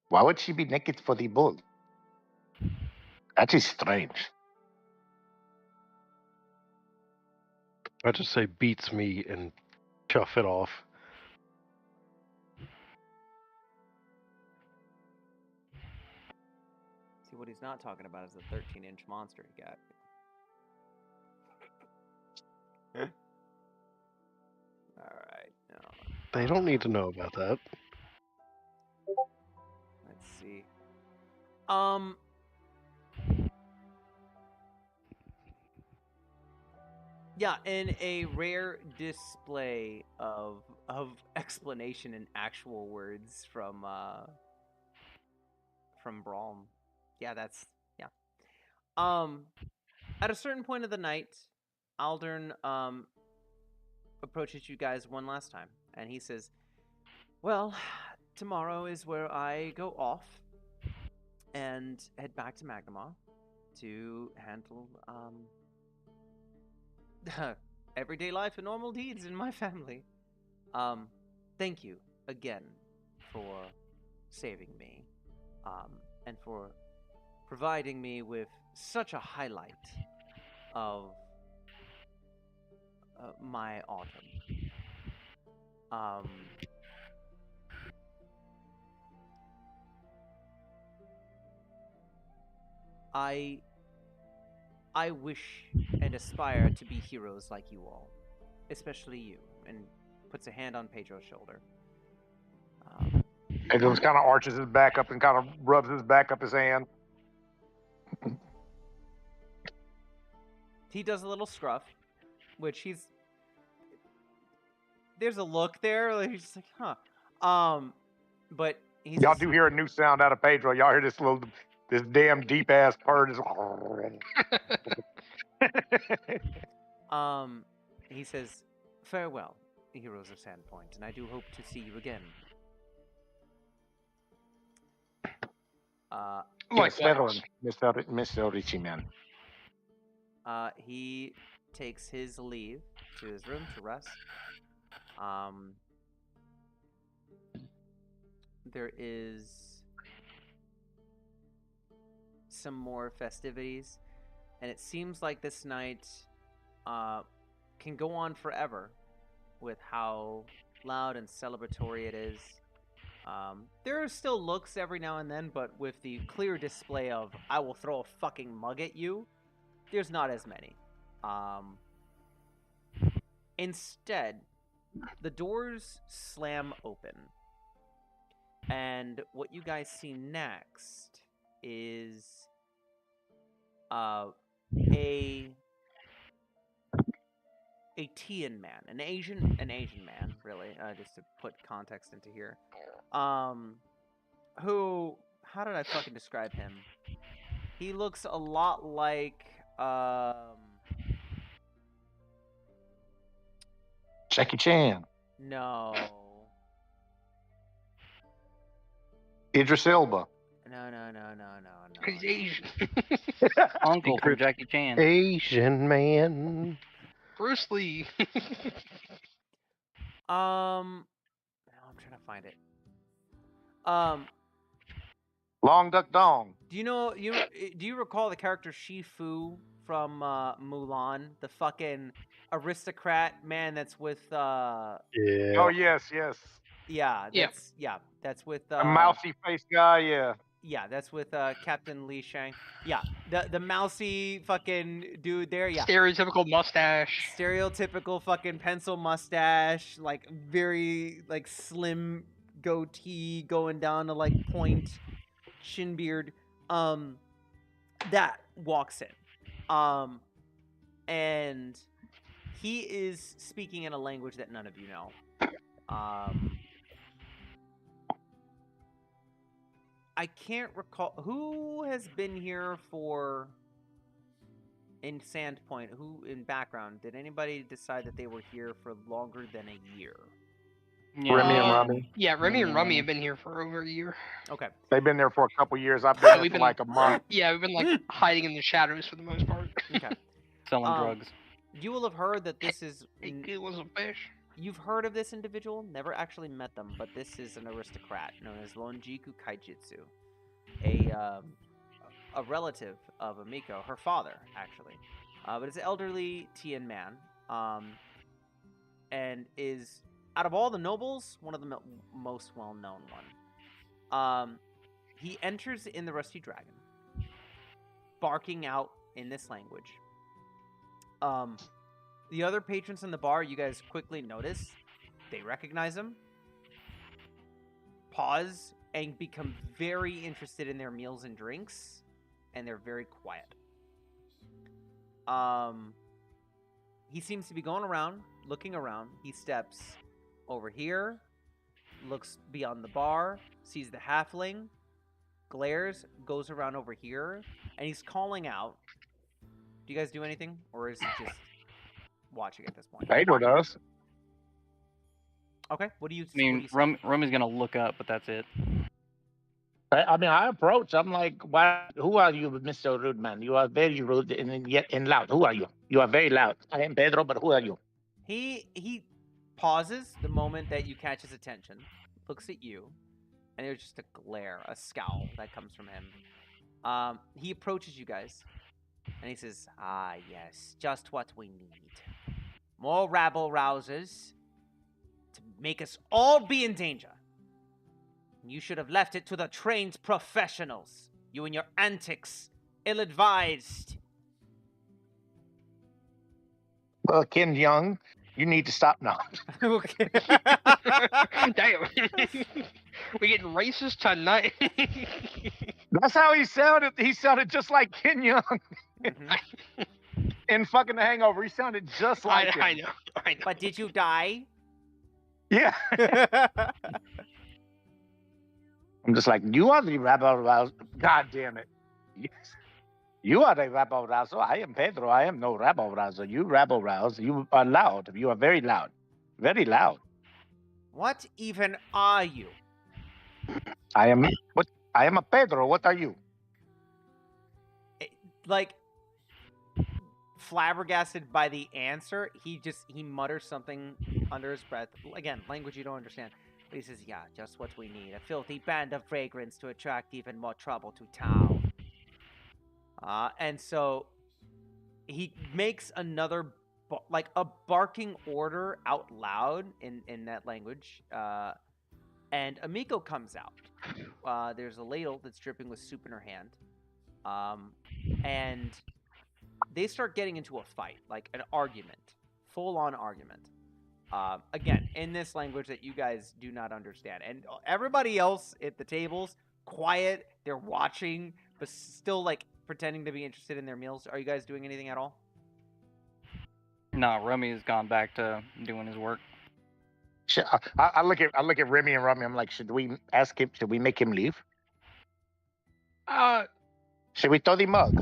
Why would she be naked for the bull? That is strange. I just say beats me and chuff it off. See, what he's not talking about is the 13-inch monster he got. Alright, now. They don't need to know about that. Let's see. Yeah, in a rare display of explanation in actual words from Braum. Yeah, that's yeah. At a certain point of the night, Aldern approaches you guys one last time, and he says, "Well, tomorrow is where I go off and head back to Magnamar to handle everyday life and normal deeds in my family. Thank you again for saving me, and for providing me with such a highlight of my autumn. I wish and aspire to be heroes like you all, especially you." And puts a hand on Pedro's shoulder. Pedro kind of arches his back up and kind of rubs his back up his hand. He does a little scruff, which there's a look there, like he's just like, huh. But he's Y'all do hear a new sound out of Pedro. Y'all hear this damn deep ass purr. He says, "Farewell, heroes of Sandpoint, and I do hope to see you again." Likewise. Mr. Richie Man. He takes his leave to his room to rest. There is some more festivities, and it seems like this night can go on forever with how loud and celebratory it is. There are still looks every now and then, but with the clear display of "I will throw a fucking mug at you," there's not as many. Instead, the doors slam open, and what you guys see next is a Tian man, an Asian man, really, just to put context into here. Who? How did I fucking describe him? He looks a lot like Jackie Chan. No. Idris Elba. No. He's Asian. Uncle from Secret Jackie Chan. Asian man. Bruce Lee. Now I'm trying to find it. Long Duck Dong. Do you recall the character Shifu from Mulan, the fucking aristocrat man that's with Yeah. Oh yes. that's with A mousy face guy. Yeah. that's with Captain Li Shang. Yeah, the mousy fucking dude there. Yeah, Stereotypical mustache. stereotypical fucking pencil mustache, like very like slim goatee going down to like point shin beard. That walks in, and he is speaking in a language that none of you know. I can't recall who has been here in Sandpoint. Who in background? Did anybody decide that they were here for longer than a year? Yeah. Remy and Rummy. Yeah, Remy and Rummy have been here for over a year. Okay. They've been there for a couple years. I've been we've there for been- like a month. Yeah, we've been like hiding in the shadows for the most part. Okay. Selling drugs. You will have heard that this is. It was a fish. You've heard of this individual, never actually met them, but this is an aristocrat known as Lonjiku Kaijitsu, a relative of Amiko, her father, actually. But it's an elderly Tian man, and is, out of all the nobles, one of the most well-known one. He enters in the Rusty Dragon, barking out in this language. The other patrons in the bar, you guys quickly notice, they recognize him, pause, and become very interested in their meals and drinks, and they're very quiet. He seems to be going around, looking around. He steps over here, looks beyond the bar, sees the halfling, glares, goes around over here, and he's calling out. Do you guys do anything, or is he just watching at this point? Pedro does. Okay, what do you? I mean, what do you say? Rummy's gonna look up, but that's it. I mean, I approach. I'm like, "Why? Who are you, Mr. Rudeman? You are very rude and yet and loud. Who are you? You are very loud. I am Pedro, but who are you?" He pauses the moment that you catch his attention, looks at you, and there's just a glare, a scowl that comes from him. He approaches you guys, and he says, "Ah, yes, just what we need. More rabble rousers to make us all be in danger. You should have left it to the trained professionals. You and your antics, ill-advised." Well, Ken Young, you need to stop now. Okay. Damn. We getting racist tonight. That's how he sounded. He sounded just like Ken Young Mhm. in fucking The Hangover. He sounded just like him. I know. But did you die? Yeah. I'm just like, you are the rabble rouser. God damn it. Yes. You are the rabble rouser. I am Pedro. I am no rabble rouser. You rabble rouse. You are loud. You are very loud. Very loud. What even are you? I am what? I am a Pedro. What are you? Like, flabbergasted by the answer, he mutters something under his breath. Again, language you don't understand. But he says, "Yeah, just what we need. A filthy band of vagrants to attract even more trouble to town." And so he makes another like a barking order out loud in that language. And Amiko comes out. There's a ladle that's dripping with soup in her hand. And they start getting into a fight, like an argument, full-on argument. Again, in this language that you guys do not understand. And everybody else at the tables, quiet, they're watching, but still, like, pretending to be interested in their meals. Are you guys doing anything at all? No, Rummy's gone back to doing his work. I look at Remy and Rummy. I'm like, should we ask him? Should we make him leave? Should we throw the mug?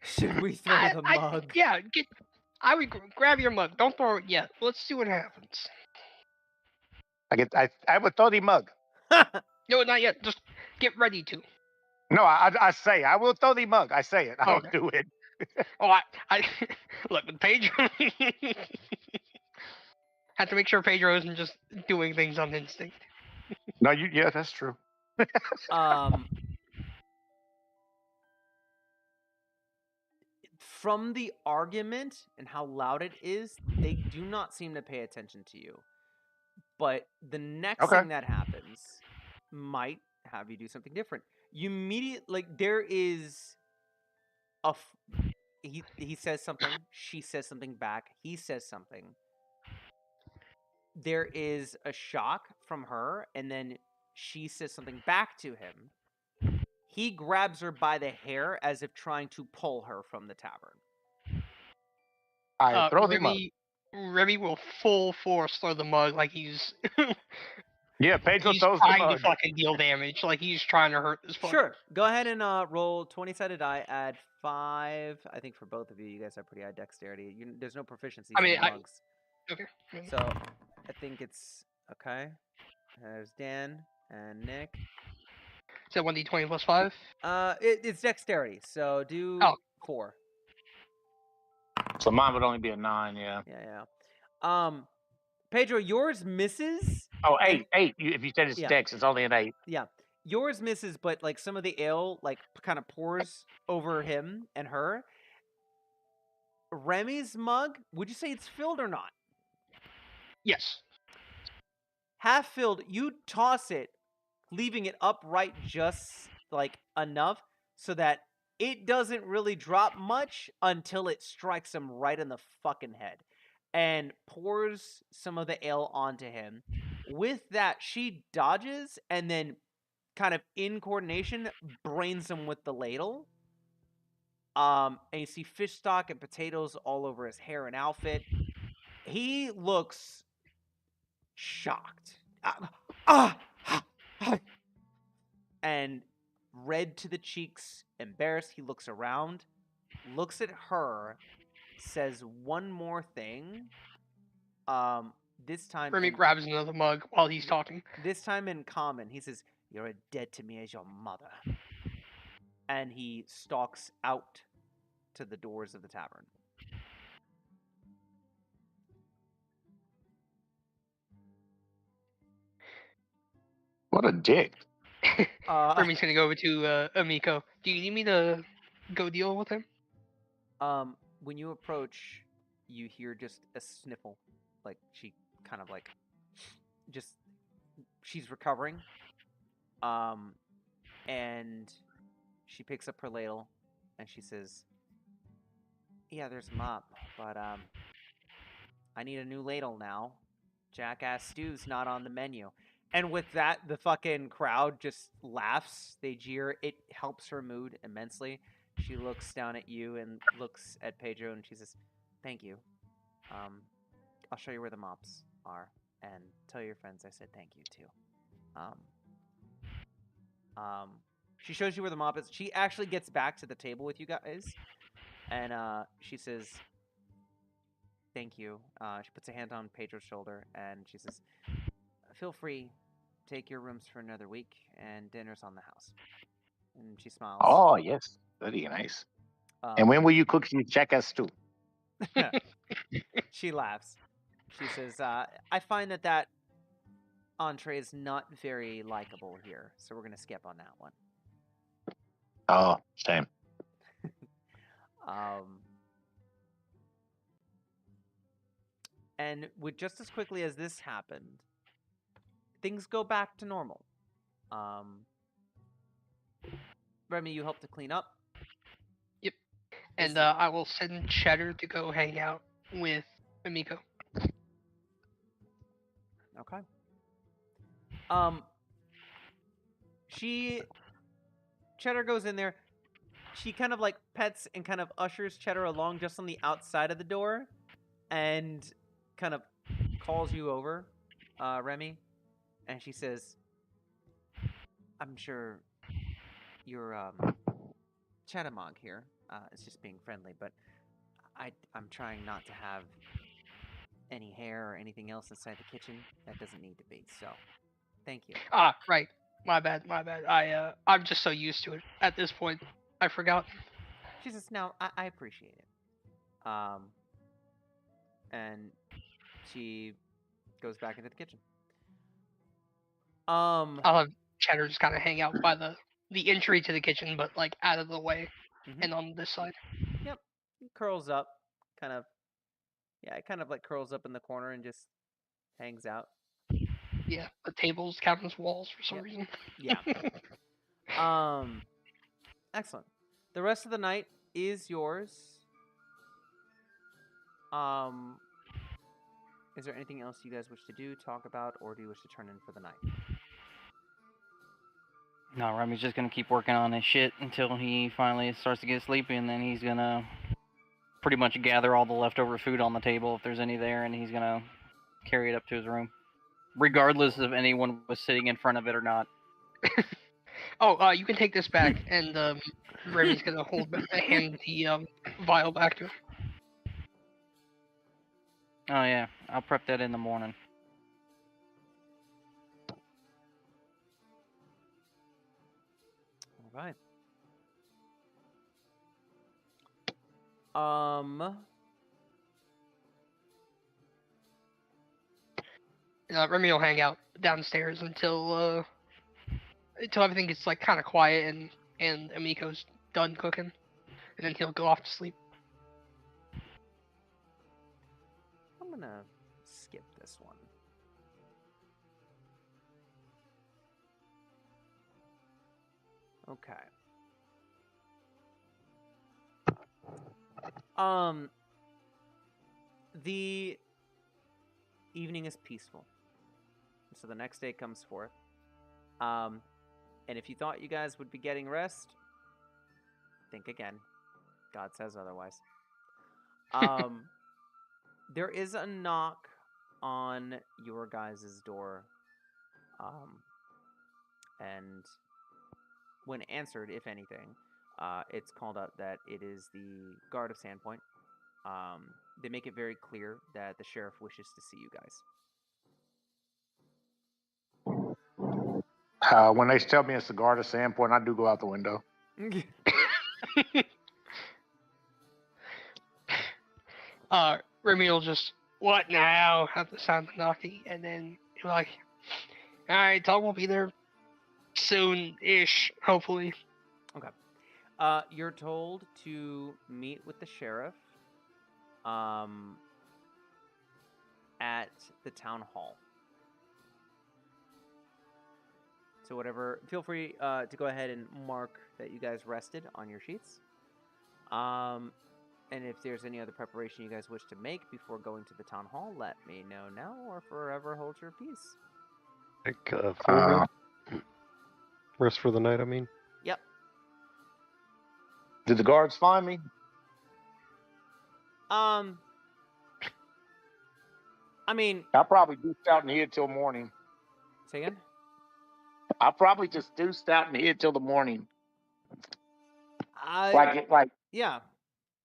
Should we throw the mug? Yeah, I would grab your mug. Don't throw it yet. Let's see what happens. I would throw the mug. No, not yet. Just get ready to. No, I say I will throw the mug. I say it. I don't Okay. do it. Oh, I look with Pedro. Have to make sure Pedro isn't just doing things on instinct. No, yeah, that's true. From the argument and how loud it is, they do not seem to pay attention to you. But the next Okay. thing that happens might have you do something different. You immediately, like, there is he says something, she says something back, he says something. There is a shock from her, and then she says something back to him. He grabs her by the hair as if trying to pull her from the tavern. I throw the mug. Remy will full force throw the mug like he's Yeah, Pedro he's throws the trying to mug. fucking deal damage. Like he's trying to hurt this fucker. Sure. Go ahead and roll 20-sided die. Add 5. I think for both of you, you guys have pretty high dexterity. There's no proficiencies I mean, in mugs. Okay. So I think it's okay. There's Dan and Nick. Is that 1d20 plus 5? It's dexterity. So do 4. So mine would only be a 9. Yeah. Yeah. Pedro, yours misses. Oh, And- 8. If you said it's Yeah. dex, it's only an 8. Yeah, yours misses, but like some of the ale like kind of pours over him and her. Remy's mug, would you say it's filled or not? Yes. Half filled. You toss it, leaving it upright just like enough so that it doesn't really drop much until it strikes him right in the fucking head and pours some of the ale onto him. With that, she dodges and then kind of in coordination brains him with the ladle. And you see fish stock and potatoes all over his hair and outfit. He looks shocked. And red to the cheeks, embarrassed, he looks around, looks at her, says one more thing. This time Remy grabs another mug while he's talking. This time in common, he says, "You're as dead to me as your mother." And he stalks out to the doors of the tavern. What a dick. Remy's gonna go over to Amiko. Do you need me to go deal with him? When you approach, you hear just a sniffle. Like she kind of like just she's recovering. And she picks up her ladle and she says, "Yeah, there's a mop, but I need a new ladle now. Jackass stew's not on the menu." And with that, the fucking crowd just laughs. They jeer. It helps her mood immensely. She looks down at you and looks at Pedro and she says, "Thank you. I'll show you where the mops are and tell your friends I said thank you too." She shows you where the mop is. She actually gets back to the table with you guys and she says, "Thank you." She puts a hand on Pedro's shoulder and she says, "Feel free, take your rooms for another week, and dinner's on the house." And she smiles. Oh, yes. Very nice. And when will you cook your jackass too? She laughs. She says, "I find that entree is not very likable here, so we're going to skip on that one." Oh, shame. And with just as quickly as this happened, things go back to normal. Remy, you help to clean up. Yep. And I will send Cheddar to go hang out with Amiko. Okay. Cheddar goes in there. She kind of like pets and kind of ushers Cheddar along just on the outside of the door and kind of calls you over, Remy. And she says, "I'm sure you're Chattamog here. It's just being friendly, but I'm trying not to have any hair or anything else inside the kitchen. That doesn't need to be. So, thank you." Ah, right. My bad. I'm just so used to it at this point. I forgot. She says, "No, I appreciate it." And she goes back into the kitchen. I'll have Cheddar just kind of hang out by the entry to the kitchen, but like out of the way, and on this side. Yep. He curls up, kind of. Yeah, it kind of like curls up in the corner and just hangs out. Yeah, the tables count as walls for some reason. Yeah. Excellent. The rest of the night is yours. Is there anything else you guys wish to do, talk about, or do you wish to turn in for the night? No, Remy's just gonna keep working on his shit until he finally starts to get sleepy, and then he's gonna pretty much gather all the leftover food on the table if there's any there, and he's gonna carry it up to his room, regardless if anyone was sitting in front of it or not. Oh, you can take this back, and Remy's gonna hand the vial back to him. Oh yeah, I'll prep that in the morning. All right. Remy will hang out downstairs until everything gets like kind of quiet and Amiko's done cooking, and then he'll go off to sleep. I'm gonna skip this one. Okay. The evening is peaceful. So the next day comes forth. And if you thought you guys would be getting rest, think again. God says otherwise. There is a knock on your guys' door. And when answered, if anything, it's called out that it is the guard of Sandpoint. They make it very clear that the sheriff wishes to see you guys. When they tell me it's the guard of Sandpoint, I do go out the window. Remy will just, what now? Have the sound of knocking, and then you're like, alright, Tom will be there soon-ish, hopefully. Okay. You're told to meet with the sheriff at the town hall. So whatever, feel free to go ahead and mark that you guys rested on your sheets. And if there's any other preparation you guys wish to make before going to the town hall, let me know now or forever hold your peace. Like full rest for the night, I mean. Yep. Did the guards find me? I mean, I'll probably do out in here till morning. say again? I'll probably just do out in here till the morning. Like Like. Yeah.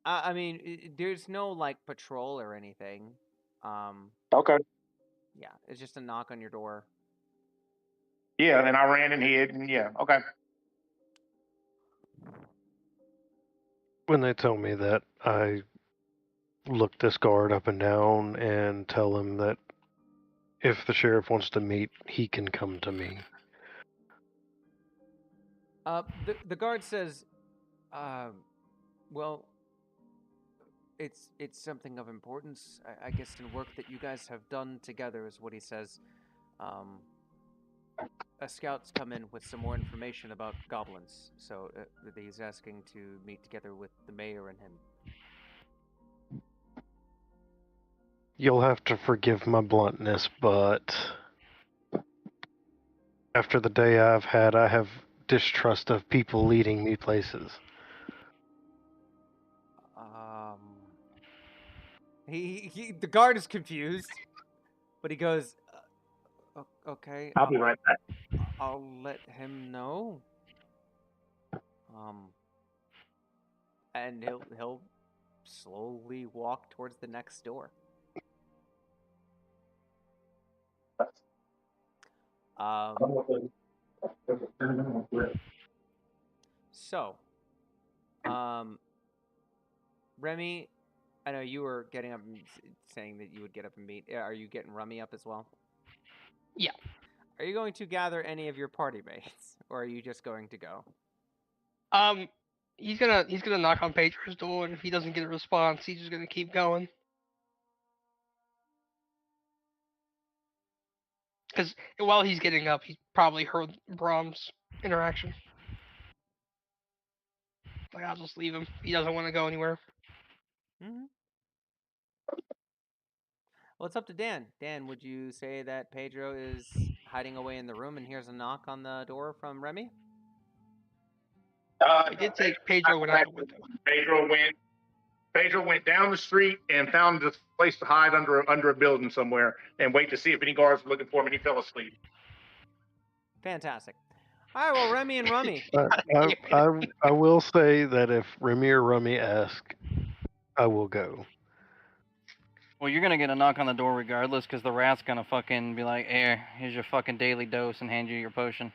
I mean, there's no like patrol or anything. Okay. Yeah, it's just a knock on your door. Yeah, and I ran in here, and yeah, okay. When they tell me that, I look this guard up and down and tell him that if the sheriff wants to meet, he can come to me. The guard says, well, it's something of importance, I guess, in work that you guys have done together, is what he says. A scout's come in with some more information about goblins, so he's asking to meet together with the mayor and him. You'll have to forgive my bluntness, but after the day I've had, I have distrust of people leading me places. The guard is confused, but he goes, okay. I'll be right back. I'll let him know. And he'll slowly walk towards the next door. So, Remy, I know you were getting up and saying that you would get up and meet. Are you getting Rummy up as well? Yeah. Are you going to gather any of your party mates, or are you just going to go? He's gonna knock on Pedro's door, and if he doesn't get a response, he's just gonna keep going. Because while he's getting up, he's probably heard Brahms' interaction. Like, I'll just leave him. He doesn't want to go anywhere. Mm-hmm. Well, it's up to Dan. Dan, would you say that Pedro is hiding away in the room and here's a knock on the door from Remy? I did say Pedro went out the window. Pedro went down the street and found a place to hide under a building somewhere and wait to see if any guards were looking for him, and he fell asleep. Fantastic. All right, well, Remy and Rummy. I will say that if Remy or Rummy ask, I will go. Well, you're gonna get a knock on the door regardless, because the rat's gonna fucking be like, "Hey, here's your fucking daily dose," and hand you your potion.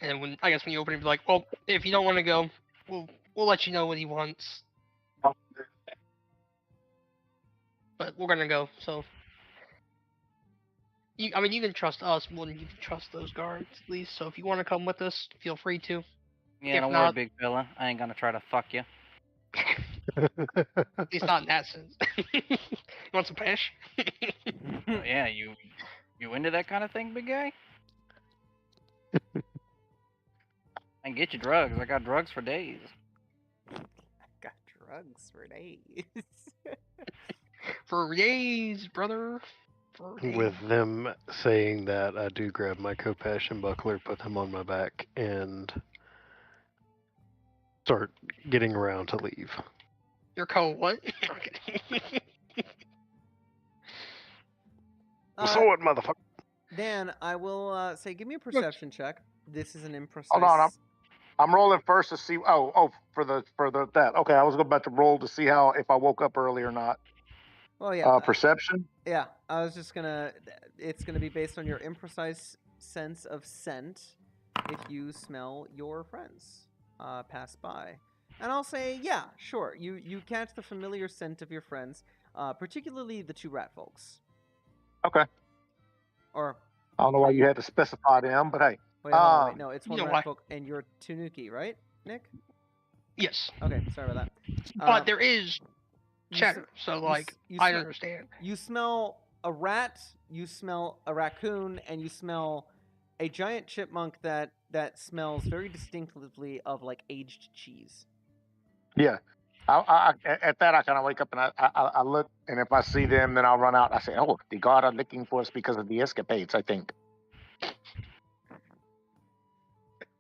And when you open it, be like, well, if you don't want to go, we'll let you know what he wants. but we're gonna go. So, I mean, you can trust us more than you can trust those guards, at least. So if you want to come with us, feel free to. Yeah, If don't worry, not, big fella. I ain't gonna try to fuck you. at least not in that sense. You want some fish? Oh, yeah, you into that kind of thing, big guy? I can get you drugs. I got drugs for days. Got drugs for days. For days, brother. For days. With them saying that, I do grab my Compassion Buckler, put him on my back, and start getting around to leave. Your what? So what, motherfucker? Dan, I will say, give me a perception check. This is an imprecise. Hold on, I'm rolling first to see. For the that. Okay, I was about to roll to see how if I woke up early or not. Well, yeah. Perception. Yeah, I was just gonna. It's gonna be based on your imprecise sense of scent. If you smell your friends pass by, and I'll say, yeah, sure. You catch the familiar scent of your friends, particularly the two rat folks. Okay. Or I don't know why you had to specify them, but hey. wait, hold on, wait, no, it's one You know rat why? folk and your Tanuki, right, Nick? Yes, Okay, sorry about that. but there is you chatter, so like you I smell- understand. You smell a rat, you smell a raccoon, and you smell a giant chipmunk that smells very distinctively of like aged cheese. Yeah. At that, I kind of wake up and I look, and if I see them, then I'll run out. I say, "Oh, the guard are looking for us because of the escapades." I think.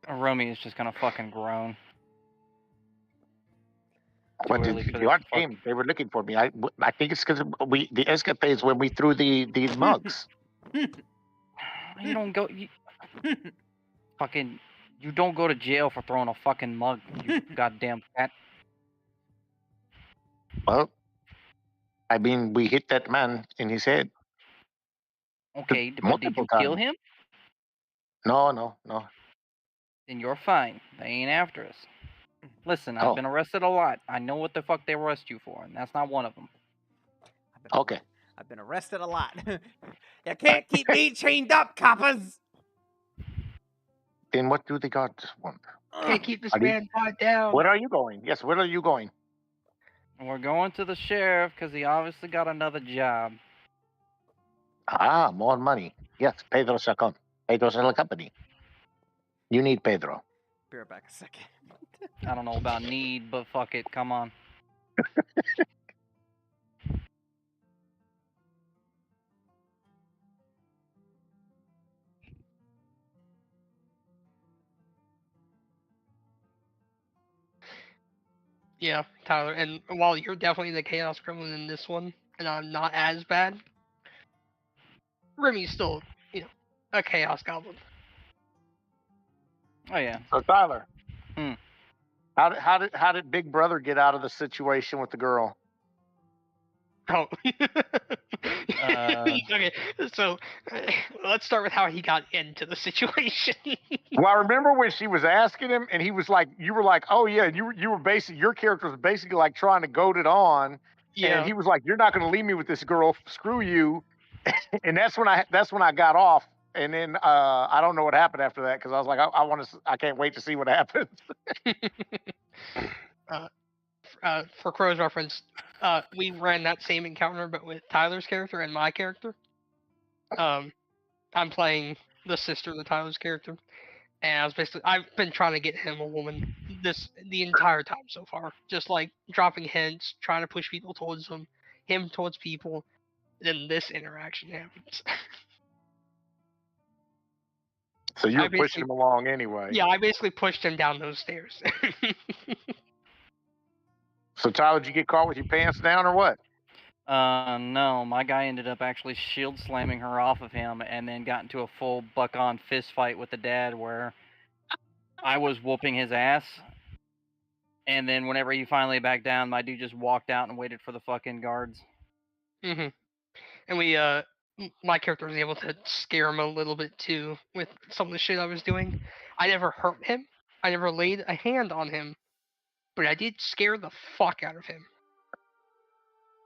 Romy is just gonna fucking groan. Too But early the for guard this came. They were looking for me. I think it's because the escapades when we threw the mugs. You don't go. Fucking. You don't go to jail for throwing a fucking mug. You goddamn cat. Well, I mean, we hit that man in his head Okay, but did multiple you kill times. him? No. Then you're fine. They ain't after us. Listen, I've Oh. been arrested a lot. I know what the fuck they arrest you for, and that's not one of them. Okay. I've been arrested a lot. You can't keep me chained up, coppers. Then what do the guards want? Can't keep this Are you- man tied down. Where are you going? Yes, where are you going? We're going to the sheriff because he obviously got another job. Ah, more money. Yes, Pedro shall come. Pedro shall accompany. You need Pedro. Be right back a second. I don't know about need, but fuck it, come on. Yeah, Tyler. And while you're definitely the chaos gremlin in this one, and I'm not as bad, Remy's still, a chaos goblin. Oh yeah. So Tyler, Hmm. how did Big Brother get out of the situation with the girl? Oh. Okay, so let's start with how he got into the situation. Well, I remember when she was asking him, and he was like, "You were like, oh yeah," and you were basically your character was basically like trying to goad it on, Yeah. and he was like, "You're not going to leave me with this girl. Screw you," and that's when I got off. And then I don't know what happened after that because I was like, I can't wait to see what happens. For Crow's reference, we ran that same encounter, but with Tyler's character and my character. I'm playing the sister of Tyler's character, and I've been trying to get him a woman the entire time so far, just like dropping hints, trying to push people towards him towards people. Then this interaction happens. So you're I basically- pushing him along anyway. Yeah, I basically pushed him down those stairs. So Tyler, did you get caught with your pants down or what? No, my guy ended up actually shield slamming her off of him and then got into a full buck-on fist fight with the dad where I was whooping his ass. And then whenever he finally backed down, my dude just walked out and waited for the fucking guards. And my character was able to scare him a little bit too with some of the shit I was doing. I never hurt him. I never laid a hand on him, but I did scare the fuck out of him.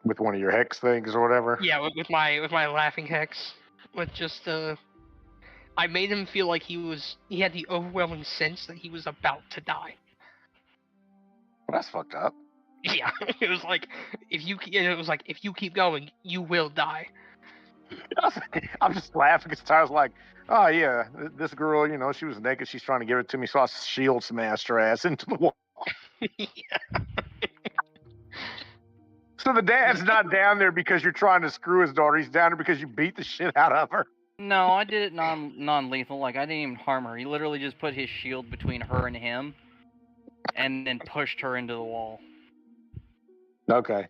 With one of your hex things or whatever. Yeah, with my laughing hex, with just I made him feel like he had the overwhelming sense that he was about to die. Well, that's fucked up. Yeah, it was like if you keep going, you will die. I'm just laughing because Tyler's like, oh yeah, this girl, she was naked. She's trying to give it to me, so I shield smashed her ass into the wall. Yeah. So the dad's not down there because you're trying to screw his daughter. He's down there because you beat the shit out of her. No, I did it non-lethal. Like, I didn't even harm her. He literally just put his shield between her and him, and then pushed her into the wall. Okay.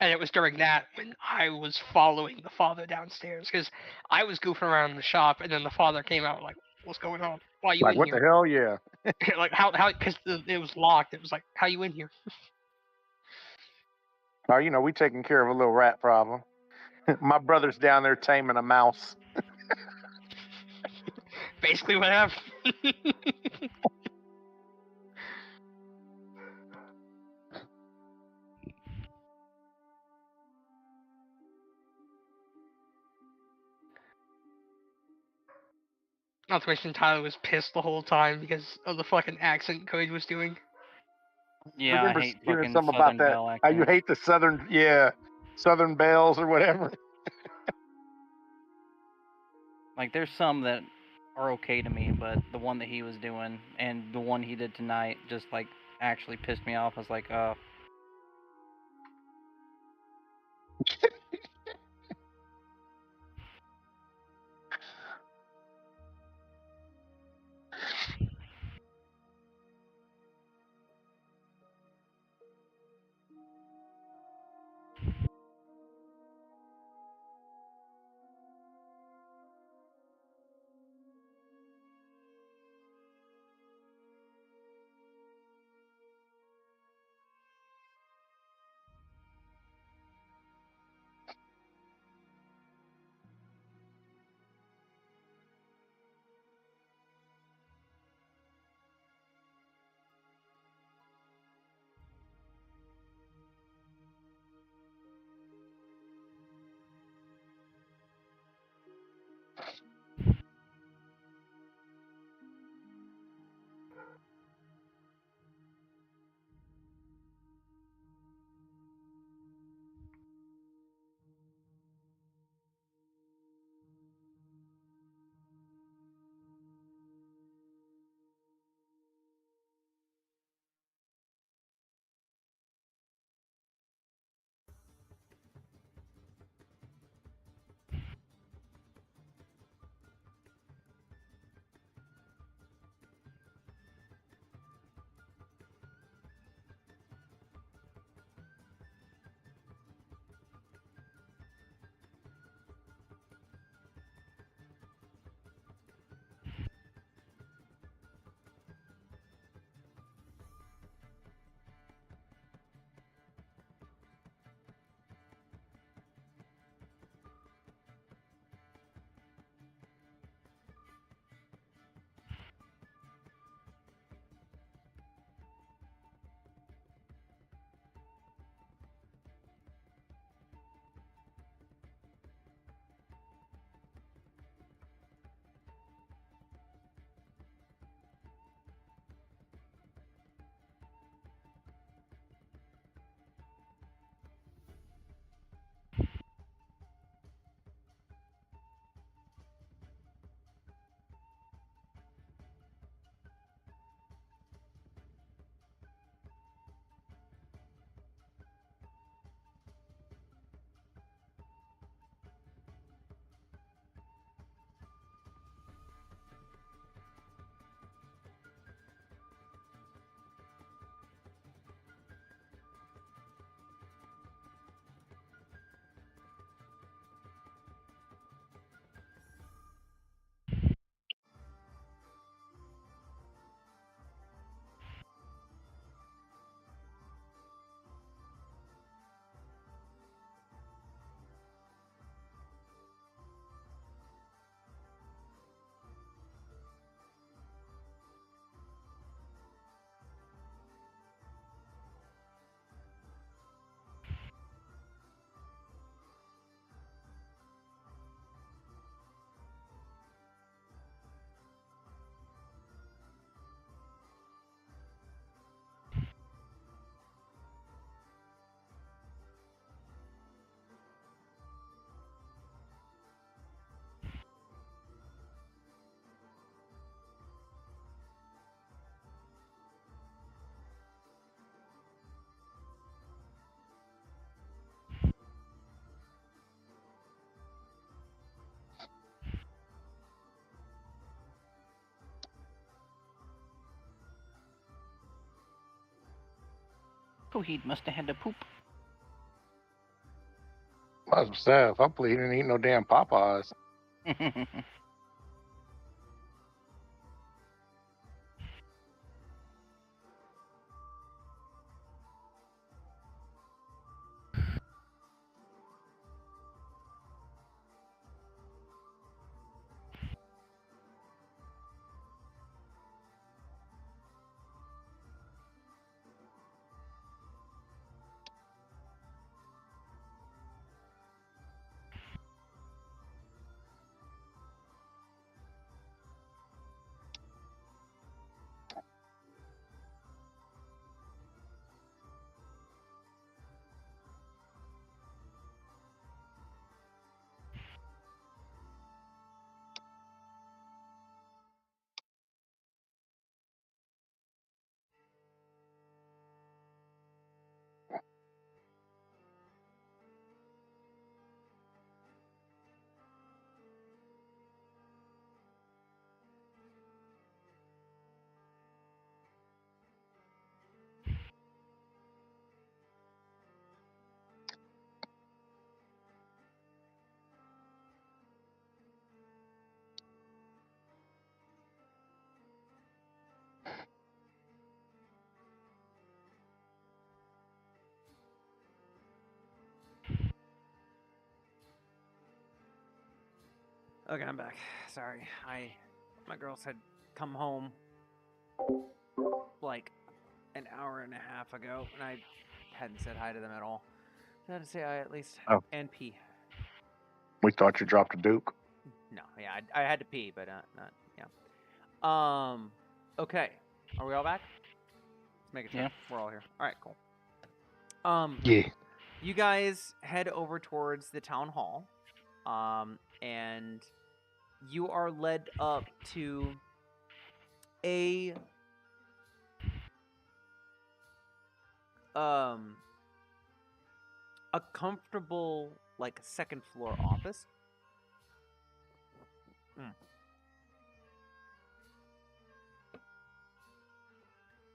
And it was during that when I was following the father downstairs because I was goofing around in the shop, and then the father came out like, "What's going on? Why are you Like, in what here?" the hell? Yeah. Like how because it was locked. It was like, "How you in here?" Oh, we taking care of a little rat problem. My brother's down there taming a mouse. Basically, what happened. Not to mention Tyler was pissed the whole time because of the fucking accent Cody was doing. Yeah, I Remember hate hearing fucking something Southern about that? Belle How you accents. hate the Southern bells or whatever. Like, there's some that are okay to me, but the one that he was doing and the one he did tonight just, like, actually pissed me off. I was like, Coheed must have had to poop. Must himself. Hopefully he didn't eat no damn Popeyes. Okay, I'm back. Sorry, my girls had come home like an hour and a half ago, and I hadn't said hi to them at all. So I had to say hi at least. Oh. And pee. We thought you dropped a Duke. No, yeah, I had to pee, but not yeah. Okay, are we all back? Let's make sure we're all here. All right, cool. Yeah. You guys head over towards the town hall, and you are led up to a comfortable like second floor office.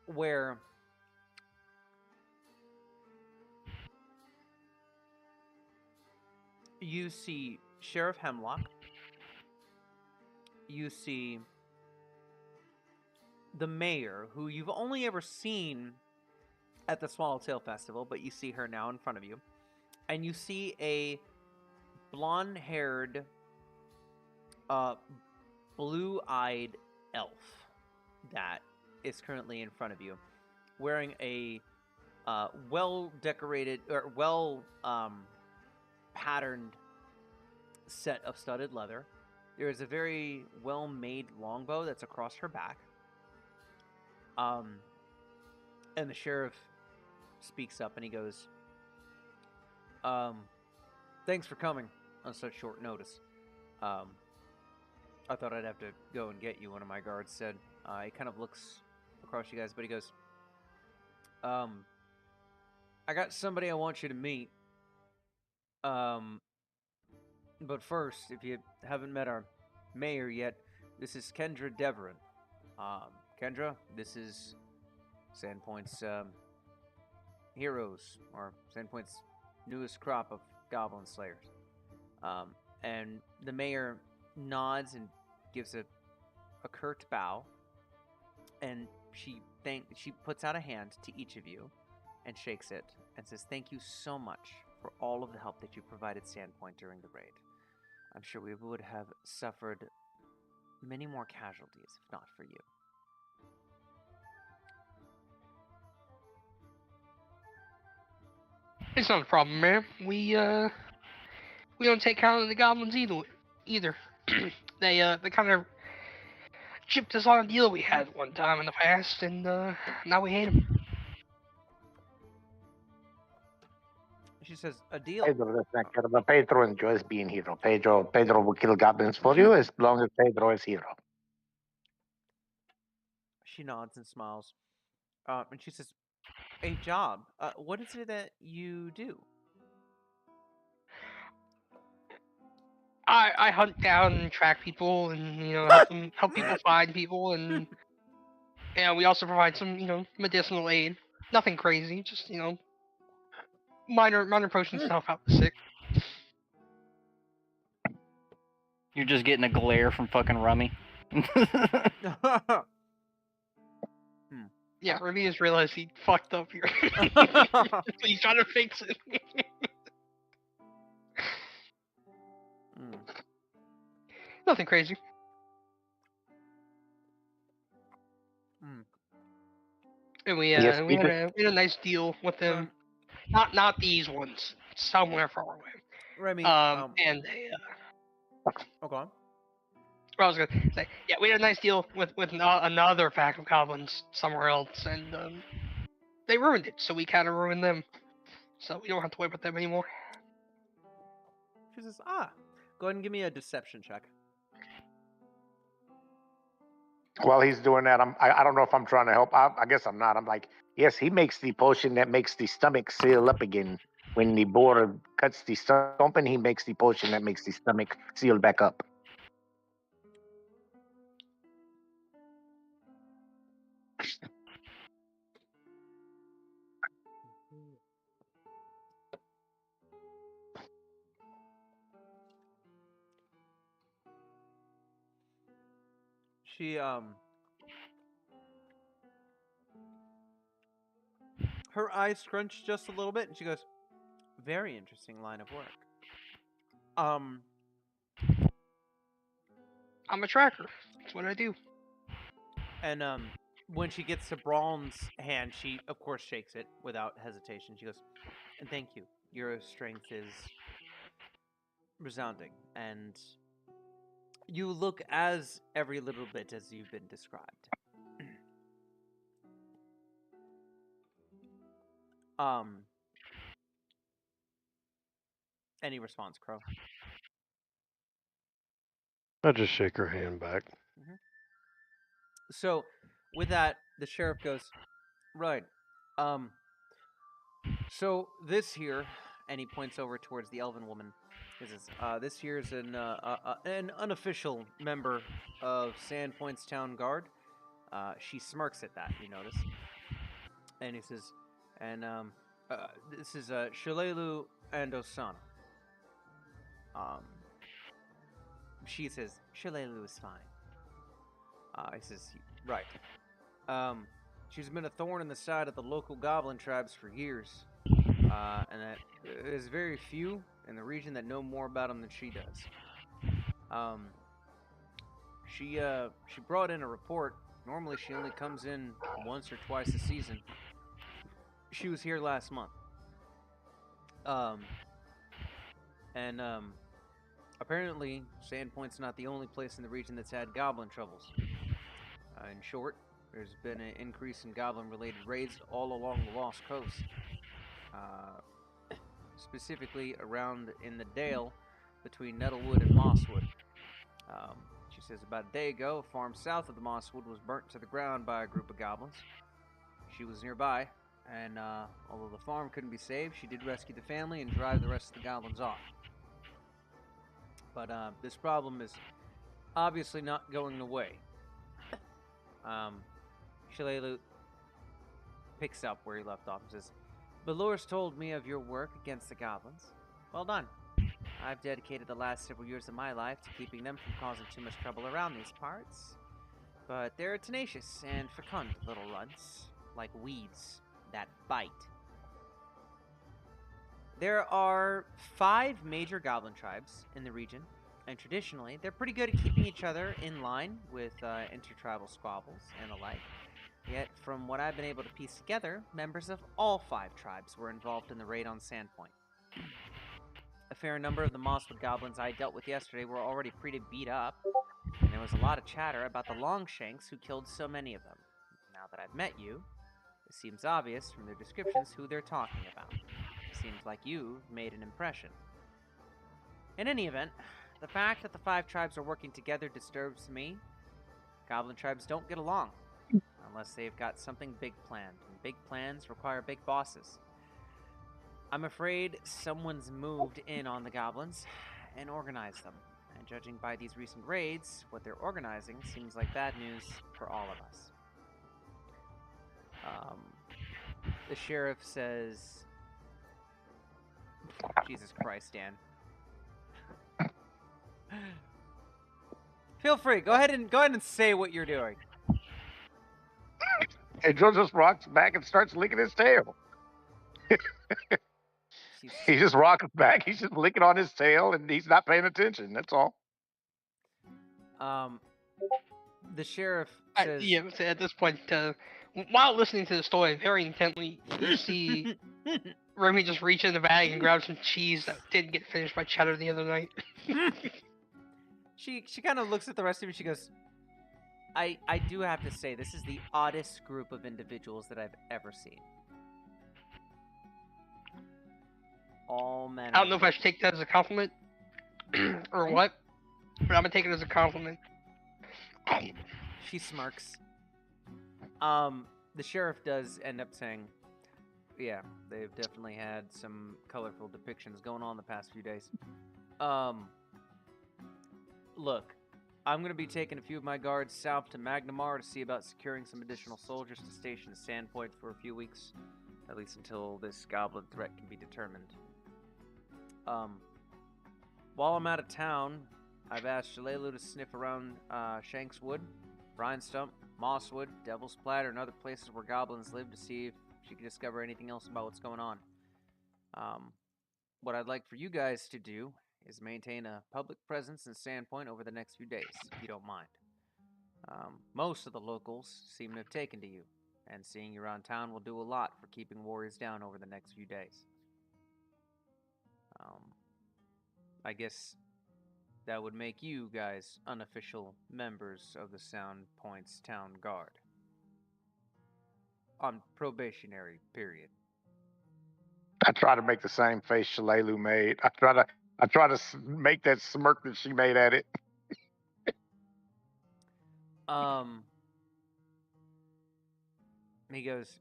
Where you see Sheriff Hemlock, you see the mayor, who you've only ever seen at the Swallowtail Festival, but you see her now in front of you, and you see a blonde-haired, blue-eyed elf that is currently in front of you, wearing a well-decorated or patterned set of studded leather. There is a very well-made longbow that's across her back. And the sheriff speaks up and he goes, thanks for coming on such short notice. I thought I'd have to go and get you, one of my guards said. He kind of looks across you guys, but he goes, I got somebody I want you to meet. But first, if you haven't met our mayor yet, this is Kendra Deverin. Kendra, this is Sandpoint's heroes, or Sandpoint's newest crop of goblin slayers. And the mayor nods and gives a curt bow, and she puts out a hand to each of you and shakes it and says, thank you so much for all of the help that you provided Sandpoint during the raid. I'm sure we would have suffered many more casualties if not for you. It's not a problem, man. We don't take count of the goblins either. They kind of chipped us on a deal we had one time in the past, and now we hate them. She says, a deal. Pedro enjoys being hero. Pedro will kill goblins for you as long as Pedro is hero. She nods and smiles. And she says, a job. What is it that you do? I hunt down and track people, and help people find people, and we also provide some medicinal aid. Nothing crazy, just minor potion stuff out the sick. You're just getting a glare from fucking Rummy. Yeah, Remy has realized he fucked up here. He's trying to fix it. Nothing crazy. And we Yes, we had a nice deal with them. Not these ones. Somewhere far away. Remy, And they. Oh, go on. I was gonna say, yeah, we had a nice deal with another pack of goblins somewhere else, and they ruined it. So we kind of ruined them. So we don't have to worry about them anymore. She says, go ahead and give me a deception check. While he's doing that, I don't know if I'm trying to help. I guess I'm not. I'm like, yes, he makes the potion that makes the stomach seal up again. When the boar cuts the stomach open, he makes the potion that makes the stomach seal back up. She her eyes scrunch just a little bit, and she goes, "Very interesting line of work." I'm a tracker. That's what I do. And when she gets to Braun's hand, she of course shakes it without hesitation. She goes, "And thank you. Your strength is resounding, and you look as every little bit as you've been described." Any response, Crow? I just shake her hand back. So, with that, the sheriff goes, "Right. So this here," and he points over towards the elven woman. He says, "This here is an unofficial member of Sandpoint's town guard." She smirks at that, you notice. And he says, "And this is Shalelu and Osana." She says, "Shalelu is fine." He says, "Right. She's been a thorn in the side of the local goblin tribes for years, and that there's very few in the region that know more about them than she does. She brought in a report. Normally she only comes in once or twice a season. She was here last month. And apparently Sandpoint's not the only place in the region that's had goblin troubles. In short, there's been an increase in goblin-related raids all along the Lost Coast. Specifically around in the Dale between Nettlewood and Mosswood. She says about a day ago, a farm south of the Mosswood was burnt to the ground by a group of goblins. She was nearby, and although the farm couldn't be saved, she did rescue the family and drive the rest of the goblins off. But this problem is obviously not going away." Shalelu picks up where he left off and says, "Valor's told me of your work against the goblins. Well done. I've dedicated the last several years of my life to keeping them from causing too much trouble around these parts. But they're tenacious and fecund little runts, like weeds that bite. There are 5 major goblin tribes in the region, and traditionally, they're pretty good at keeping each other in line with intertribal squabbles and the like. Yet, from what I've been able to piece together, members of all 5 tribes were involved in the raid on Sandpoint. A fair number of the Mosswood goblins I dealt with yesterday were already pretty beat up, and there was a lot of chatter about the Longshanks who killed so many of them. Now that I've met you, it seems obvious from their descriptions who they're talking about. It seems like you've made an impression. In any event, the fact that the 5 tribes are working together disturbs me. Goblin tribes don't get along unless they've got something big planned, and big plans require big bosses. I'm afraid someone's moved in on the goblins and organized them, and judging by these recent raids, what they're organizing seems like bad news for all of us." The sheriff says, Jesus Christ, Dan. Feel free. Go ahead and say what you're doing. And Joe just rocks back and starts licking his tail. He just rocks back. He's just licking on his tail, and he's not paying attention. That's all. The sheriff says, yeah, at this point, while listening to the story very intently, you see Remy just reach in the bag and grab some cheese that didn't get finished by Cheddar the other night. she kind of looks at the rest of you. She goes, I do have to say, this is the oddest group of individuals that I've ever seen. All men. I don't know if I should take that as a compliment or what, but I'm gonna take it as a compliment. She smirks. The sheriff does end up saying, yeah, they've definitely had some colorful depictions going on the past few days. Look, I'm going to be taking a few of my guards south to Magnamar to see about securing some additional soldiers to station at Sandpoint for a few weeks, at least until this goblin threat can be determined. While I'm out of town, I've asked Shalelu to sniff around Shankswood, Brine Stump, Mosswood, Devil's Platter, and other places where goblins live to see if she can discover anything else about what's going on. What I'd like for you guys to do is maintain a public presence in Sandpoint over the next few days, if you don't mind. Most of the locals seem to have taken to you, and seeing you around town will do a lot for keeping warriors down over the next few days. I guess that would make you guys unofficial members of the Sound Point's Town Guard. On probationary period. I try to make the same face Shalelu made. I try to make that smirk that she made at it. He goes,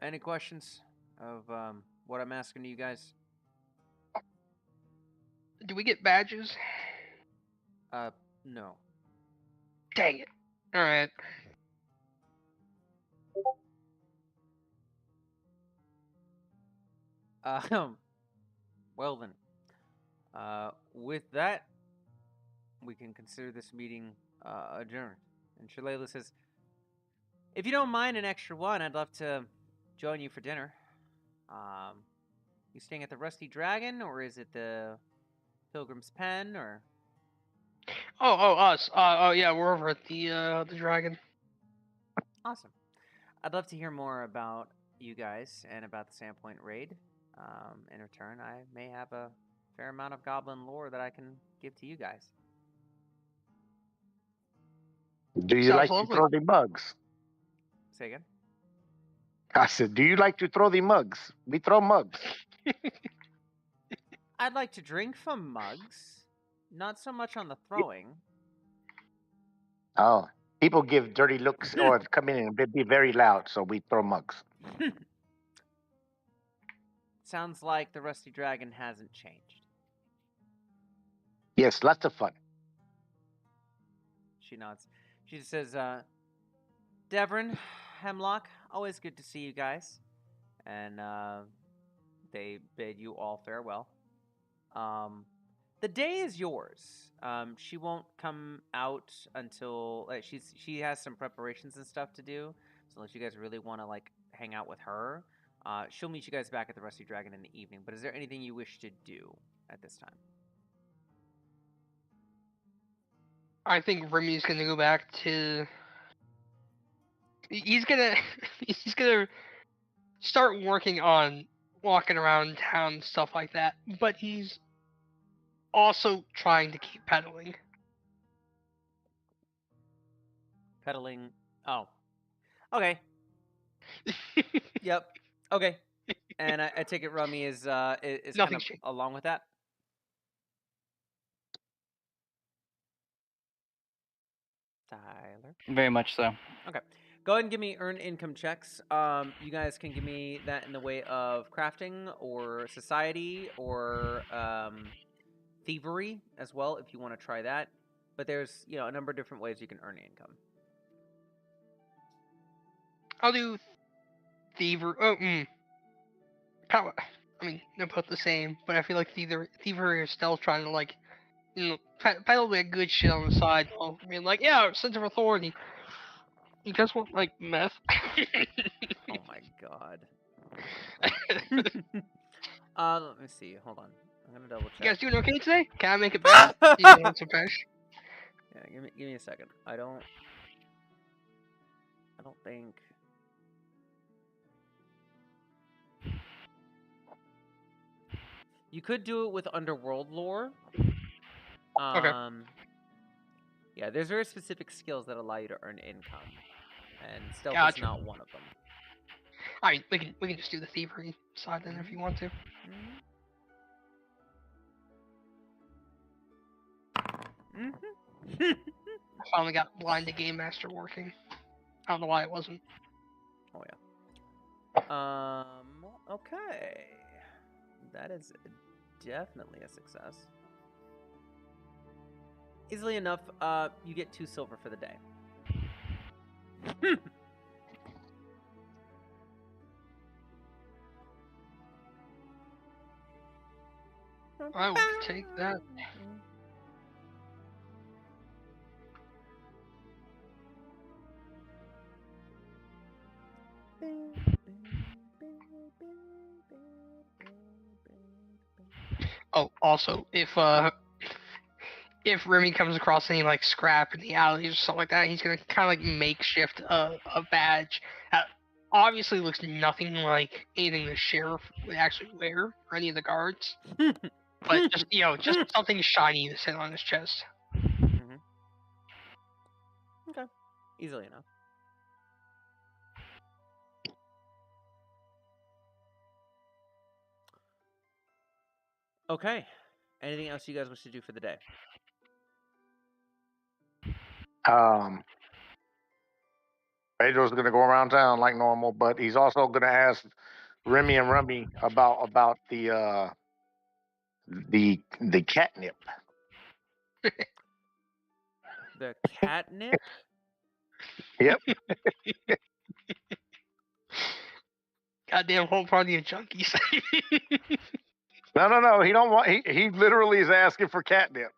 any questions of what I'm asking you guys? Do we get badges? No. Dang it. Alright. Well then, with that, we can consider this meeting adjourned. And Shalelu says, if you don't mind an extra one, I'd love to join you for dinner. You staying at the Rusty Dragon, or is it the Pilgrim's Pen, or? Oh, us. Oh, yeah, we're over at the Dragon. Awesome. I'd love to hear more about you guys and about the Sandpoint raid. In return, I may have a fair amount of goblin lore that I can give to you guys. Do you Sounds like lovely. to throw the mugs? Say again? I said, do you like to throw the mugs? We throw mugs. I'd like to drink from mugs. Not so much on the throwing. Oh, people give dirty looks or come in and be very loud, so we throw mugs. Sounds like the Rusty Dragon hasn't changed. Yes, lots of fun. She nods. She says, Devrin, Hemlock, always good to see you guys. And they bid you all farewell. The day is yours. She won't come out until she has some preparations and stuff to do. So unless you guys really want to hang out with her, she'll meet you guys back at the Rusty Dragon in the evening. But is there anything you wish to do at this time? I think Remy's gonna go back to. He's gonna start working on walking around town and stuff like that. But he's also trying to keep pedaling. Pedaling. Oh. Okay. Yep. Okay. And I take it Rummy is kind of changed. along with that. Tyler. Very much so. Okay. Go ahead and give me earn income checks. You guys can give me that in the way of crafting or society or thievery as well if you want to try that. But there's, a number of different ways you can earn income. I'll do thievery. Oh, Probably, I mean, they're both the same, but I feel like thievery is still trying to like, peddle that good shit on the side. While being like, yeah, sense of authority. You guys want like meth? Oh my god. Let me see. Hold on. I'm gonna double You guys check. doing okay today? Can I make it better? You guys want some fish? Yeah, give me a second. I don't think. You could do it with underworld lore. Okay. Yeah, there's very specific skills that allow you to earn income, and stealth is Gotcha. not one of them. I mean, we can just do the thievery side then if you want to. I finally got blind to game master working. I don't know why it wasn't. Oh yeah. Okay. That is definitely a success. Easily enough, you get 2 silver for the day. I will take that. Oh, also, if Remy comes across any like scrap in the alleys or something like that, he's gonna kind of like makeshift a badge that obviously looks nothing like anything the sheriff would actually wear or any of the guards, but just just something shiny to sit on his chest. Okay, easily enough. Okay. Anything else you guys wish to do for the day? Pedro's gonna go around town like normal, but he's also gonna ask Remy and Rummy about the catnip. The catnip? Yep. Goddamn whole party of junkies. No. He don't want. He literally is asking for catnip.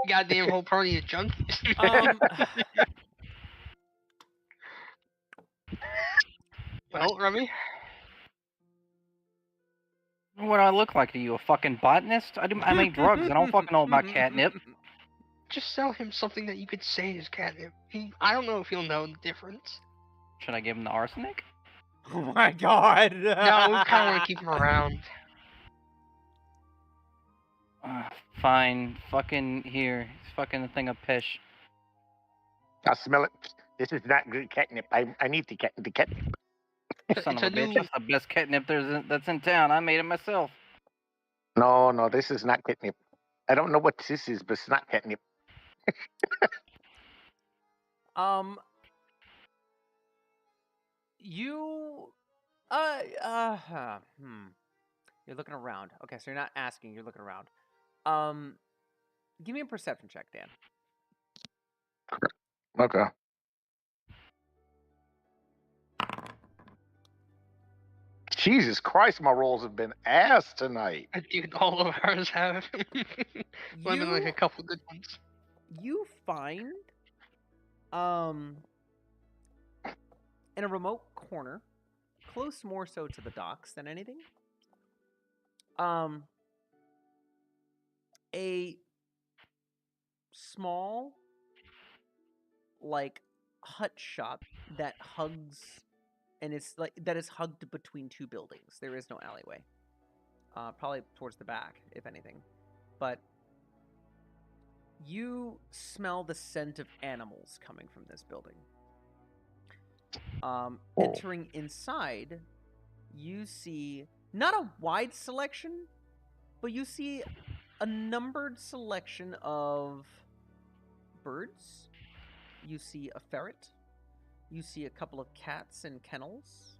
Goddamn whole party of junkies. Well, Remy, What do I look like to you? A fucking botanist? I make drugs. I don't fucking know about catnip. just sell him something that you could say is catnip. I don't know if he'll know the difference. Should I give him the arsenic? Oh my god! No, we kind of want to keep him around. Fine. Fucking here. It's fucking a thing of pish. I smell it. This is not good catnip. I need the catnip. Son It's of a a bitch. new. That's the best catnip that's in town. I made it myself. No, this is not catnip. I don't know what this is, but it's not catnip. You You're looking around. Okay, so you're not asking, you're looking around. Give me a perception check, Dan. Okay. Jesus Christ, my rolls have been ass tonight. Dude, all of ours have. Well, been like a couple good ones. You find in a remote corner, close more so to the docks than anything, a small like hut shop that hugs and is like that is hugged between 2 buildings. There is no alleyway. Probably towards the back, if anything. But you smell the scent of animals coming from this building. Entering inside, you see not a wide selection, but you see a numbered selection of birds. You see a ferret. You see a couple of cats in kennels.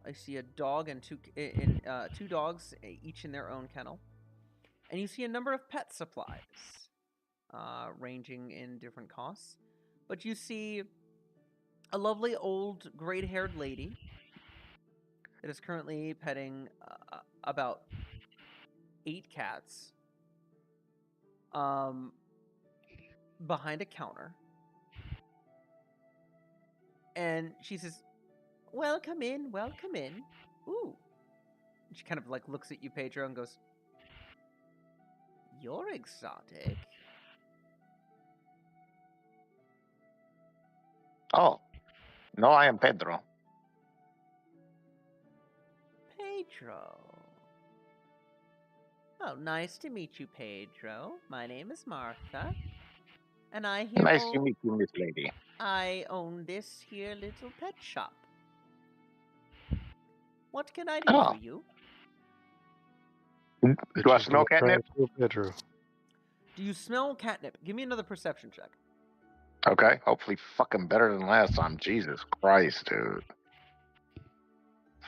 I see a dog and 2 dogs, each in their own kennel. And you see a number of pet supplies, ranging in different costs. But you see a lovely old gray-haired lady that is currently petting about 8 cats behind a counter. And she says, welcome in, welcome in. Ooh. And she kind of like looks at you, Pedro, and goes, you're exotic. Oh, no, I am Pedro. Pedro. Oh, nice to meet you, Pedro. My name is Martha. And I here Nice to meet you, Miss Lady. I own this here little pet shop. What can I do Oh. for you? Do I smell catnip? Pedro. Do you smell catnip? Give me another perception check. Okay, hopefully fucking better than last time. Jesus Christ, dude.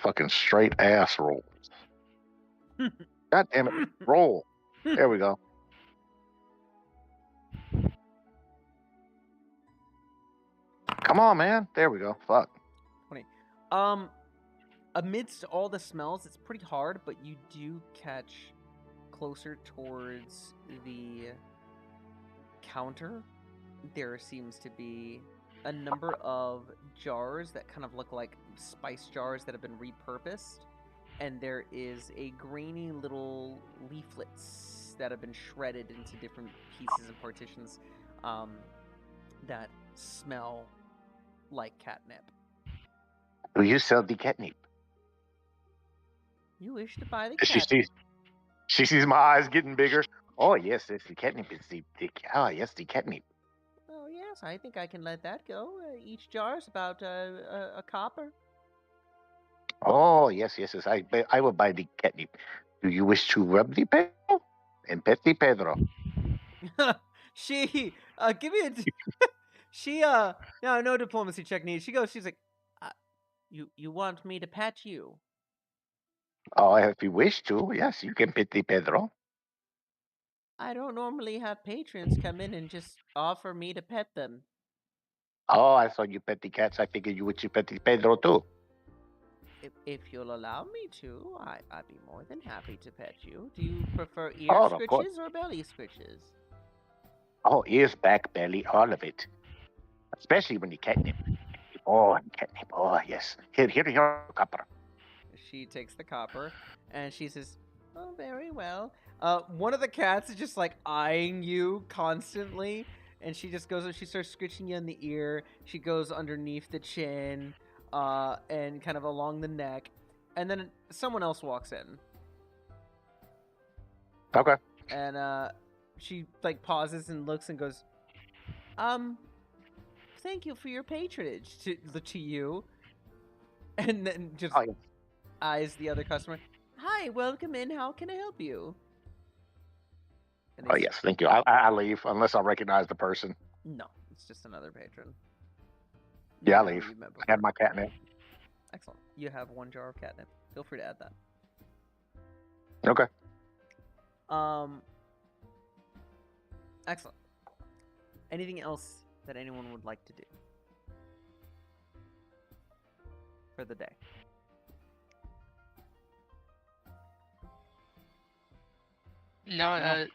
Fucking straight ass roll. God damn it. Roll. There we go. Come on, man. There we go. Fuck. 20. Amidst all the smells, it's pretty hard, but you do catch closer towards the counter. There seems to be a number of jars that kind of look like spice jars that have been repurposed. And there is a grainy little leaflets that have been shredded into different pieces and partitions that smell like catnip. Do you sell the catnip? You wish to buy the She catnip? sees my eyes getting bigger. Oh yes, it's the catnip. It's the yes, the catnip. Oh yes, I think I can let that go. Each jar is about a copper. Oh yes. I will buy the catnip. Do you wish to rub the Pedro and pet the Pedro? She give me a she no diplomacy check needed. She's like, you want me to pet you? Oh, if you wish to, yes, you can pet the Pedro. I don't normally have patrons come in and just offer me to pet them. Oh, I saw you pet the cats. I figured you would pet the Pedro too. If you'll allow me to, I'd be more than happy to pet you. Do you prefer ear Oh, of course. scritches or belly scritches? Oh, ears, back, belly, all of it. Especially when you catnip. Oh, catnip. Oh, yes. Here, copper. She takes the copper and she says, oh, very well. One of the cats is just like eyeing you constantly, and she just goes and she starts scratching you in the ear. She goes underneath the chin, and kind of along the neck, and then someone else walks in. Okay. And she like pauses and looks and goes, thank you for your patronage to you. And then just eyes the other customer. Hi, welcome in. How can I help you? Oh, yes, thank you. I leave unless I recognize the person. No, it's just another patron. Yeah, I leave. I had my catnip. Excellent. You have 1 jar of catnip. Feel free to add that. Okay. Excellent. Anything else that anyone would like to do for the day? No,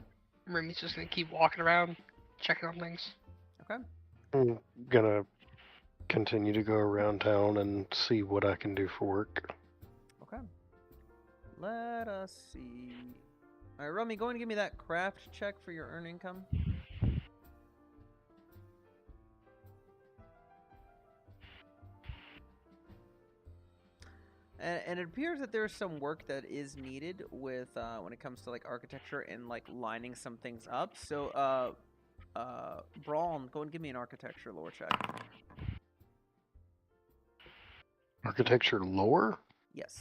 Remy's just gonna keep walking around, checking on things. Okay. I'm gonna continue to go around town and see what I can do for work. Okay. Let us see. All right, Rummy, go and give me that craft check for your earned income. And it appears that there's some work that is needed with when it comes to like architecture and like lining some things up. So, Braun, go and give me an architecture lore check. Architecture lore? Yes.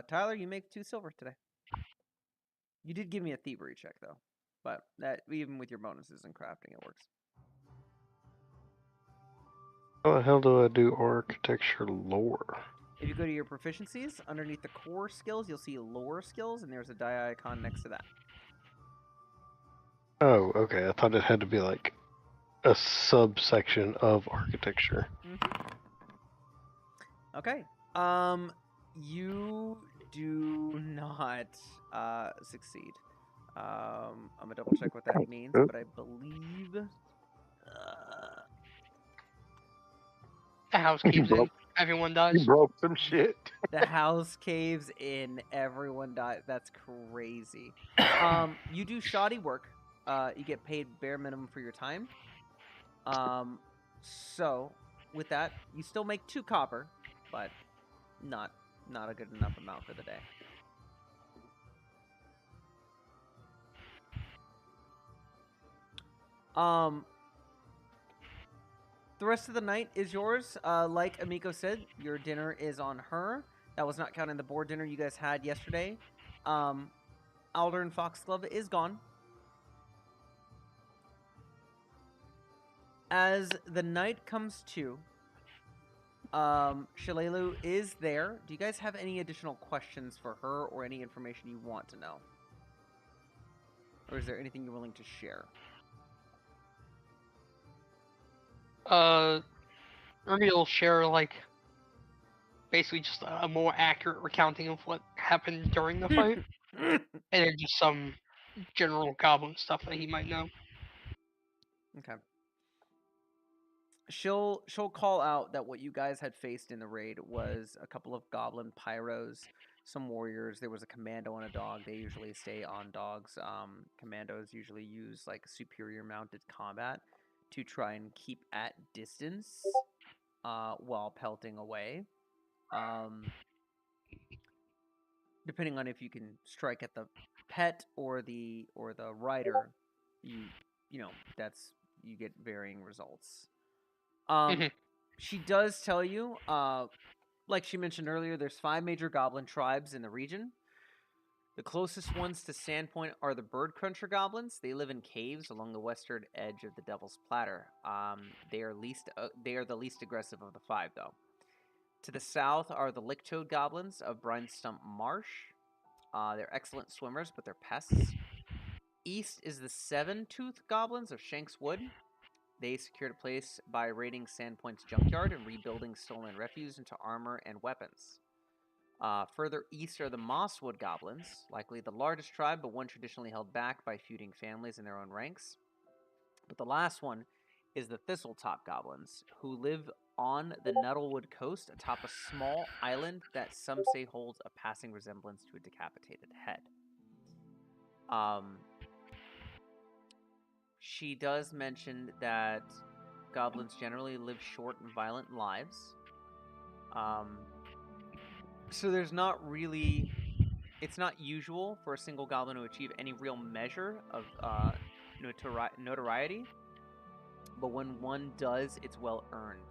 Tyler, you make 2 silver today. You did give me a thievery check though, but that even with your bonuses and crafting, it works. How the hell do I do architecture lore? If you go to your proficiencies, underneath the core skills, you'll see lore skills, and there's a die icon next to that. Oh, okay. I thought it had to be like a subsection of architecture. Okay. You do not succeed. I'm gonna double check what that means, but I believe. The house caves in. Everyone You dies. broke some shit. The house caves in. Everyone dies. That's crazy. You do shoddy work. You get paid bare minimum for your time. So with that, you still make 2 copper, but not a good enough amount for the day. The rest of the night is yours. Like Amiko said, your dinner is on her. That was not counting the board dinner you guys had yesterday. Alder and Foxglove is gone. As the night comes to, Shalelu is there. Do you guys have any additional questions for her or any information you want to know? Or is there anything you're willing to share? Ruby will share like basically just a more accurate recounting of what happened during the fight, and then just some general goblin stuff that he might know. Okay. She'll call out that what you guys had faced in the raid was a couple of goblin pyros, some warriors. There was a commando and a dog. They usually stay on dogs. Commandos usually use like superior mounted combat to try and keep at distance while pelting away. Depending on if you can strike at the pet or the rider, you know that's you get varying results. She does tell you, like she mentioned earlier, there's 5 major goblin tribes in the region. The closest ones to Sandpoint are the Bird Cruncher goblins. They live in caves along the western edge of the Devil's Platter. They are the least aggressive of the 5, though. To the south are the Licktoad goblins of Brinestump Marsh. They're excellent swimmers, but they're pests. East is the Seven-Tooth goblins of Shanks Wood. They secured a place by raiding Sandpoint's junkyard and rebuilding stolen refuse into armor and weapons. Further east are the Mosswood goblins, likely the largest tribe, but one traditionally held back by feuding families in their own ranks. But the last one is the Thistletop goblins, who live on the Nettlewood coast atop a small island that some say holds a passing resemblance to a decapitated head. She does mention that goblins generally live short and violent lives. So there's not really... It's not usual for a single goblin to achieve any real measure of notoriety. But when one does, it's well earned.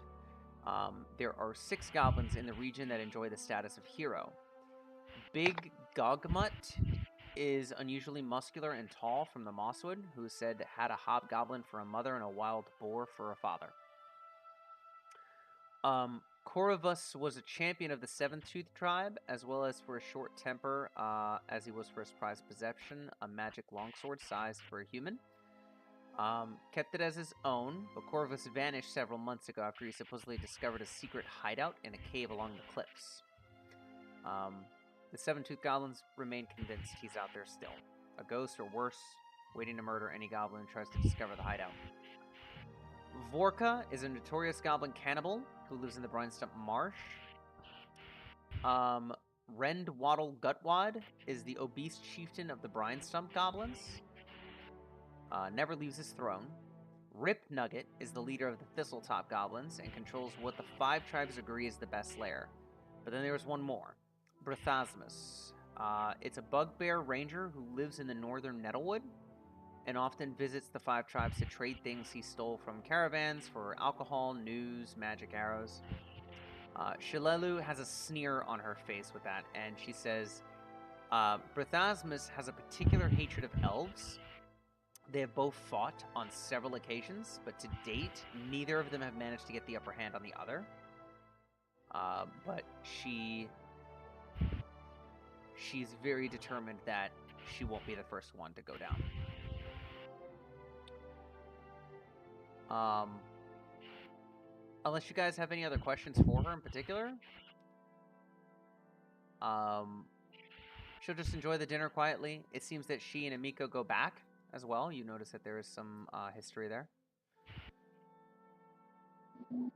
There are 6 goblins in the region that enjoy the status of hero. Big Gogmut is unusually muscular and tall from the Mosswood, who said had a hobgoblin for a mother and a wild boar for a father. Corvus was a champion of the Seven-Tooth tribe, as well as for a short temper, as he was for his prized possession, a magic longsword sized for a human. Kept it as his own, but Corvus vanished several months ago after he supposedly discovered a secret hideout in a cave along the cliffs. The Seven-Tooth goblins remain convinced he's out there still. A ghost or worse, waiting to murder any goblin who tries to discover the hideout. Vorka is a notorious goblin cannibal who lives in the Brinestump Marsh. Rendwaddle Gutwad is the obese chieftain of the Brinestump goblins. Never leaves his throne. Rip Nugget is the leader of the Thistletop goblins and controls what the 5 tribes agree is the best lair. But then there's one more. Brithasmus. It's a bugbear ranger who lives in the northern Nettlewood and often visits the 5 tribes to trade things he stole from caravans for alcohol, news, magic arrows. Shalelu has a sneer on her face with that, and she says, Brithasmus has a particular hatred of elves. They have both fought on several occasions, but to date, neither of them have managed to get the upper hand on the other. But she's very determined that she won't be the first one to go down. Unless you guys have any other questions for her in particular. She'll just enjoy the dinner quietly. It seems that she and Amiko go back as well. You notice that there is some history there.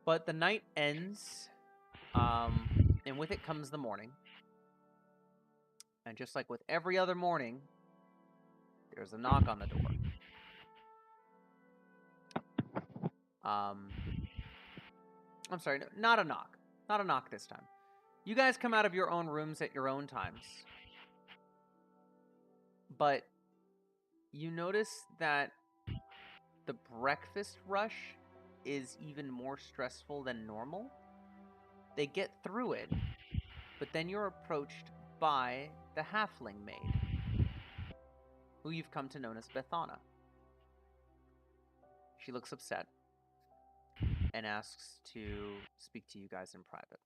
But the night ends, and with it comes the morning. And just like with every other morning, there's a knock on the door. I'm sorry, not a knock. Not a knock this time. You guys come out of your own rooms at your own times. But you notice that the breakfast rush is even more stressful than normal. They get through it, but then you're approached by the halfling maid, who you've come to know as Bethana. She looks upset and asks to speak to you guys in private.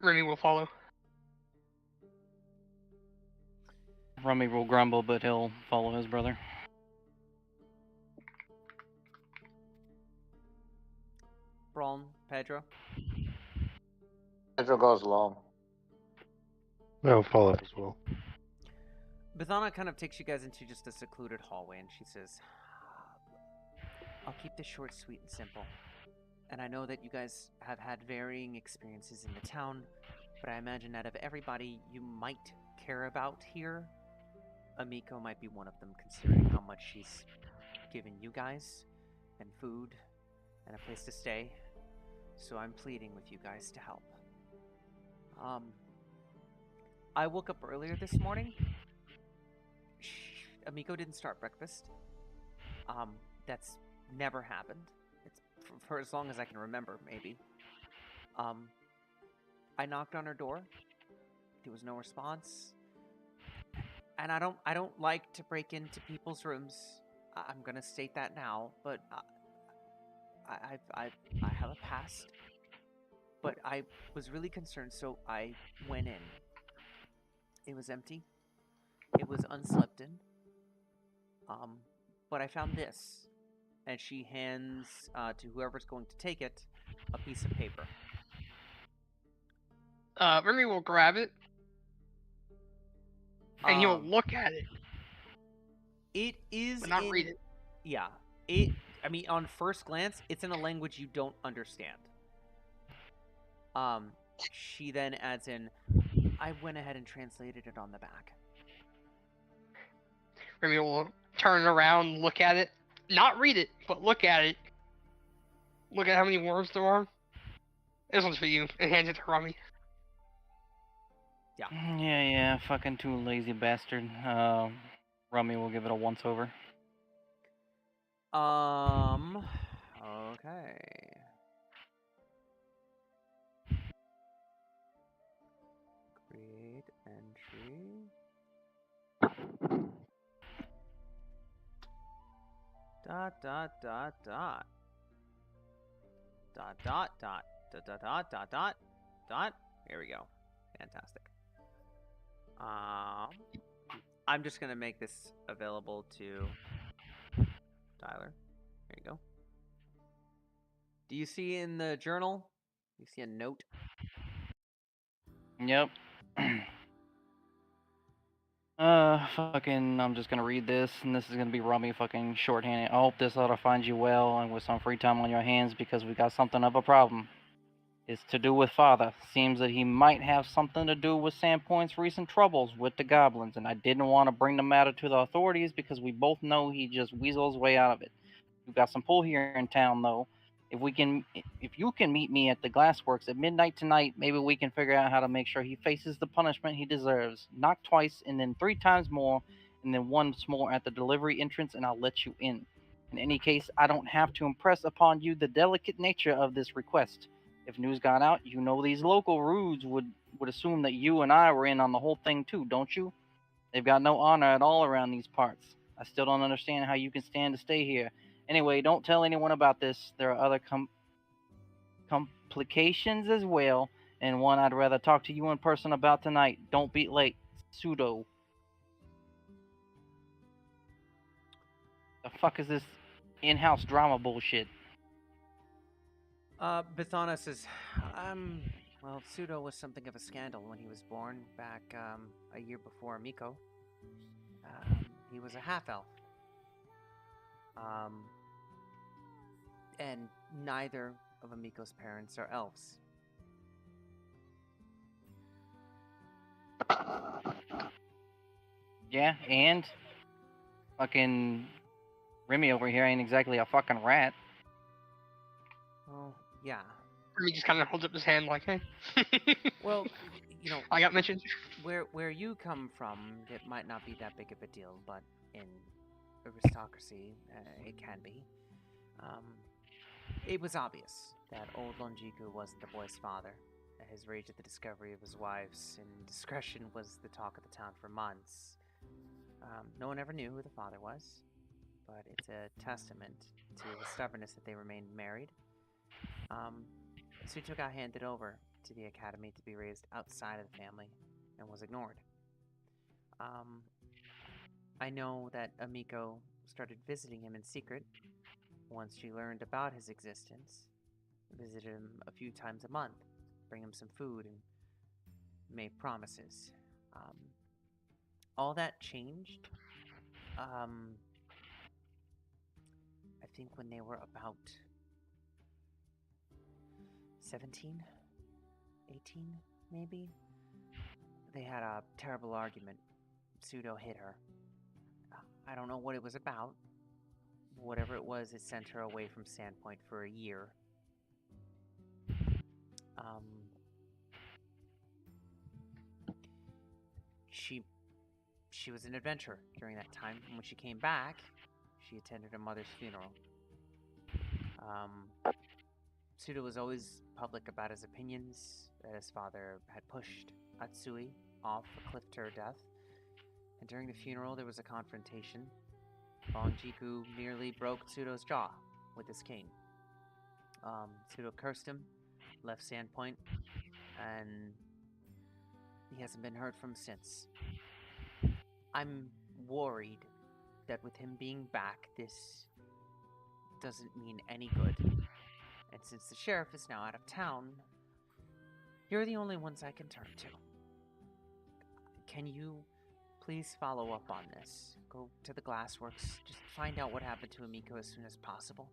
Remy will follow. Rummy will grumble, but he'll follow his brother. Braun, Pedro. Pedro goes along. I'll follow as well. Bethana kind of takes you guys into just a secluded hallway, and she says, I'll keep this short, sweet, and simple. And I know that you guys have had varying experiences in the town, but I imagine out of everybody you might care about here, Amiko might be one of them, considering how much she's given you guys, and food, and a place to stay. So I'm pleading with you guys to help. I woke up earlier this morning. Amiko didn't start breakfast. That's never happened. It's for as long as I can remember, maybe. I knocked on her door. There was no response. And I don't like to break into people's rooms. I'm gonna state that now, but I have a past. But I was really concerned, so I went in. It was empty. It was unslept in. But I found this. And she hands to whoever's going to take it a piece of paper. Remy will grab it, and he'll look at it. It is but not read it. Yeah. I mean, on first glance, it's in a language you don't understand. She then adds in, I went ahead and translated it on the back. Remy will turn around, look at it, not read it, but look at it. Look at how many words there are. This one's for you, and hands it to Remy. Yeah. Yeah, fucking too lazy bastard. Rummy will give it a once over. Okay. Create entry. Dot dot dot dot. Dot dot dot dot dot dot dot dot dot. Here we go. Fantastic. I'm just gonna make this available to Tyler. There you go. Do you see in the journal? You see a note? Yep. I'm just gonna read this, and this is gonna be Rummy fucking shorthanded. I hope this oughta find you well and with some free time on your hands because we got something of a problem. It's to do with Father. Seems that he might have something to do with Sandpoint's recent troubles with the goblins, and I didn't want to bring the matter to the authorities because we both know he just weasels his way out of it. We've got some pull here in town, though. If you can meet me at the Glassworks at midnight tonight, maybe we can figure out how to make sure he faces the punishment he deserves. Knock twice, and then 3 times more, and then once more at the delivery entrance, and I'll let you in. In any case, I don't have to impress upon you the delicate nature of this request. If news got out, you know these local rudes would assume that you and I were in on the whole thing too, don't you? They've got no honor at all around these parts. I still don't understand how you can stand to stay here. Anyway, don't tell anyone about this. There are other complications as well, and one I'd rather talk to you in person about tonight. Don't be late. Pseudo. The fuck is this in-house drama bullshit? Bithana says, well, Pseudo was something of a scandal when he was born back a year before Miko. He was a half-elf. And neither of Amiko's parents are elves. Yeah, and fucking Remy over here ain't exactly a fucking rat. Well, yeah. He just kind of holds up his hand like, hey. Well, you know, I got mentioned. where you come from, it might not be that big of a deal, but in aristocracy, it can be. It was obvious that old Longiku wasn't the boy's father. His rage at the discovery of his wife's indiscretion was the talk of the town for months. No one ever knew who the father was, but it's a testament to his stubbornness that they remained married. Sucho got handed over to the academy to be raised outside of the family and was ignored. I know that Amiko started visiting him in secret once she learned about his existence. Visited him a few times a month, bring him some food, and made promises. All that changed, I think when they were about 17, 18, maybe. They had a terrible argument. Pseudo hit her. I don't know what it was about. Whatever it was, it sent her away from Sandpoint for a year. She was an adventurer during that time, and when she came back, she attended her mother's funeral. Pseudo was always public about his opinions, that his father had pushed Atsui off a cliff to her death, and during the funeral there was a confrontation. Bonjiku nearly broke Pseudo's jaw with his cane. Pseudo cursed him, left Sandpoint, and he hasn't been heard from since. I'm worried that with him being back, this doesn't mean any good. And since the sheriff is now out of town, you're the only ones I can turn to. Can you please follow up on this? Go to the Glassworks, just find out what happened to Amiko as soon as possible.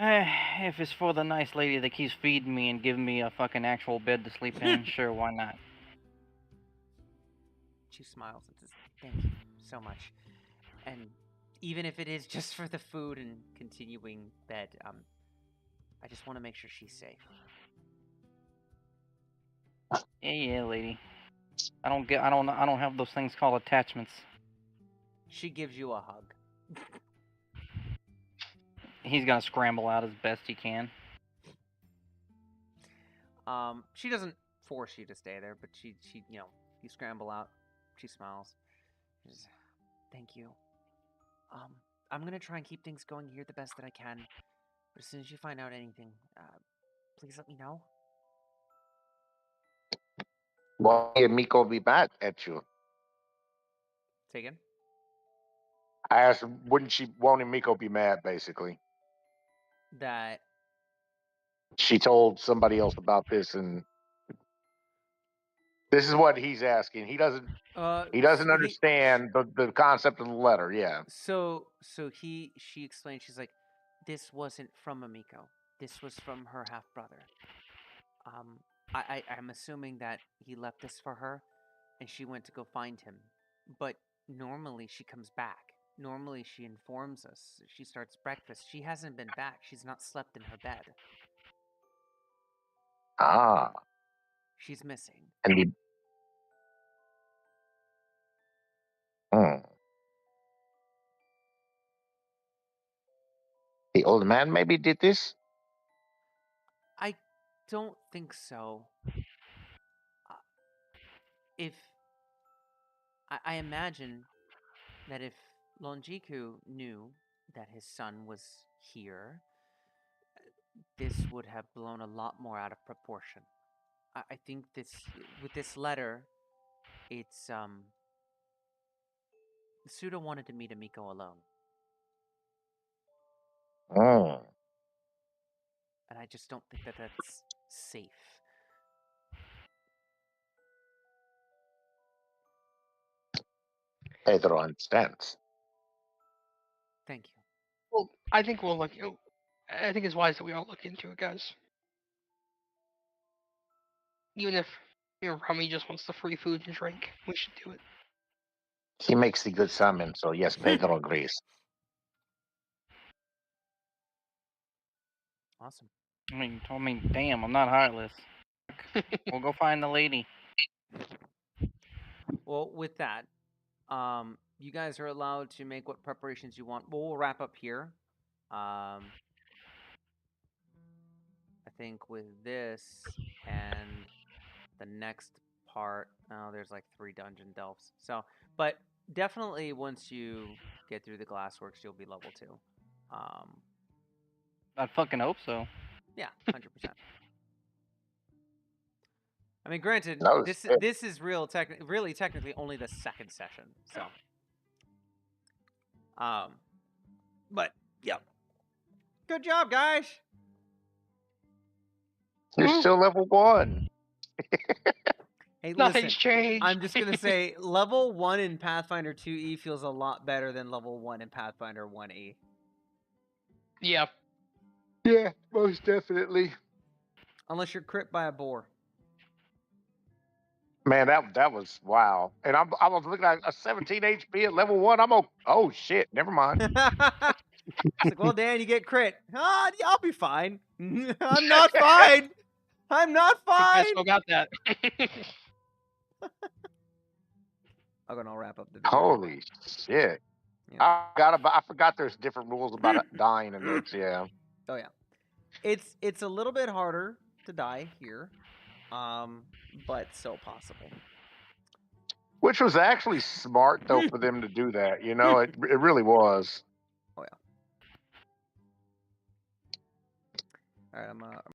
If it's for the nice lady that keeps feeding me and giving me a fucking actual bed to sleep in, sure, why not? She smiles and says, "Thank you so much. And even if it is just for the food and continuing bed, I just want to make sure she's safe." Yeah, lady. I don't have those things called attachments. She gives you a hug. He's gonna scramble out as best he can. She doesn't force you to stay there, but she you scramble out. She smiles. She says, "Thank you. I'm gonna try and keep things going here the best that I can. But as soon as you find out anything, please let me know." Why did Miko be mad at you? Say again? I asked, won't Miko be mad, basically? That She told somebody else about this, and this is what he's asking. He doesn't understand the concept of the letter. Yeah. So she explained. She's like, "This wasn't from Amiko. This was from her half brother. I'm assuming that he left this for her, and she went to go find him. But normally she comes back. Normally she informs us. She starts breakfast. She hasn't been back. She's not slept in her bed. Ah. She's missing." And he. The old man maybe did this? I don't think so. If I imagine that if Longiku knew that his son was here, this would have blown a lot more out of proportion. I think with this letter, it's Suda wanted to meet Amiko alone, Oh. and I just don't think that that's safe. Pedro understands. Thank you. Well, I think we'll look. I think it's wise that we all look into it, guys. Even if Rummy just wants the free food and drink, we should do it. He makes the good salmon, so yes, Pedro agrees. Awesome. I mean, damn, I'm not heartless. We'll go find the lady. Well, with that, you guys are allowed to make what preparations you want. We'll wrap up here. I think with this and the next part, there's like 3 dungeon delves. So, but definitely once you get through the glassworks, you'll be level 2. I fucking hope so. Yeah, 100%. I mean, granted, No, this is really technically only the second session. So, but yeah, good job, guys. you're still level 1. Hey, Nothing's listen, changed. I'm just gonna say level 1 in Pathfinder 2e feels a lot better than level 1 in Pathfinder 1e. Yeah. Yeah, most definitely. Unless you're crit by a boar. Man, that was wow. And I was looking at a 17 HP at level 1. Oh shit, never mind. It's like, well, Dan, you get crit. Ah, I'll be fine. I'm not fine. I'm not I fine. still got that. I'm gonna wrap up the video. Holy shit. Yeah. I forgot there's different rules about dying in this, yeah. Oh yeah. It's a little bit harder to die here. But still possible. Which was actually smart though for them to do that. You know, it really was. Oh yeah. All right, I'm